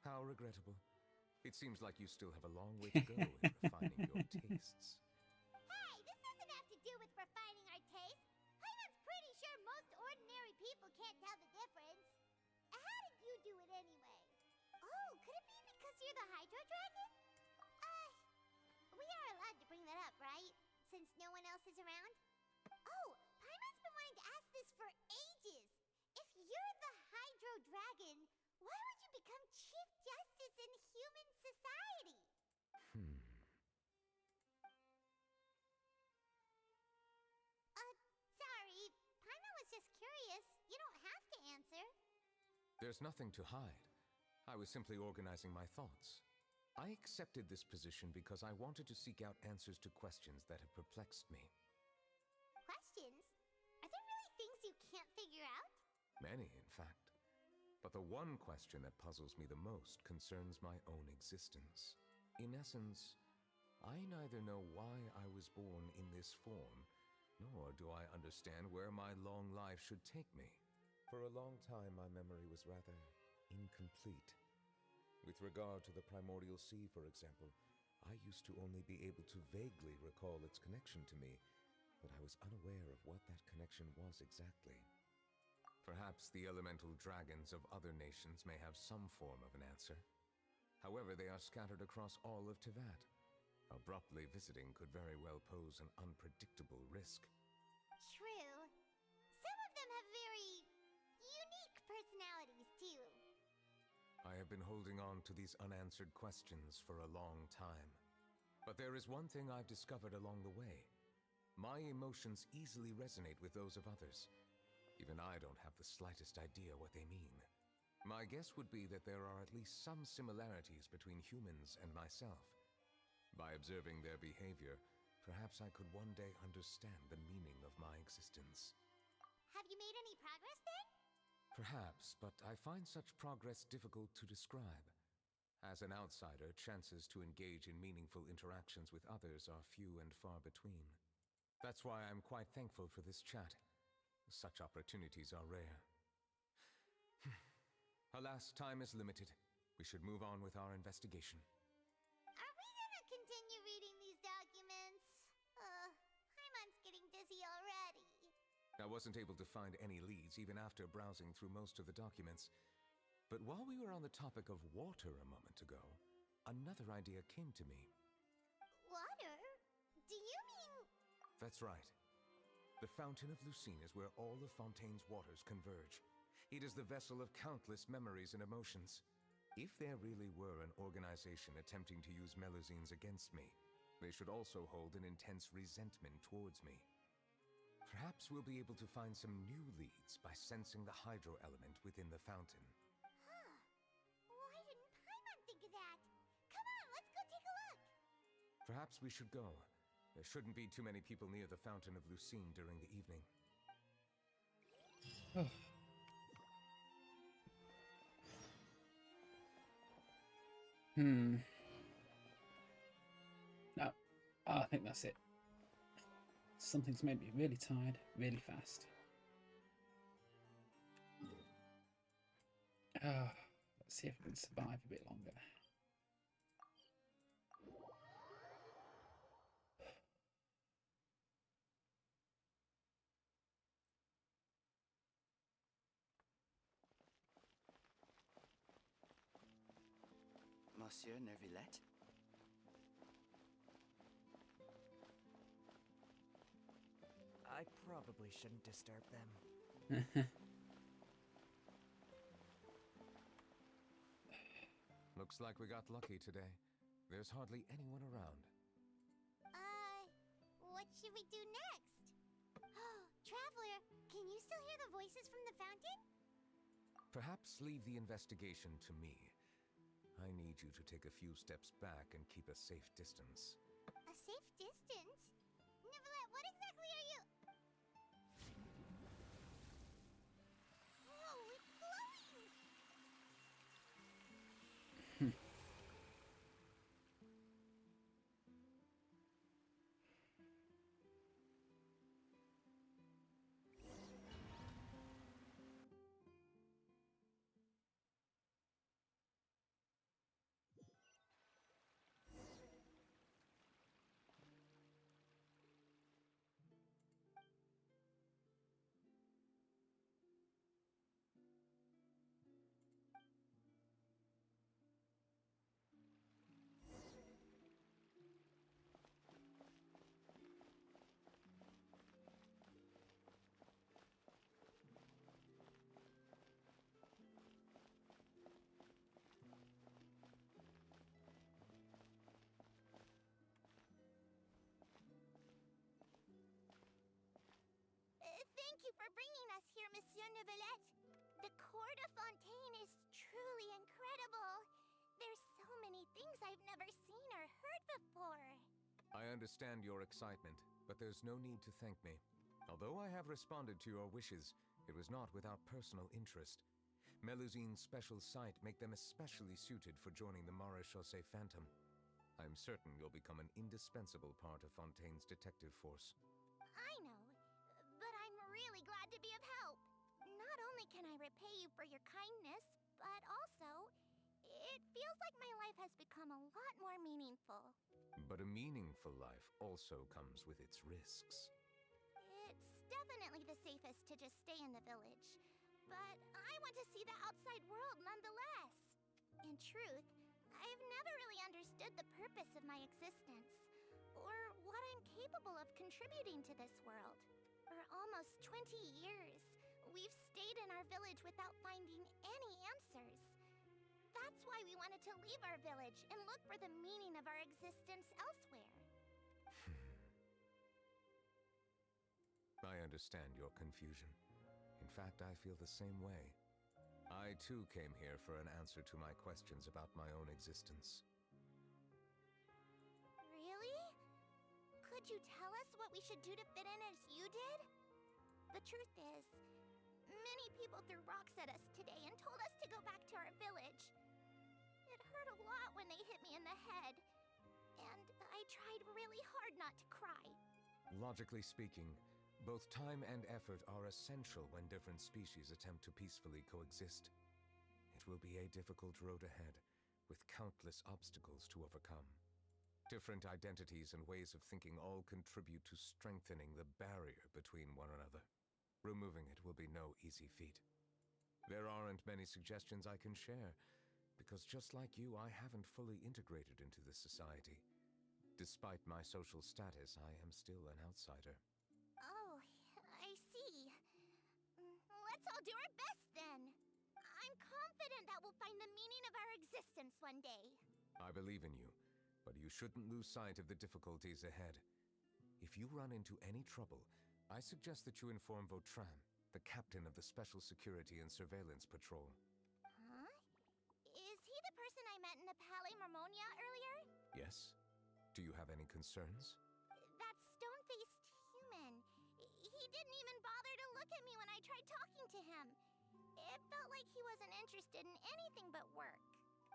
How regrettable. It seems like you still have a long way to go in refining your tastes. Hey, this doesn't have to do with refining our taste. Paimon's pretty sure most ordinary people can't tell the difference. How did you do it anyway? Oh, could it be because you're the Hydro Dragon? We are allowed to bring that up, right? Since no one else is around? Oh, Paimon's been wanting to ask this for ages. If you're the Hydro Dragon, why would you become Chief Justice in human society? Sorry. Paimon was just curious. You don't have to answer. There's nothing to hide. I was simply organizing my thoughts. I accepted this position because I wanted to seek out answers to questions that have perplexed me. Questions? Are there really things you can't figure out? Many, in fact. But the one question that puzzles me the most concerns my own existence. In essence, I neither know why I was born in this form, nor do I understand where my long life should take me. For a long time, my memory was rather incomplete. With regard to the primordial sea, for example, I used to only be able to vaguely recall its connection to me, but I was unaware of what that connection was exactly. Perhaps the elemental dragons of other nations may have some form of an answer. However, they are scattered across all of Teyvat. Abruptly visiting could very well pose an unpredictable risk. True. Some of them have very unique personalities, too. I have been holding on to these unanswered questions for a long time. But there is one thing I've discovered along the way. My emotions easily resonate with those of others. Even I don't have the slightest idea what they mean. My guess would be that there are at least some similarities between humans and myself. By observing their behavior, perhaps I could one day understand the meaning of my existence. Have you made any progress then? Perhaps, but I find such progress difficult to describe. As an outsider, chances to engage in meaningful interactions with others are few and far between. That's why I'm quite thankful for this chat. Such opportunities are rare. Alas, time is limited. We should move on with our investigation. Are we gonna continue reading these documents? Paimon's getting dizzy already. I wasn't able to find any leads even after browsing through most of the documents. But while we were on the topic of water a moment ago, another idea came to me. Water? Do you mean... That's right. The Fountain of Lucine is where all of Fontaine's waters converge. It is the vessel of countless memories and emotions. If there really were an organization attempting to use Melusines against me, they should also hold an intense resentment towards me. Perhaps we'll be able to find some new leads by sensing the hydro element within the fountain. Huh. Why didn't Paimon think of that? Come on, let's go take a look! Perhaps we should go. There shouldn't be too many people near the Fountain of Lucine during the evening. No, I think that's it. Something's made me really tired, really fast. Let's see if I can survive a bit longer. Monsieur Neuvillette? I probably shouldn't disturb them. Looks like we got lucky today. There's hardly anyone around. What should we do next? Traveler, can you still hear the voices from the fountain? Perhaps leave the investigation to me. I need you to take a few steps back and keep a safe distance. A safe distance? Neuvillette, what exactly are you... Whoa, it's glowing! Thank you for bringing us here, Monsieur Neuvillette. The Court of Fontaine is truly incredible. There's so many things I've never seen or heard before. I understand your excitement, but there's no need to thank me. Although I have responded to your wishes, it was not without personal interest. Melusine's special sight make them especially suited for joining the Maréchaussée Phantom. I'm certain you'll become an indispensable part of Fontaine's detective force. I know, but I'm really glad to be of help. Not only can I repay you for your kindness, but also, it feels like my life has become a lot more meaningful. But a meaningful life also comes with its risks. It's definitely the safest to just stay in the village. But I want to see the outside world nonetheless. In truth, I've never really understood the purpose of my existence, or what I'm capable of contributing to this world. For almost 20 years, we've stayed in our village without finding any answers. That's why we wanted to leave our village and look for the meaning of our existence elsewhere. I understand your confusion. In fact, I feel the same way. I too came here for an answer to my questions about my own existence. Really? Could you tell us what we should do to fit in as you did? The truth is, many people threw rocks at us today and told us to go back to our village. It hurt a lot when they hit me in the head, and I tried really hard not to cry. Logically speaking, both time and effort are essential when different species attempt to peacefully coexist. It will be a difficult road ahead, with countless obstacles to overcome. Different identities and ways of thinking all contribute to strengthening the barrier between one another. Removing it will be no easy feat. There aren't many suggestions I can share, because just like you, I haven't fully integrated into this society. Despite my social status, I am still an outsider. Oh, I see. Let's all do our best then. I'm confident that we'll find the meaning of our existence one day. I believe in you, but you shouldn't lose sight of the difficulties ahead. If you run into any trouble, I suggest that you inform Vautrin, the captain of the Special Security and Surveillance Patrol. Huh? Is he the person I met in the Palais Marmonia earlier? Yes? Do you have any concerns? That stone-faced human. He didn't even bother to look at me when I tried talking to him. It felt like he wasn't interested in anything but work.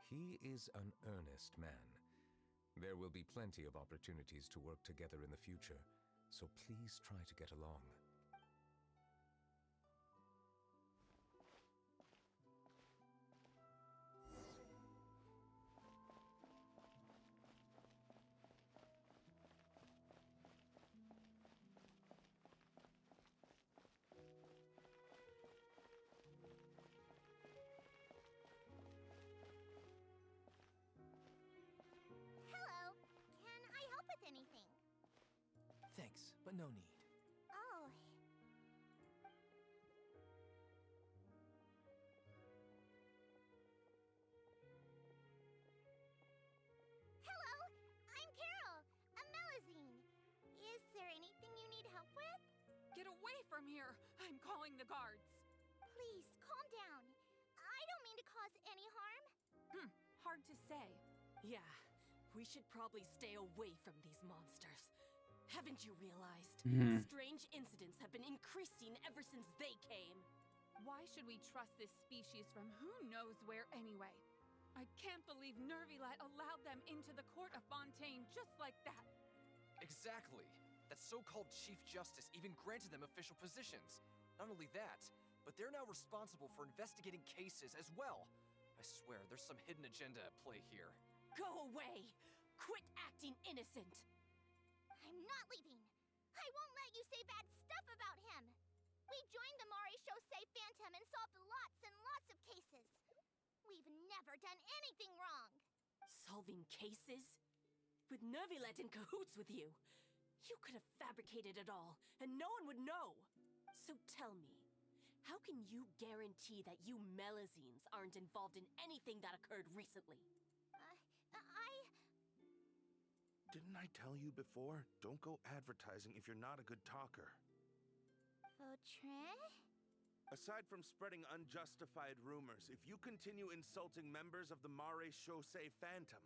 He is an earnest man. There will be plenty of opportunities to work together in the future, so please try to get along. Hello. Can I help with anything? Thanks, but no need. Oh. Hello, I'm Carol, a Melusine. Is there anything you need help with? Get away from here! I'm calling the guards. Please, calm down. I don't mean to cause any harm. Hard to say. Yeah, we should probably stay away from these monsters. Haven't you realized? Strange incidents have been increasing ever since they came. Why should we trust this species from who knows where anyway? I can't believe Nervilat allowed them into the Court of Fontaine just like that. Exactly. That so-called Chief Justice even granted them official positions. Not only that, but they're now responsible for investigating cases as well. I swear, there's some hidden agenda at play here. Go away! Quit acting innocent! I'm not leaving. I won't let you say bad stuff about him. We joined the Maréchaussée Phantom and solved lots and lots of cases. We've never done anything wrong. Solving cases? With Nervilet in cahoots with you? You could have fabricated it all, and no one would know. So tell me, how can you guarantee that you Melusines aren't involved in anything that occurred recently? Didn't I tell you before? Don't go advertising if you're not a good talker. Vautrin? Aside from spreading unjustified rumors, if you continue insulting members of the Mare Chaussee Phantom,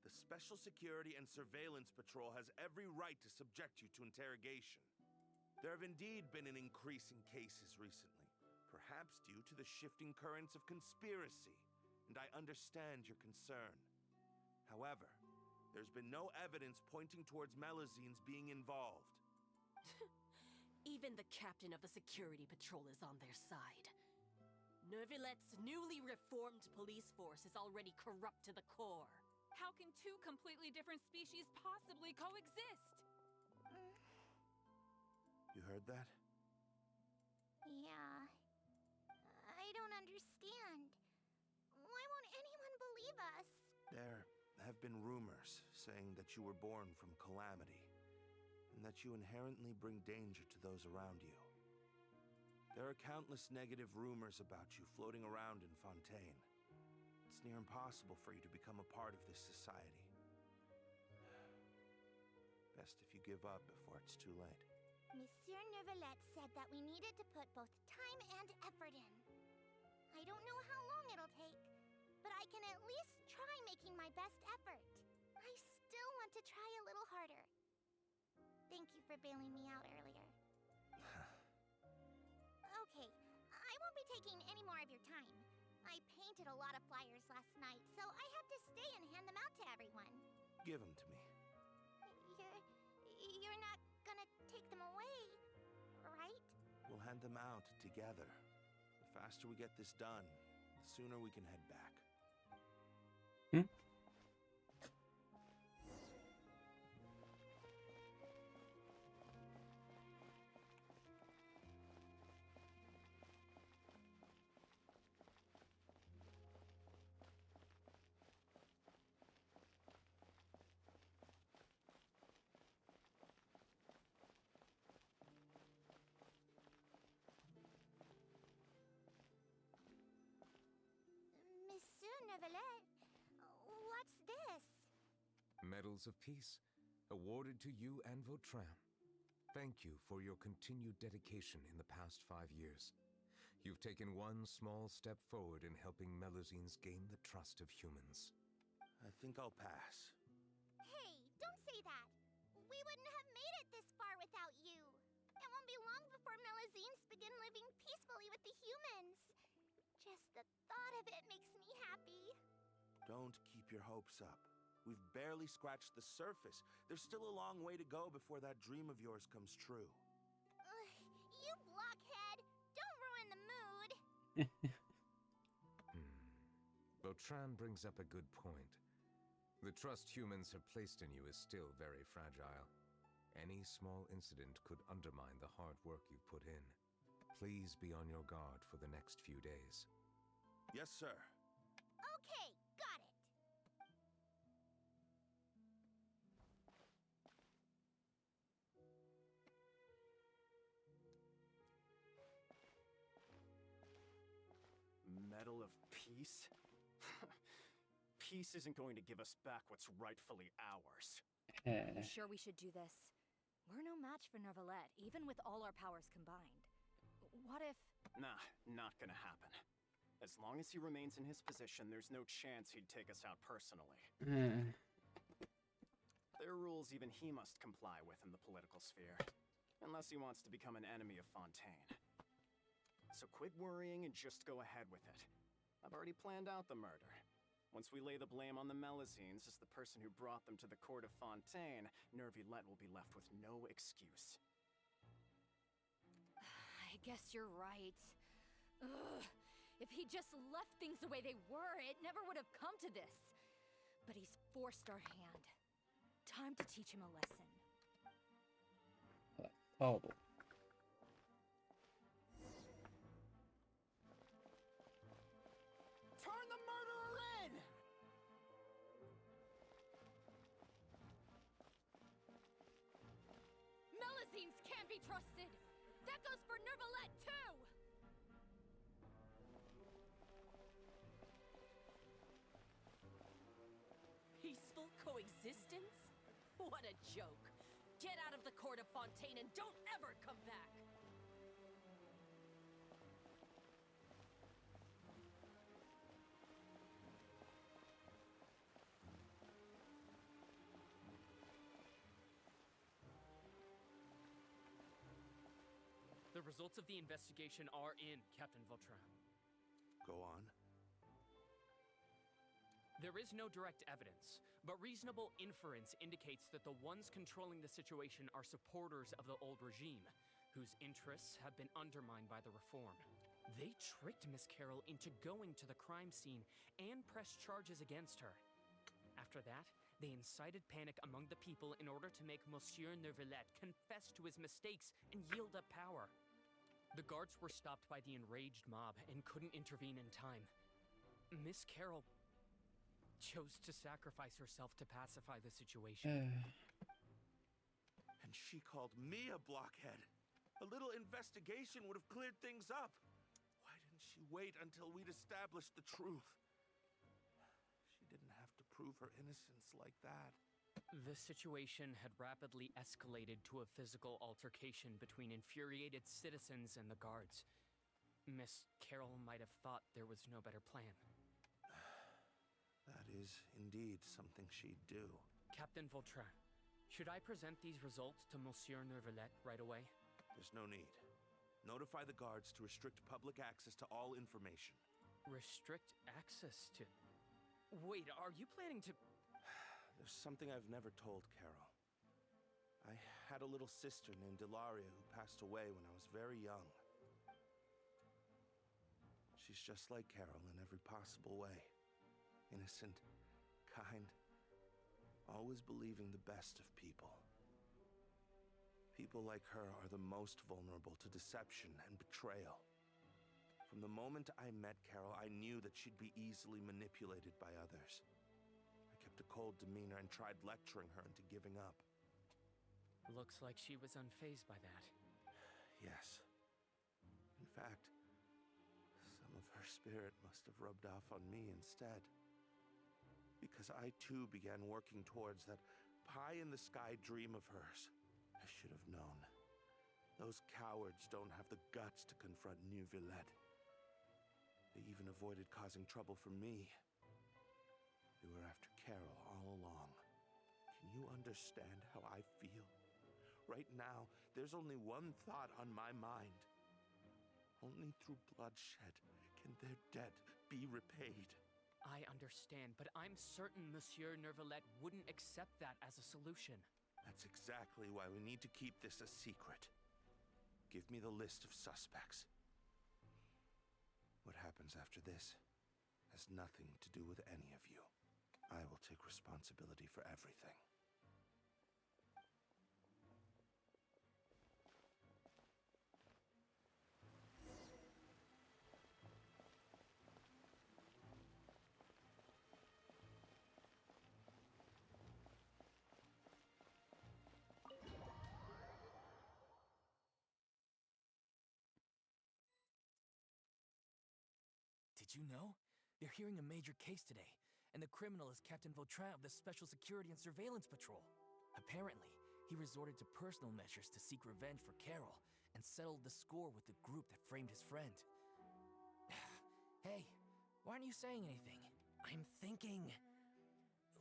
the Special Security and Surveillance Patrol has every right to subject you to interrogation. There have indeed been an increase in cases recently, perhaps due to the shifting currents of conspiracy, and I understand your concern. However, there's been no evidence pointing towards Melazines being involved. Even the captain of the security patrol is on their side. Nervilette's newly reformed police force is already corrupt to the core. How can two completely different species possibly coexist? You heard that? Yeah. I don't understand. Why won't anyone believe us? There have been rumors saying that you were born from calamity, and that you inherently bring danger to those around you. There are countless negative rumors about you floating around in Fontaine. It's near impossible for you to become a part of this society. Best if you give up before it's too late. Monsieur Nervalette said that we needed to put both time and effort in. I don't know how long it'll take, but I can at least try making my best effort. I still want to try a little harder. Thank you for bailing me out earlier. Okay, I won't be taking any more of your time. I painted a lot of flyers last night, so I have to stay and hand them out to everyone. Give them to me. You're not gonna take them away, right? We'll hand them out together. The faster we get this done, the sooner we can head back. Monsieur Nervalette, what's this? Medals of Peace, awarded to you and Vautrin. Thank you for your continued dedication in the past 5 years. You've taken one small step forward in helping Melazines gain the trust of humans. I think I'll pass. Hey, don't say that. We wouldn't have made it this far without you. It won't be long before Melazines begin living peacefully with the humans. Just the thought of it makes me happy. Don't keep your hopes up. We've barely scratched the surface. There's still a long way to go before that dream of yours comes true. You blockhead! Don't ruin the mood! Vautrin brings up a good point. The trust humans have placed in you is still very fragile. Any small incident could undermine the hard work you've put in. Please be on your guard for the next few days. Yes, sir. Okay, got it. Medal of Peace? Peace isn't going to give us back what's rightfully ours. Are you sure we should do this? We're no match for Nervalette, even with all our powers combined. What if... Nah, not gonna happen. As long as he remains in his position, there's no chance he'd take us out personally. There are rules even he must comply with in the political sphere. Unless he wants to become an enemy of Fontaine. So quit worrying and just go ahead with it. I've already planned out the murder. Once we lay the blame on the Melazines as the person who brought them to the court of Fontaine, Nervilette will be left with no excuse. I guess you're right. Ugh. If he just left things the way they were, it never would have come to this. But he's forced our hand. Time to teach him a lesson. Horrible. Turn the murderer in! Melazines can't be trusted! That goes for Nervalette, too! Peaceful coexistence? What a joke. Get out of the court of Fontaine and don't ever come back. The results of the investigation are in, Captain Vautrin. Go on. There is no direct evidence, but reasonable inference indicates that the ones controlling the situation are supporters of the old regime, whose interests have been undermined by the reform. They tricked Miss Carroll into going to the crime scene and pressed charges against her. After that, they incited panic among the people in order to make Monsieur Neuvillette confess to his mistakes and yield up power. The guards were stopped by the enraged mob and couldn't intervene in time. Miss Carroll chose to sacrifice herself to pacify the situation. And she called me a blockhead. A little investigation would have cleared things up. Why didn't she wait until we'd established the truth? She didn't have to prove her innocence like that. The situation had rapidly escalated to a physical altercation between infuriated citizens and the guards. Miss Carroll might have thought there was no better plan. That is indeed something she'd do. Captain Vautrin, should I present these results to Monsieur Neuvillette right away? There's no need. Notify the guards to restrict public access to all information. Restrict access to... Wait, are you planning to... There's something I've never told Carol. I had a little sister named Delaria who passed away when I was very young. She's just like Carol in every possible way. Innocent, kind, always believing the best of people. People like her are the most vulnerable to deception and betrayal. From the moment I met Carol, I knew that she'd be easily manipulated by others. I kept a cold demeanor and tried lecturing her into giving up. Looks like she was unfazed by that. Yes. In fact, some of her spirit must have rubbed off on me instead. Because I too began working towards that pie-in-the-sky dream of hers. I should have known. Those cowards don't have the guts to confront Neuvillette. They even avoided causing trouble for me. They were after Carol all along. Can you understand how I feel? Right now, there's only one thought on my mind. Only through bloodshed can their debt be repaid. I understand, but I'm certain Monsieur Neuvillette wouldn't accept that as a solution. That's exactly why we need to keep this a secret. Give me the list of suspects. What happens after this has nothing to do with any of you. I will take responsibility for everything. Did you know? They're hearing a major case today, and the criminal is Captain Vautrin of the Special Security and Surveillance Patrol. Apparently, he resorted to personal measures to seek revenge for Carol and settled the score with the group that framed his friend. Hey, why aren't you saying anything? I'm thinking...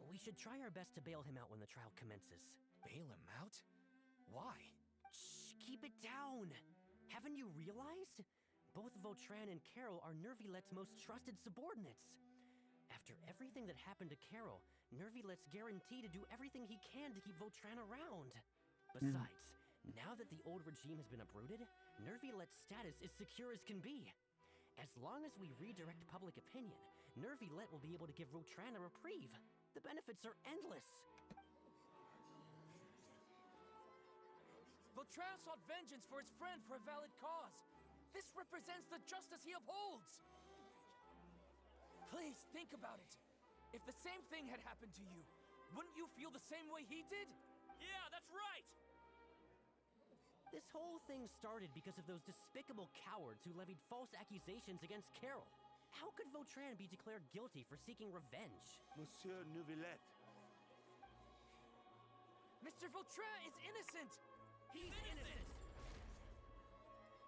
we should try our best to bail him out when the trial commences. Bail him out? Why? Shh, keep it down! Haven't you realized? Both Vautrin and Carol are Neurvillette's most trusted subordinates. After everything that happened to Carol, Neurvillette's guaranteed to do everything he can to keep Vautrin around. Besides, now that the old regime has been uprooted, Neurvillette's status is secure as can be. As long as we redirect public opinion, Neurvillette will be able to give Vautrin a reprieve. The benefits are endless. Vautrin sought vengeance for his friend for a valid cause. This represents the justice he upholds! Please, think about it. If the same thing had happened to you, wouldn't you feel the same way he did? Yeah, that's right! This whole thing started because of those despicable cowards who levied false accusations against Carol. How could Vautrin be declared guilty for seeking revenge? Monsieur Neuvillette. Mr. Vautrin is innocent! He's innocent!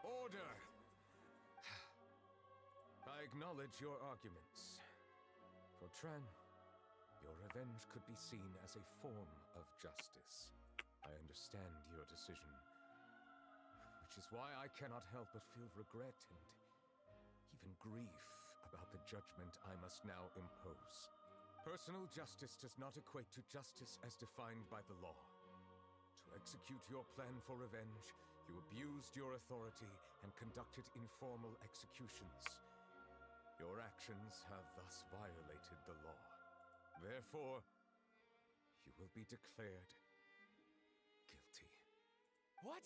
Order! I acknowledge your arguments. Vautrin, your revenge could be seen as a form of justice. I understand your decision, Which is why I cannot help but feel regret and even grief about the judgment I must now impose. Personal justice does not equate to justice as defined by the law. To execute your plan for revenge, you abused your authority and conducted informal executions. Your actions have thus violated the law. Therefore, you will be declared guilty. What?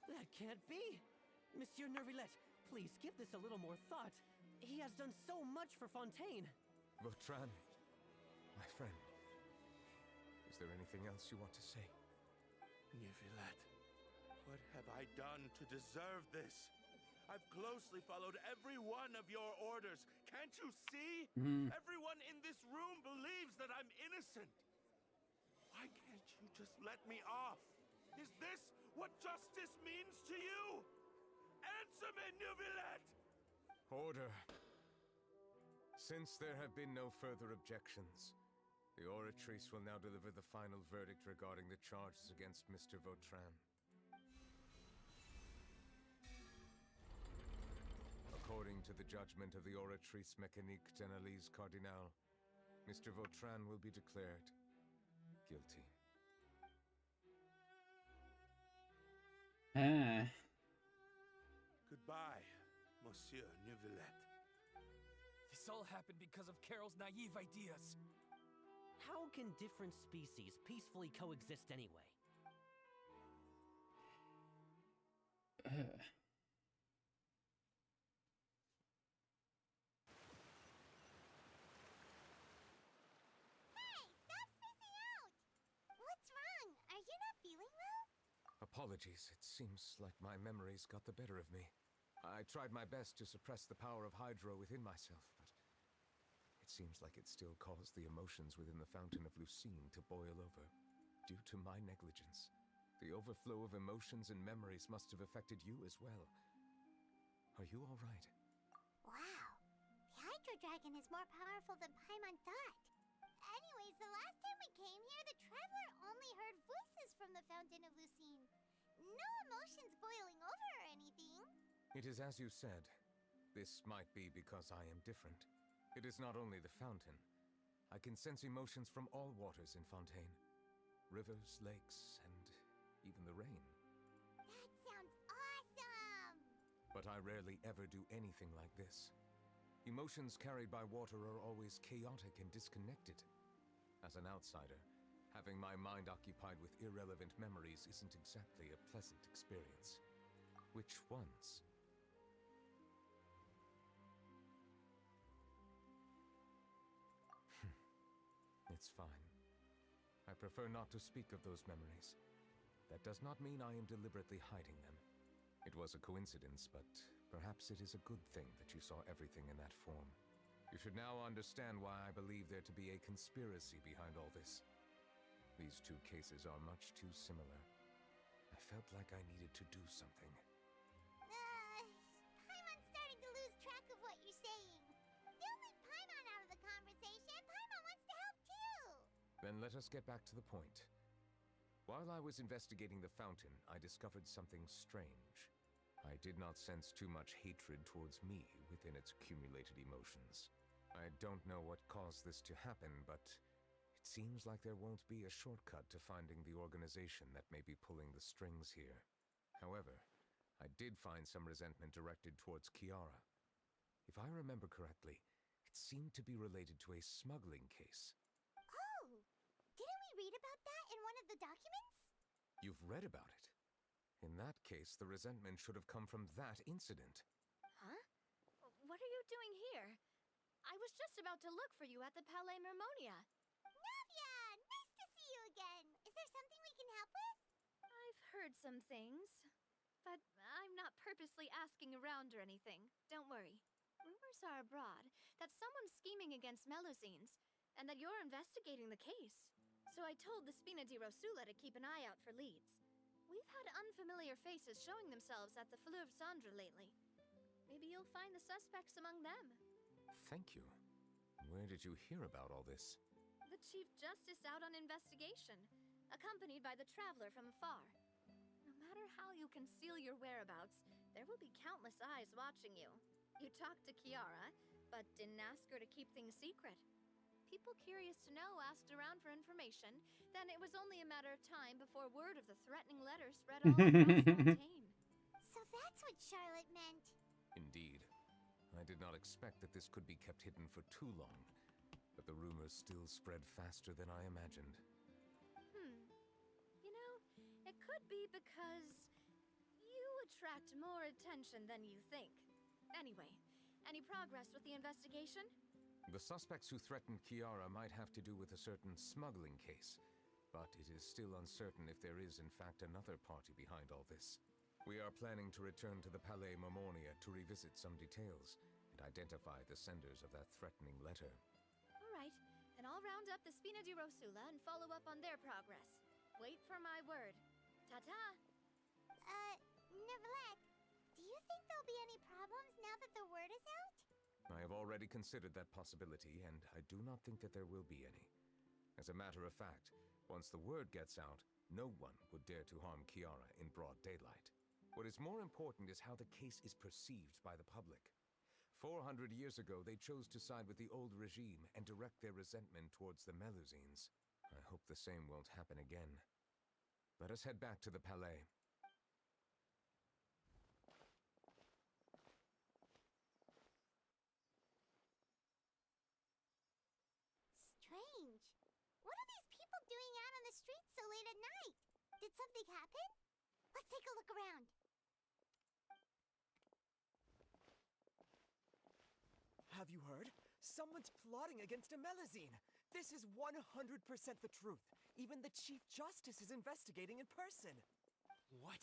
That can't be! Monsieur Nervillet, please give this a little more thought. He has done so much for Fontaine. Vautrin, my friend, is there anything else you want to say? Nervillet, what have I done to deserve this? I've closely followed every one of your orders. Can't you see? Everyone in this room believes that I'm innocent. Why can't you just let me off? Is this what justice means to you? Answer me, Nervillet! Order. Since there have been no further objections, the Oratrice will now deliver the final verdict regarding the charges against Mr. Vautrin. According to the judgment of the Oratrice Mécanique d'Analyse Cardinal, Mr. Vautrin will be declared guilty. Goodbye, Monsieur Nervillet. This all happened because of Carol's naive ideas. How can different species peacefully coexist anyway? What's wrong? Are you not feeling well? Apologies, it seems like my memories got the better of me. I tried my best to suppress the power of Hydro within myself, but it seems like it still caused the emotions within the Fountain of Lucine to boil over, due to my negligence. The overflow of emotions and memories must have affected you as well. Are you all right? Wow. The Hydro Dragon is more powerful than Paimon thought. Anyways, the last time we came here, the Traveler only heard voices from the Fountain of Lucine. No emotions boiling over or anything. It is as you said. This might be because I am different. It is not only the fountain. I can sense emotions from all waters in Fontaine. Rivers, lakes, and even the rain. That sounds awesome! But I rarely ever do anything like this. Emotions carried by water are always chaotic and disconnected. As an outsider, having my mind occupied with irrelevant memories isn't exactly a pleasant experience. Which ones? It's fine. I prefer not to speak of those memories. That does not mean I am deliberately hiding them. It was a coincidence, but perhaps it is a good thing that you saw everything in that form. You should now understand why I believe there to be a conspiracy behind all this. These two cases are much too similar. I felt like I needed to do something. Paimon's starting to lose track of what you're saying. Don't leave Paimon out of the conversation. Paimon wants to help too. Then let us get back to the point. While I was investigating the fountain, I discovered something strange. I did not sense too much hatred towards me within its accumulated emotions. I don't know what caused this to happen, but it seems like there won't be a shortcut to finding the organization that may be pulling the strings here. However, I did find some resentment directed towards Kiara. If I remember correctly, it seemed to be related to a smuggling case. Oh! Didn't we read about that in one of the documents? You've read about it? In that case, the resentment should have come from that incident. Huh? What are you doing here? I was just about to look for you at the Palais Mermonia. Navia! Nice to see you again. Is there something we can help with? I've heard some things, but I'm not purposely asking around or anything. Don't worry. Rumors are abroad that someone's scheming against Melusines, and that you're investigating the case. So I told the Spina di Rosula to keep an eye out for leads. We've had unfamiliar faces showing themselves at the Fleuve Cendre lately. Maybe you'll find the suspects among them. Thank you. Where did you hear about all this? The Chief Justice out on investigation, accompanied by the Traveler from afar. No matter how you conceal your whereabouts, there will be countless eyes watching you. You talked to Kiara, but didn't ask her to keep things secret. People curious to know asked around for information, then it was only a matter of time before word of the threatening letter spread all across Fontaine. So that's what Charlotte meant. Indeed. I did not expect that this could be kept hidden for too long, but the rumors still spread faster than I imagined. You know, it could be because you attract more attention than you think. Anyway, any progress with the investigation? The suspects who threatened Kiara might have to do with a certain smuggling case, but it is still uncertain if there is in fact another party behind all this. We are planning to return to the Palais Marmonia to revisit some details and identify the senders of that threatening letter. All right, then I'll round up the Spina di Rosula and follow up on their progress. Wait for my word. Ta-ta! Neverlet, do you think there'll be any problems now that the word is out? I have already considered that possibility, and I do not think that there will be any. As a matter of fact, once the word gets out, no one would dare to harm Kiara in broad daylight. What is more important is how the case is perceived by the public. 400 years ago, they chose to side with the old regime and direct their resentment towards the Melusines. I hope the same won't happen again. Let us head back to the Palais. Strange. What are these people doing out on the streets so late at night? Did something happen? Let's take a look around. Have you heard? Someone's plotting against a Melusine. This is 100% the truth. Even the Chief Justice is investigating in person. What?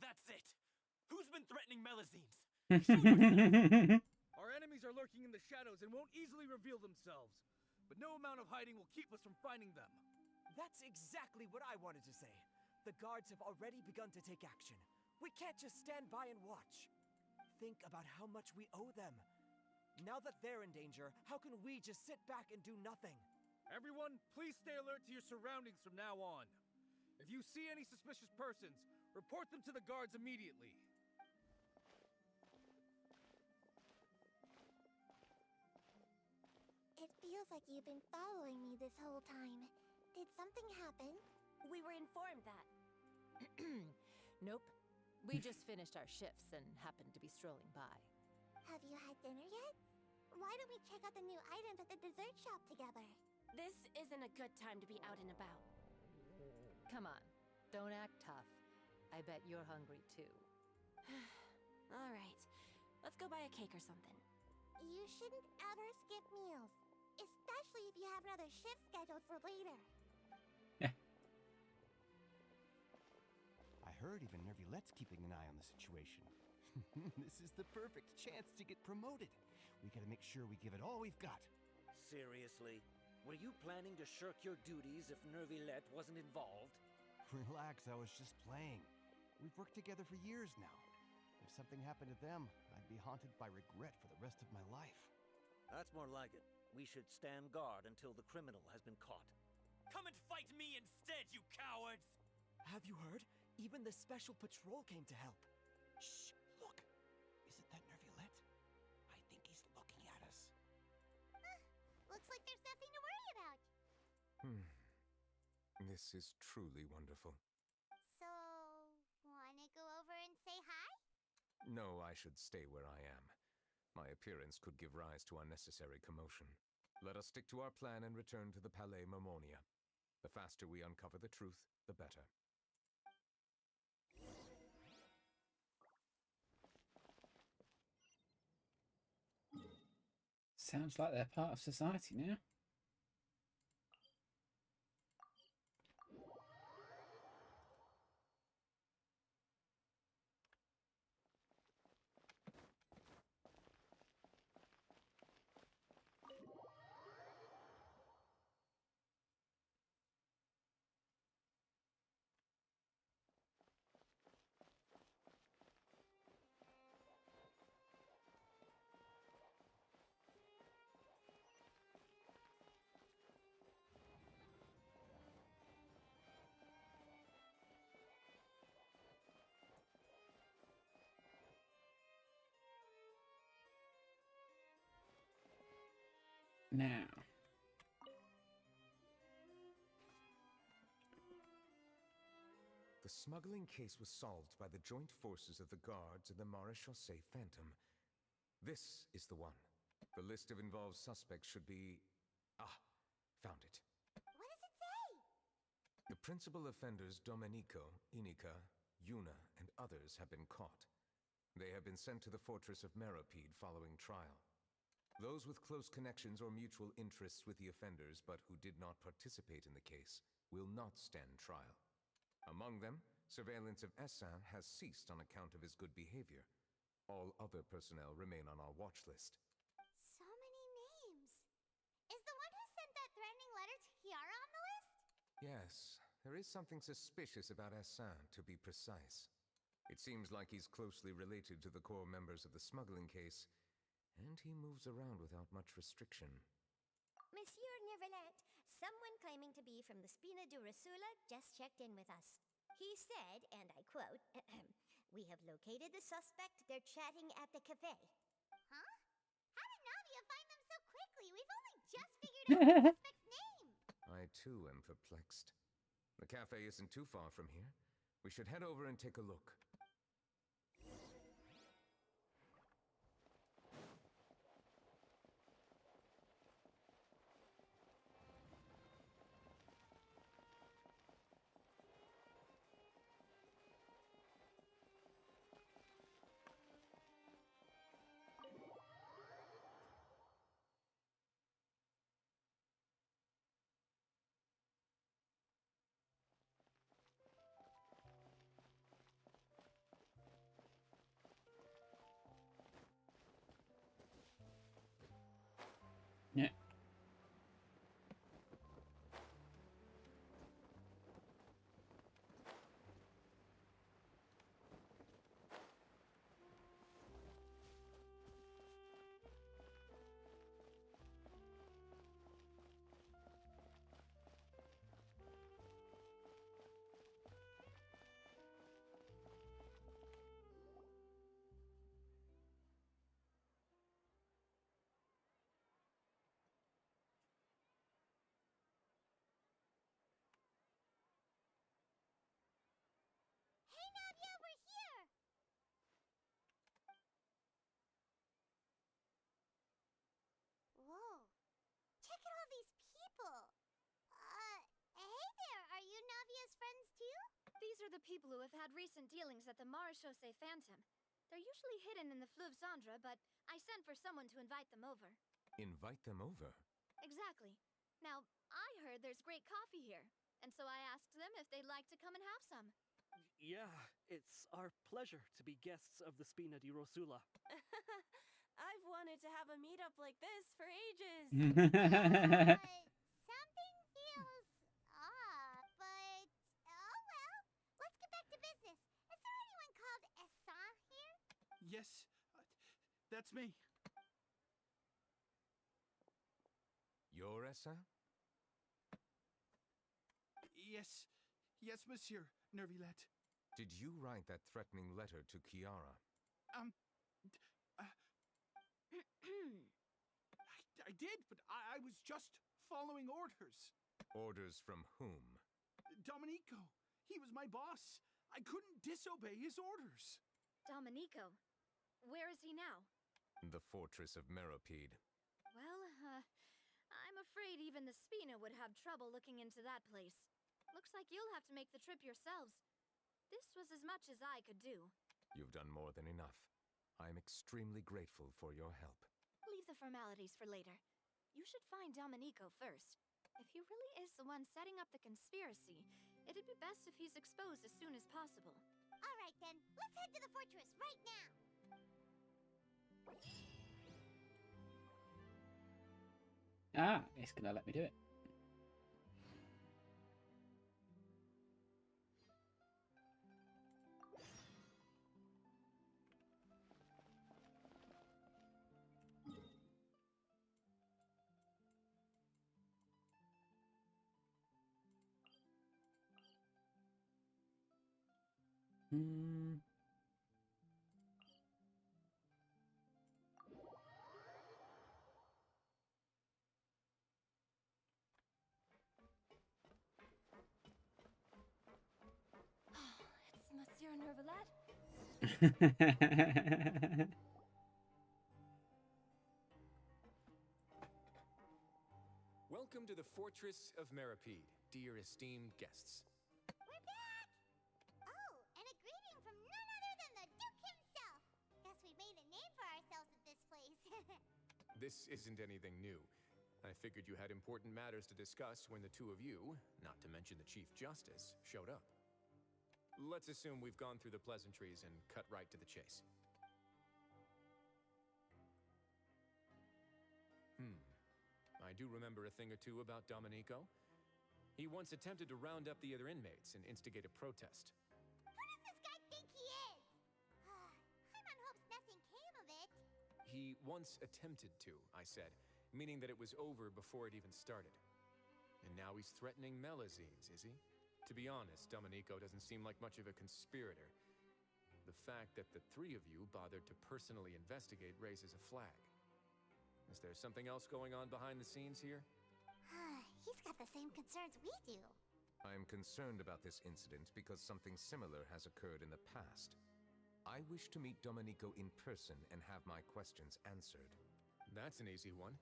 That's it! Who's been threatening Melusines? Our enemies are lurking in the shadows and won't easily reveal themselves. But no amount of hiding will keep us from finding them. That's exactly what I wanted to say. The guards have already begun to take action. We can't just stand by and watch. Think about how much we owe them. Now that they're in danger, how can we just sit back and do nothing? Everyone, please stay alert to your surroundings from now on. If you see any suspicious persons, report them to the guards immediately. It feels like you've been following me this whole time. Did something happen? We were informed that. Nope. We just finished our shifts and happened to be strolling by. Have you had dinner yet? Why don't we check out the new items at the dessert shop together? This isn't a good time to be out and about. Come on, don't act tough. I bet you're hungry too. All right, let's go buy a cake or something. You shouldn't ever skip meals, especially if you have another shift scheduled for later. I heard even Nervilette's keeping an eye on the situation. This is the perfect chance to get promoted. We gotta make sure we give it all we've got. Seriously? Were you planning to shirk your duties if Nervilette wasn't involved? Relax, I was just playing. We've worked together for years now. If something happened to them, I'd be haunted by regret for the rest of my life. That's more like it. We should stand guard until the criminal has been caught. Come and fight me instead, you cowards! Have you heard? Even the special patrol came to help. Shh! Look! Isn't that Nervilette? I think he's looking at us. Looks like there's nothing to worry about. This is truly wonderful. So, wanna go over and say hi? No, I should stay where I am. My appearance could give rise to unnecessary commotion. Let us stick to our plan and return to the Palais Marmonia. The faster we uncover the truth, the better. Sounds like they're part of society now. Now. The smuggling case was solved by the joint forces of the guards and the Maréchaussée Phantom. This is the one. The list of involved suspects should be... Ah, found it. What does it say? The principal offenders Domenico, Inica, Yuna, and others have been caught. They have been sent to the fortress of Meropide following trial. Those with close connections or mutual interests with the offenders but who did not participate in the case will not stand trial. Among them, surveillance of Essin has ceased on account of his good behavior. All other personnel remain on our watch list. So many names. Is the one who sent that threatening letter to Kiara on the list? Yes, there is something suspicious about Essin, to be precise. It seems like he's closely related to the core members of the smuggling case, and he moves around without much restriction. Monsieur Neverlet, someone claiming to be from the Spina Durasula just checked in with us. He said, and I quote, "We have located the suspect. They're chatting at the cafe." Huh? How did Navia find them so quickly? We've only just figured out the suspect's name. I too am perplexed. The cafe isn't too far from here. We should head over and take a look. Yeah. Hey, Navia, we're here! Whoa. Check out all these people. Hey there, are you Navia's friends too? These are the people who have had recent dealings at the Maréchaussée Phantom. They're usually hidden in the Fleuve Cendre, but I sent for someone to invite them over. Invite them over? Exactly. Now, I heard there's great coffee here, and so I asked them if they'd like to come and have some. Yeah, it's our pleasure to be guests of the Spina di Rosula. I've wanted to have a meetup like this for ages. Something feels off, but oh well. Let's get back to business. Is there anyone called Essin here? Yes, that's me. You're Essin? Yes, monsieur, Nervilet. Did you write that threatening letter to Kiara? I did, but I was just following orders. Orders from whom? Domenico. He was my boss. I couldn't disobey his orders. Domenico. Where is he now? The fortress of Meropide. Well, I'm afraid even the Spina would have trouble looking into that place. Looks like you'll have to make the trip yourselves. This was as much as I could do. You've done more than enough. I'm extremely grateful for your help. Leave the formalities for later. You should find Domenico first. If he really is the one setting up the conspiracy, it'd be best if he's exposed as soon as possible. All right then, let's head to the fortress right now. Ah, it's gonna let me do it. Kiara Nervalet? Welcome to the Fortress of Meripede, dear esteemed guests. We're back! Oh, and a greeting from none other than the Duke himself! Guess we made a name for ourselves at this place. This isn't anything new. I figured you had important matters to discuss when the two of you, not to mention the Chief Justice, showed up. Let's assume we've gone through the pleasantries and cut right to the chase. I do remember a thing or two about Domenico. He once attempted to round up the other inmates and instigate a protest. Who does this guy think he is? Paimon hopes nothing came of it. He once attempted to, I said, meaning that it was over before it even started. And now he's threatening Melazines, is he? To be honest, Domenico doesn't seem like much of a conspirator. The fact that the three of you bothered to personally investigate raises a flag. Is there something else going on behind the scenes here? He's got the same concerns we do. I am concerned about this incident because something similar has occurred in the past. I wish to meet Domenico in person and have my questions answered. That's an easy one.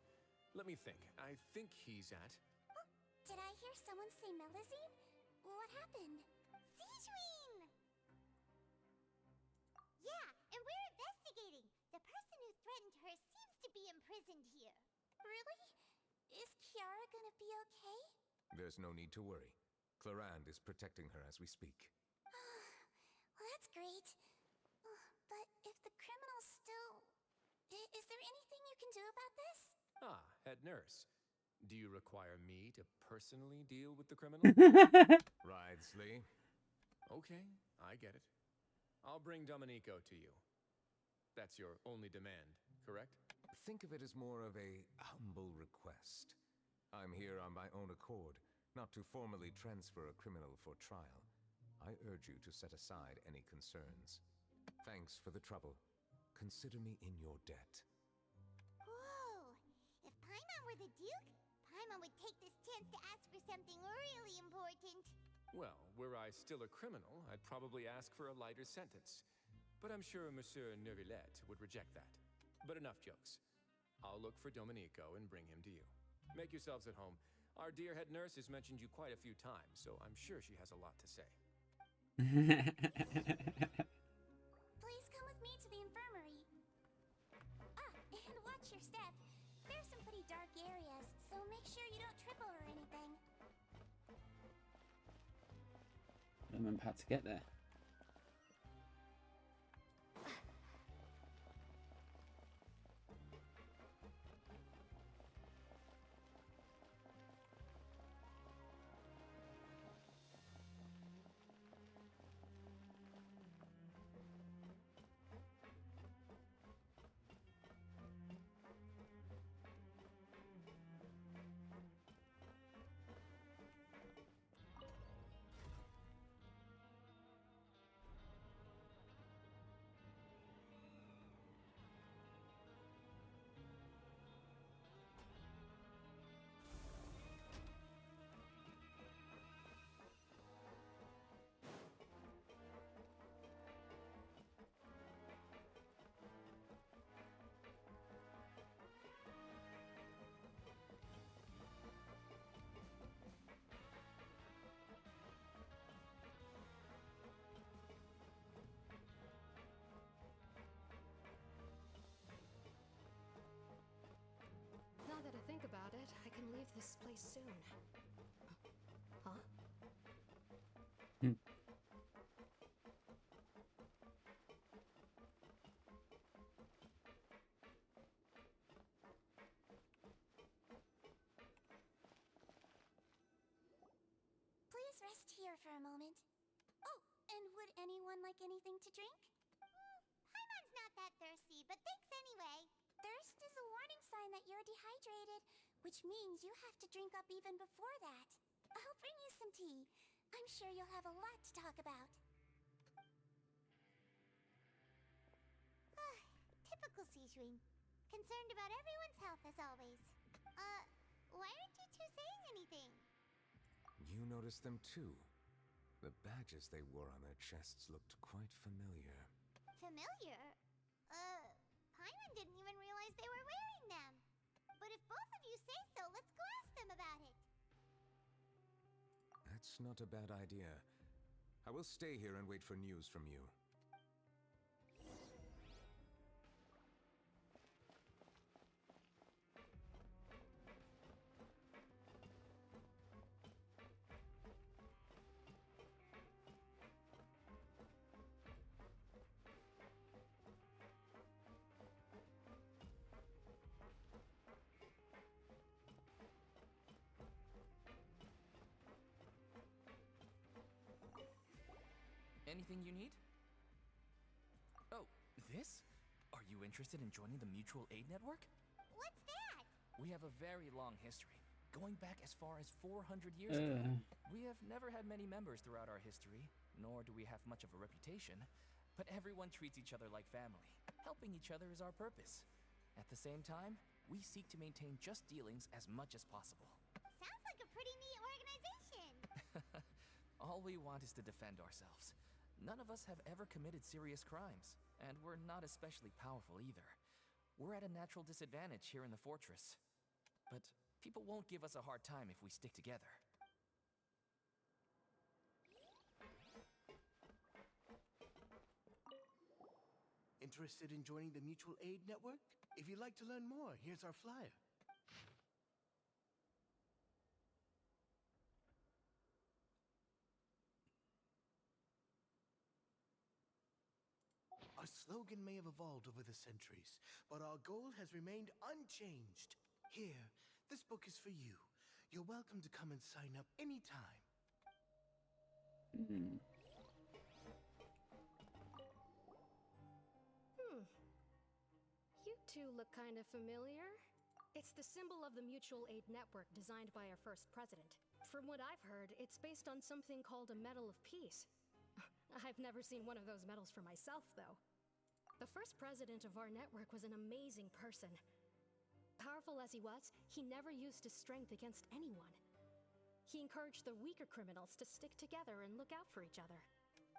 Let me think. I think he's at... Oh, did I hear someone say Melazine? What happened? Sijuin! Yeah, and we're investigating. The person who threatened her seems to be imprisoned here. Really? Is Kiara gonna be okay? There's no need to worry. Clarande is protecting her as we speak. Well, that's great. But if the criminal's still... Is there anything you can do about this? Ah, head nurse. Do you require me to personally deal with the criminal? Wriothesley. Okay, I get it. I'll bring Domenico to you. That's your only demand, correct? Think of it as more of a humble request. I'm here on my own accord, not to formally transfer a criminal for trial. I urge you to set aside any concerns. Thanks for the trouble. Consider me in your debt. Whoa! If Paimon were the Duke, Paimon would take this chance to ask for something really important. Well, were I still a criminal, I'd probably ask for a lighter sentence. But I'm sure Monsieur Nervillet would reject that. But enough jokes. I'll look for Domenico and bring him to you. Make yourselves at home. Our dear head nurse has mentioned you quite a few times, so I'm sure she has a lot to say. Please come with me to the infirmary. And watch your step. There's some pretty dark areas, so make sure you don't trip over anything. I don't remember how to get there. Now that I think about it, I can leave this place soon. Huh? Please rest here for a moment. Oh, and would anyone like anything to drink? Paimon's not that thirsty, but thanks anyway. Thirst is a warning sign that you're dehydrated, which means you have to drink up even before that. I'll bring you some tea. I'm sure you'll have a lot to talk about. Typical Sijuin. Concerned about everyone's health as always. Why aren't you two saying anything? You noticed them too. The badges they wore on their chests looked quite familiar. Familiar? Paimon didn't even realize they were wearing them. But if both of you say so, let's go ask them about it. That's not a bad idea. I will stay here and wait for news from you. Anything you need? Oh, this? Are you interested in joining the Mutual Aid Network? What's that? We have a very long history, going back as far as 400 years ago. We have never had many members throughout our history, nor do we have much of a reputation, but everyone treats each other like family. Helping each other is our purpose. At the same time, we seek to maintain just dealings as much as possible. Sounds like a pretty neat organization. All we want is to defend ourselves. None of us have ever committed serious crimes, and we're not especially powerful either. We're at a natural disadvantage here in the fortress. But people won't give us a hard time if we stick together. Interested in joining the Mutual Aid Network? If you'd like to learn more, here's our flyer. Our slogan may have evolved over the centuries, but our goal has remained unchanged. Here, this book is for you. You're welcome to come and sign up anytime. You two look kind of familiar. It's the symbol of the Mutual Aid Network designed by our first president. From what I've heard, it's based on something called a Medal of Peace. I've never seen one of those medals for myself, though. The first president of our network was an amazing person. Powerful as he was, he never used his strength against anyone. He encouraged the weaker criminals to stick together and look out for each other.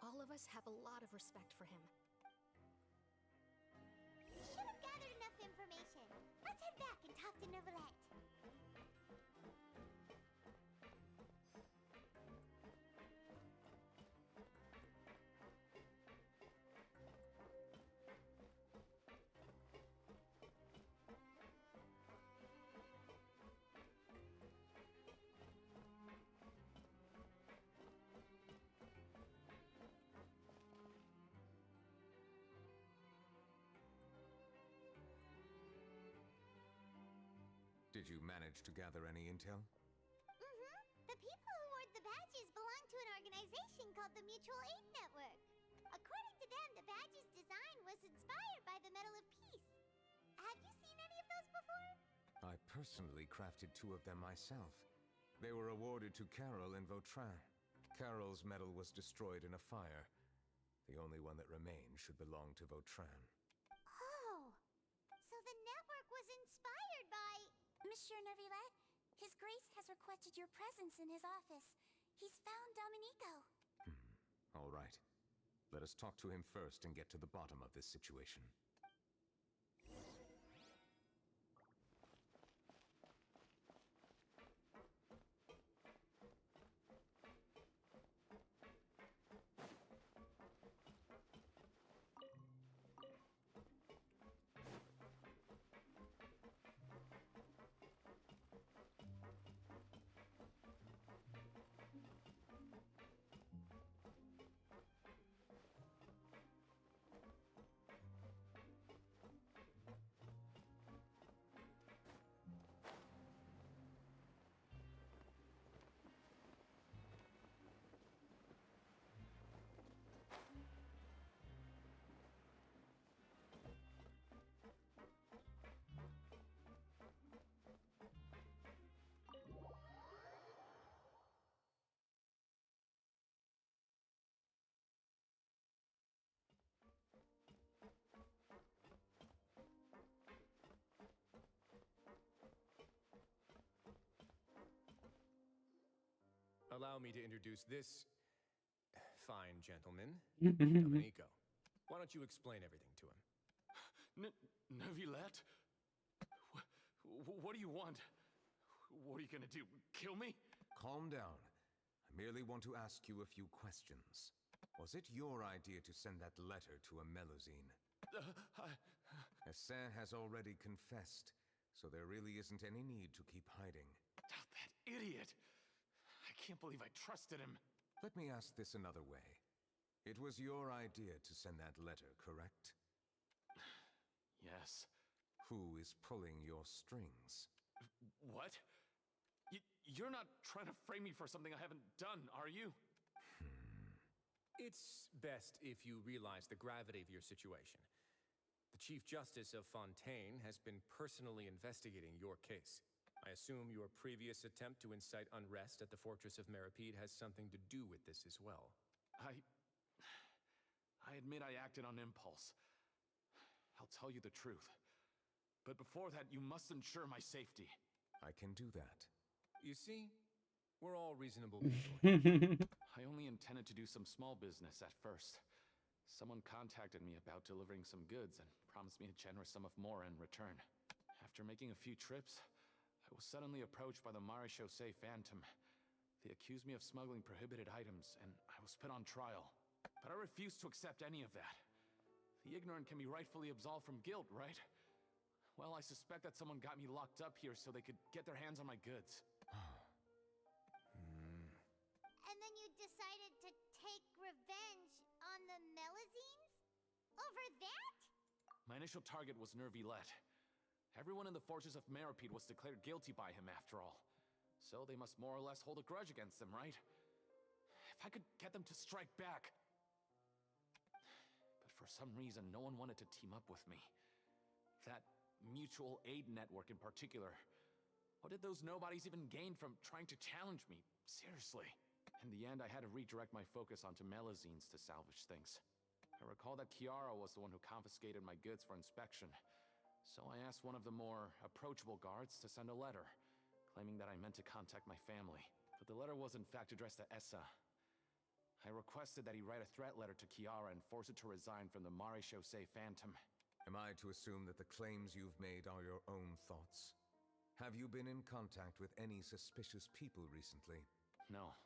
All of us have a lot of respect for him. We should have gathered enough information. Let's head back and talk to Neuvillette. Did you manage to gather any intel? The people who wore the badges belong to an organization called the Mutual Aid Network. According to them, the badge's design was inspired by the Medal of Peace. Have you seen any of those before? I personally crafted 2 of them myself. They were awarded to Carol in Vautrin. Carol's medal was destroyed in a fire. The only one that remained should belong to Vautrin. Oh, so the network was inspired by... Monsieur Neuvillette, His Grace has requested your presence in his office. He's found Dominico. All right. Let us talk to him first and get to the bottom of this situation. Allow me to introduce this Fine, gentlemen. Domenico, why don't you explain everything to him? Neuvillette? What do you want? What are you gonna do? Kill me? Calm down. I merely want to ask you a few questions. Was it your idea to send that letter to a Melusine? Essin has already confessed, so there really isn't any need to keep hiding. That idiot! I can't believe I trusted him. Let me ask this another way. It was your idea to send that letter, correct? Yes. Who is pulling your strings? What? You're not trying to frame me for something I haven't done, are you? It's best if you realize the gravity of your situation. The Chief Justice of Fontaine has been personally investigating your case. I assume your previous attempt to incite unrest at the Fortress of Meripede has something to do with this as well. I admit I acted on impulse. I'll tell you the truth. But before that, you must ensure my safety. I can do that. You see, we're all reasonable people. I only intended to do some small business at first. Someone contacted me about delivering some goods and promised me a generous sum of more in return. After making a few trips, I was suddenly approached by the Maréchaussée Phantom. They accused me of smuggling prohibited items, and I was put on trial. But I refused to accept any of that. The ignorant can be rightfully absolved from guilt, right? Well, I suspect that someone got me locked up here so they could get their hands on my goods. And then you decided to take revenge on the Melusines? Over that? My initial target was Neuvillette. Everyone in the Fortress of Meripede was declared guilty by him, after all. So they must more or less hold a grudge against him, right? If I could get them to strike back... But for some reason, no one wanted to team up with me. That mutual aid network in particular. What did those nobodies even gain from trying to challenge me? Seriously. In the end, I had to redirect my focus onto Melusines to salvage things. I recall that Chiara was the one who confiscated my goods for inspection. So I asked one of the more approachable guards to send a letter, claiming that I meant to contact my family. But the letter was in fact addressed to Essa. I requested that he write a threat letter to Chiara and force her to resign from the Maréchaussée Phantom. Am I to assume that the claims you've made are your own thoughts? Have you been in contact with any suspicious people recently? No.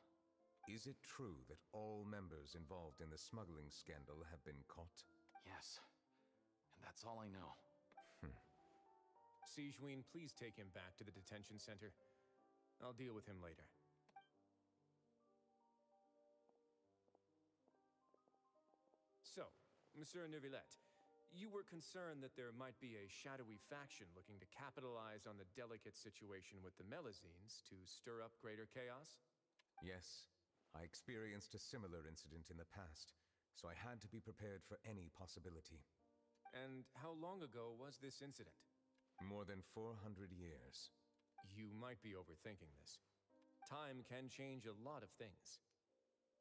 Is it true that all members involved in the smuggling scandal have been caught? Yes. And that's all I know. Sigewinne, please take him back to the detention center. I'll deal with him later. So, Monsieur Neuvillette, you were concerned that there might be a shadowy faction looking to capitalize on the delicate situation with the Melusines to stir up greater chaos? Yes. I experienced a similar incident in the past, so I had to be prepared for any possibility. And how long ago was this incident? More than 400 years. You might be overthinking this. Time can change a lot of things.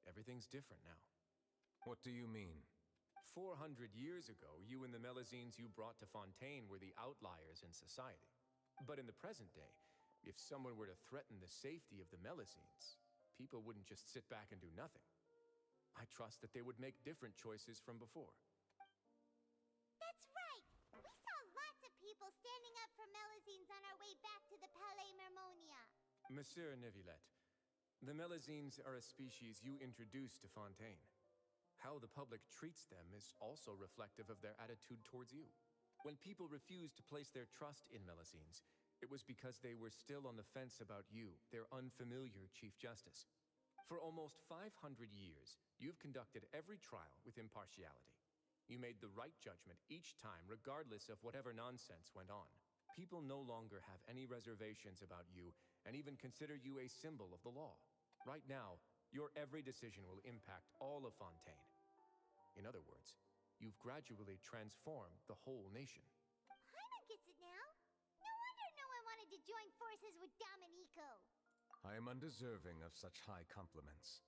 Everything's different now. What do you mean? 400 years ago, you and the Melusines you brought to Fontaine were the outliers in society. But in the present day, if someone were to threaten the safety of the Melusines, people wouldn't just sit back and do nothing. I trust that they would make different choices from before. That's right! We saw lots of people standing up for Melusines on our way back to the Palais Mermonia. Monsieur Neuvillette, the Melusines are a species you introduced to Fontaine. How the public treats them is also reflective of their attitude towards you. When people refused to place their trust in Melusines, it was because they were still on the fence about you, their unfamiliar Chief Justice. For almost 500 years, you've conducted every trial with impartiality. You made the right judgment each time, regardless of whatever nonsense went on. People no longer have any reservations about you, and even consider you a symbol of the law. Right now, your every decision will impact all of Fontaine. In other words, you've gradually transformed the whole nation. Paimon gets it now. No wonder no one wanted to join forces with Domenico. I am undeserving of such high compliments.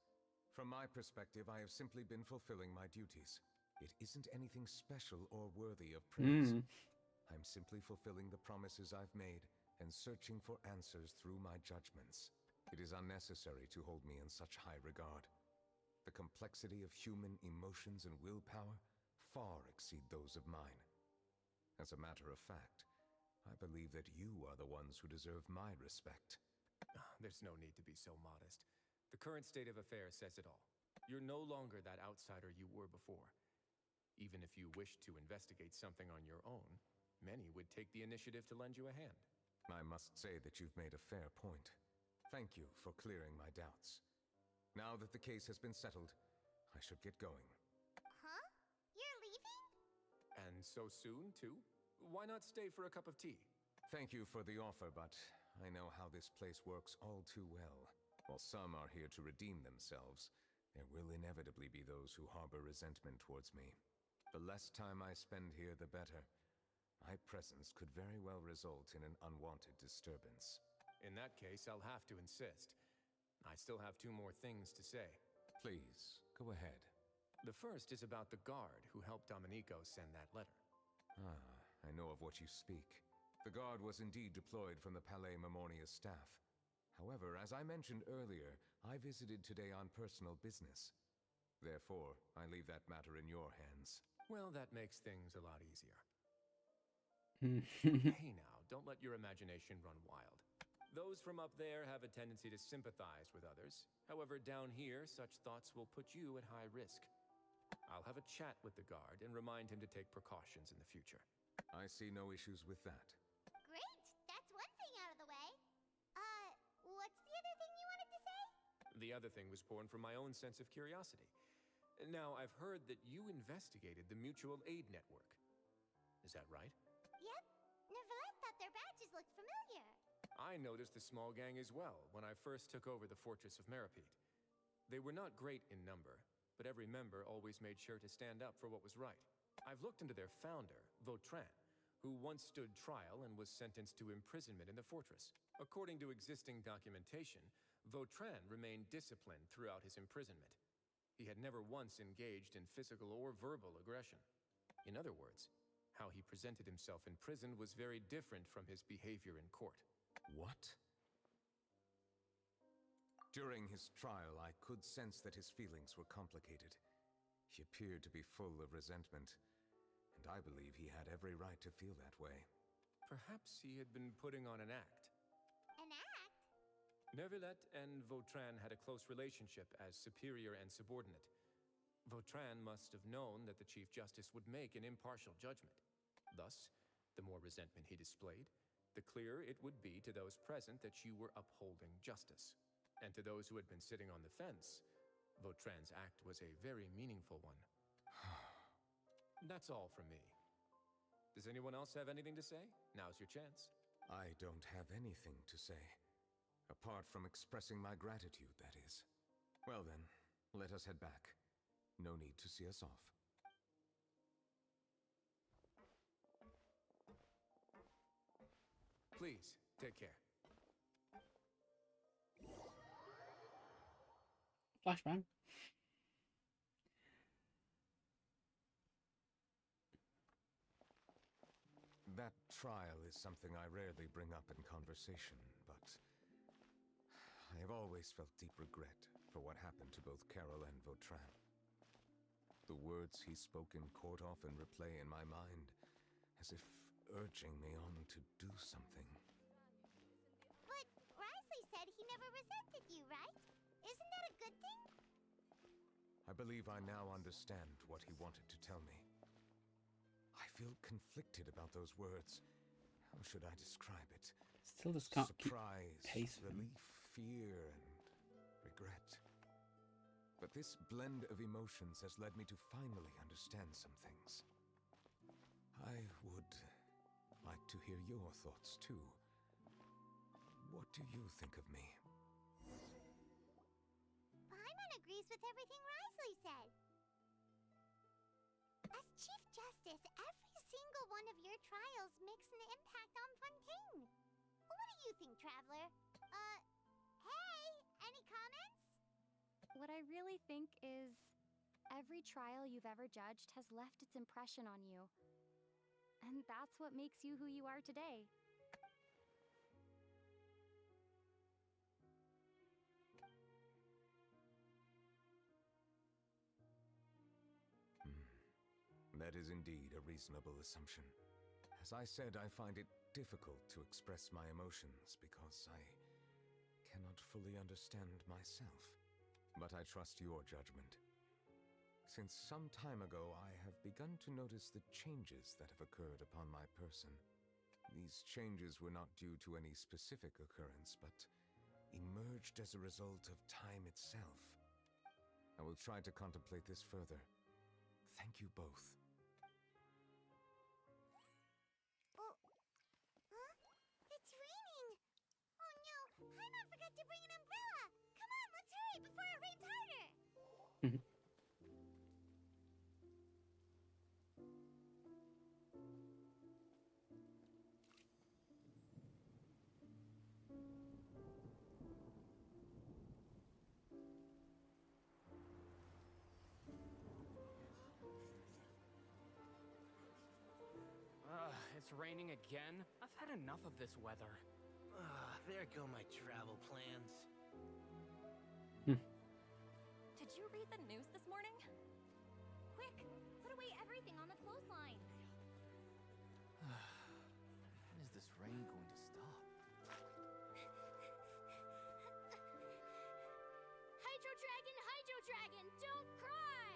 From my perspective, I have simply been fulfilling my duties. It isn't anything special or worthy of praise. I'm simply fulfilling the promises I've made and searching for answers through my judgments. It is unnecessary to hold me in such high regard. The complexity of human emotions and willpower far exceed those of mine. As a matter of fact, I believe that you are the ones who deserve my respect. There's no need to be so modest. The current state of affairs says it all. You're no longer that outsider you were before. Even if you wished to investigate something on your own, many would take the initiative to lend you a hand. I must say that you've made a fair point. Thank you for clearing my doubts. Now that the case has been settled, I should get going. Huh? You're leaving? And so soon, too? Why not stay for a cup of tea? Thank you for the offer, but I know how this place works all too well. While some are here to redeem themselves, there will inevitably be those who harbor resentment towards me. The less time I spend here, the better. My presence could very well result in an unwanted disturbance. In that case, I'll have to insist. I still have 2 more things to say. Please, go ahead. The first is about the guard who helped Domenico send that letter. Ah, I know of what you speak. The guard was indeed deployed from the Palais Memornia's staff. However, as I mentioned earlier, I visited today on personal business. Therefore, I leave that matter in your hands. Well, that makes things a lot easier. Hey now, don't let your imagination run wild. Those from up there have a tendency to sympathize with others. However, down here, such thoughts will put you at high risk. I'll have a chat with the guard and remind him to take precautions in the future. I see no issues with that. Great! That's one thing out of the way. What's the other thing you wanted to say? The other thing was born from my own sense of curiosity. Now, I've heard that you investigated the Mutual Aid Network. Is that right? Yep. Neverlet thought their badges looked familiar. I noticed the small gang as well when I first took over the Fortress of Meripede. They were not great in number, but every member always made sure to stand up for what was right. I've looked into their founder, Vautrin, who once stood trial and was sentenced to imprisonment in the fortress. According to existing documentation, Vautrin remained disciplined throughout his imprisonment. He had never once engaged in physical or verbal aggression. In other words, how he presented himself in prison was very different from his behavior in court. What? During his trial, I could sense that his feelings were complicated. He appeared to be full of resentment, and I believe he had every right to feel that way. Perhaps he had been putting on an act. An act? Neuvillette and Vautrin had a close relationship as superior and subordinate. Vautrin must have known that the Chief Justice would make an impartial judgment. Thus, the more resentment he displayed, the clearer it would be to those present that you were upholding justice. And to those who had been sitting on the fence, Vautrin's act was a very meaningful one. That's all from me. Does anyone else have anything to say? Now's your chance. I don't have anything to say. Apart from expressing my gratitude, that is. Well then, let us head back. No need to see us off. Please, take care. Flashbang. That trial is something I rarely bring up in conversation, but I have always felt deep regret for what happened to both Carol and Vautrin. The words he spoke in court often replay in my mind, as if urging me on to do something. But Risley said he never resented you, right? Isn't that a good thing? I believe I now understand what he wanted to tell me. I feel conflicted about those words. How should I describe it? Still just can't Surprise, keep pace with relief, fear, and regret. But this blend of emotions has led me to finally understand some things. I would like to hear your thoughts, too. What do you think of me? Paimon agrees with everything Risley said. As Chief Justice, every single one of your trials makes an impact on Fontaine. What do you think, Traveler? Hey, any comments? What I really think is every trial you've ever judged has left its impression on you. And that's what makes you who you are today. indeed a reasonable assumption. As I said, I find it difficult to express my emotions because I cannot fully understand myself. But I trust your judgment. Since some time ago, I have begun to notice the changes that have occurred upon my person. These changes were not due to any specific occurrence, but emerged as a result of time itself. I will try to contemplate this further. Thank you both. Oh, huh? It's raining! Oh no, Paimon forgot to bring an umbrella! Come on, let's hurry before it rains harder! It's raining again? I've had enough of this weather. There go my travel plans. Did you read the news this morning? Quick, put away everything on the clothesline. When is this rain going to stop? Hydro Dragon, don't cry!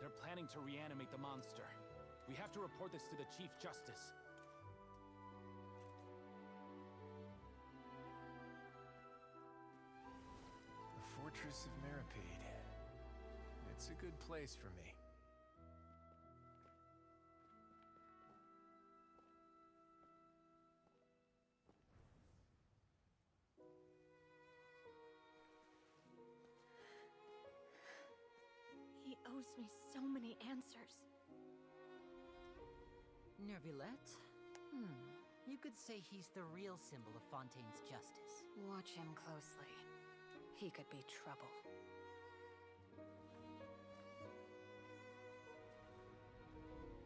They're planning to reanimate the monster. We have to report this to the Chief Justice. The Fortress of Meripede. It's a good place for me. He owes me so many answers. Nervillette? You could say he's the real symbol of Fontaine's justice. Watch him closely. He could be trouble.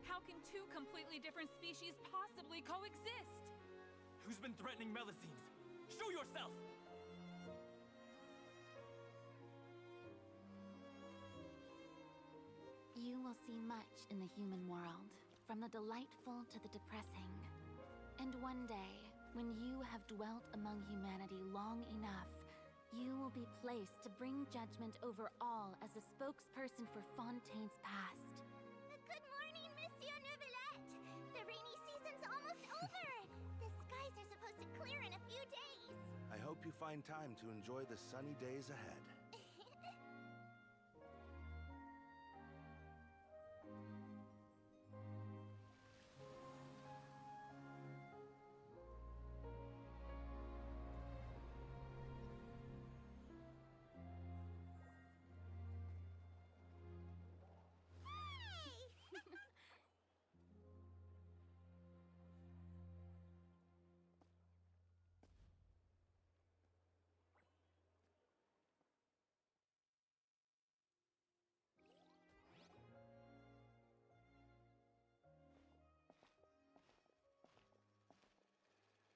How can two completely different species possibly coexist? Who's been threatening Melusines? Show yourself! You will see much in the human world, from the delightful to the depressing. And one day, when you have dwelt among humanity long enough, you will be placed to bring judgment over all as a spokesperson for Fontaine's past. Good morning, Monsieur Neuvillette! The rainy season's almost over! The skies are supposed to clear in a few days! I hope you find time to enjoy the sunny days ahead.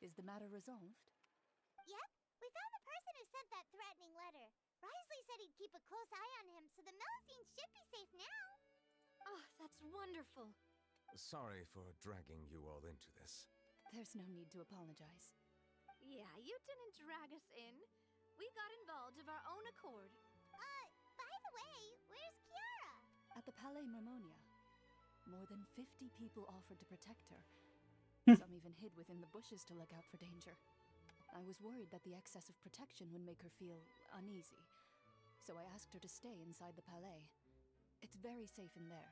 Is the matter resolved? Yep, we found the person who sent that threatening letter. Risley said he'd keep a close eye on him, so the Melusines should be safe now. Oh, that's wonderful. Sorry for dragging you all into this. There's no need to apologize. Yeah, you didn't drag us in. We got involved of our own accord. By the way, where's Kiara? At the Palais Mermonia, more than 50 people offered to protect her. Some even hid within the bushes to look out for danger. I was worried that the excess of protection would make her feel uneasy, so I asked her to stay inside the Palais. It's very safe in there.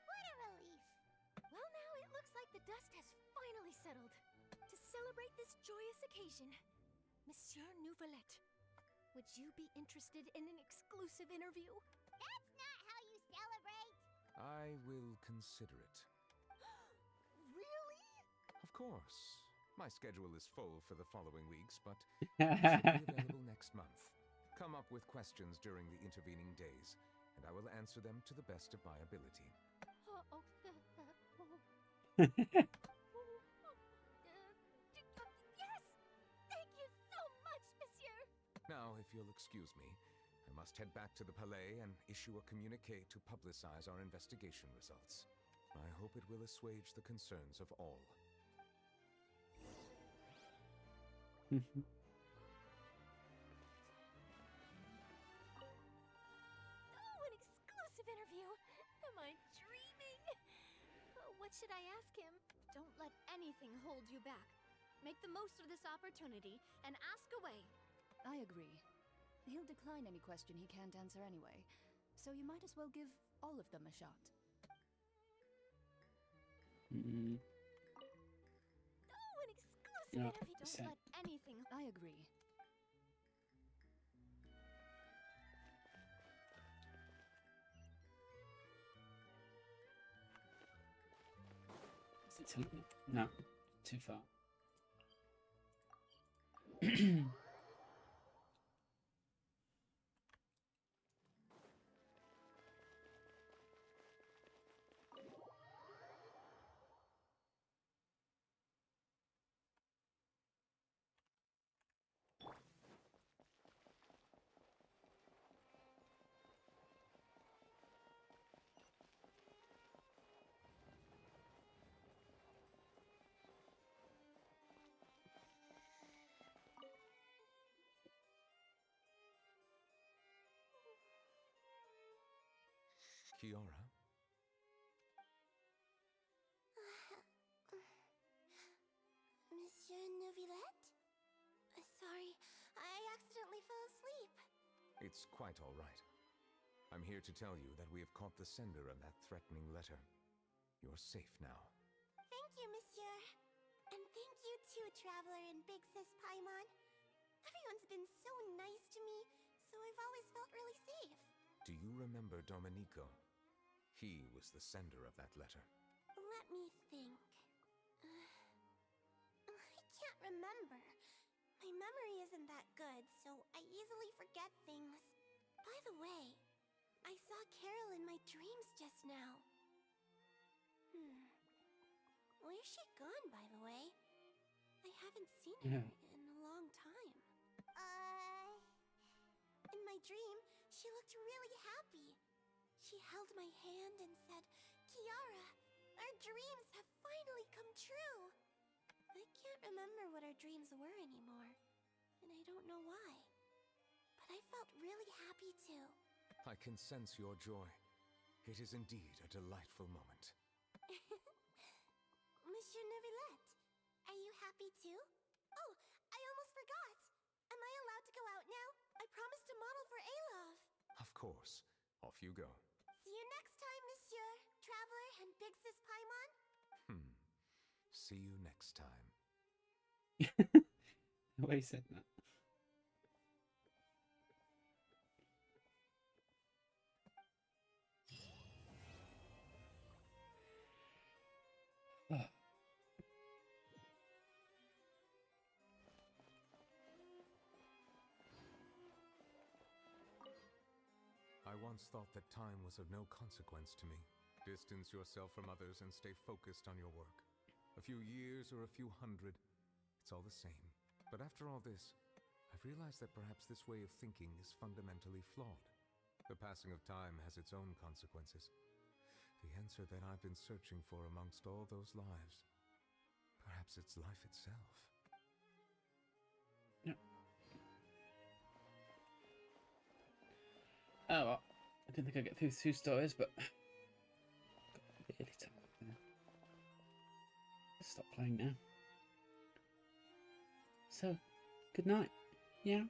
What a relief. Well, now it looks like the dust has finally settled. To celebrate this joyous occasion, Monsieur Neuvillette, would you be interested in an exclusive interview? That's not how you celebrate. I will consider it. Really? Of course. My schedule is full for the following weeks, but I should be available next month. Come up with questions during the intervening days, and I will answer them to the best of my ability. Oh, Yes! Thank you so much, monsieur! Now, if you'll excuse me, I must head back to the Palais and issue a communique to publicize our investigation results. I hope it will assuage the concerns of all. Oh, an exclusive interview! Am I dreaming? What should I ask him? Don't let anything hold you back. Make the most of this opportunity and ask away. I agree. He'll decline any question he can't answer anyway, so you might as well give all of them a shot. Oh, an exclusive interview! Don't let anything... I agree. Is it telling me? No, too far. Kiara? Monsieur Neuvillette? Sorry, I accidentally fell asleep. It's quite all right. I'm here to tell you that we have caught the sender of that threatening letter. You're safe now. Thank you, monsieur. And thank you too, Traveler and Big Sis Paimon. Everyone's been so nice to me, so I've always felt really safe. Do you remember Domenico? He was the sender of that letter. Let me think. I can't remember. My memory isn't that good, so I easily forget things. By the way, I saw Carol in my dreams just now. Where's she gone, by the way? I haven't seen her in a long time. In my dream, she looked really happy. She held my hand and said, "Kiara, our dreams have finally come true." I can't remember what our dreams were anymore, and I don't know why. But I felt really happy too. I can sense your joy. It is indeed a delightful moment. Monsieur Neuvillette, are you happy too? Oh, I almost forgot. Am I allowed to go out now? I promised to model for Alov. Of course. Off you go. See you next time, Monsieur Traveler and Big Sis Paimon. See you next time. The way he said that. Oh. I once thought that time was of no consequence to me. Distance yourself from others and stay focused on your work. A few years or a few hundred, it's all the same. But after all this, I've realized that perhaps this way of thinking is fundamentally flawed. The passing of time has its own consequences. The answer that I've been searching for amongst all those lives. Perhaps it's life itself. Yeah. Oh, well, I didn't think I'd get through 2 stories, but got really tired now. Let's stop playing now. So, good night. Yeah.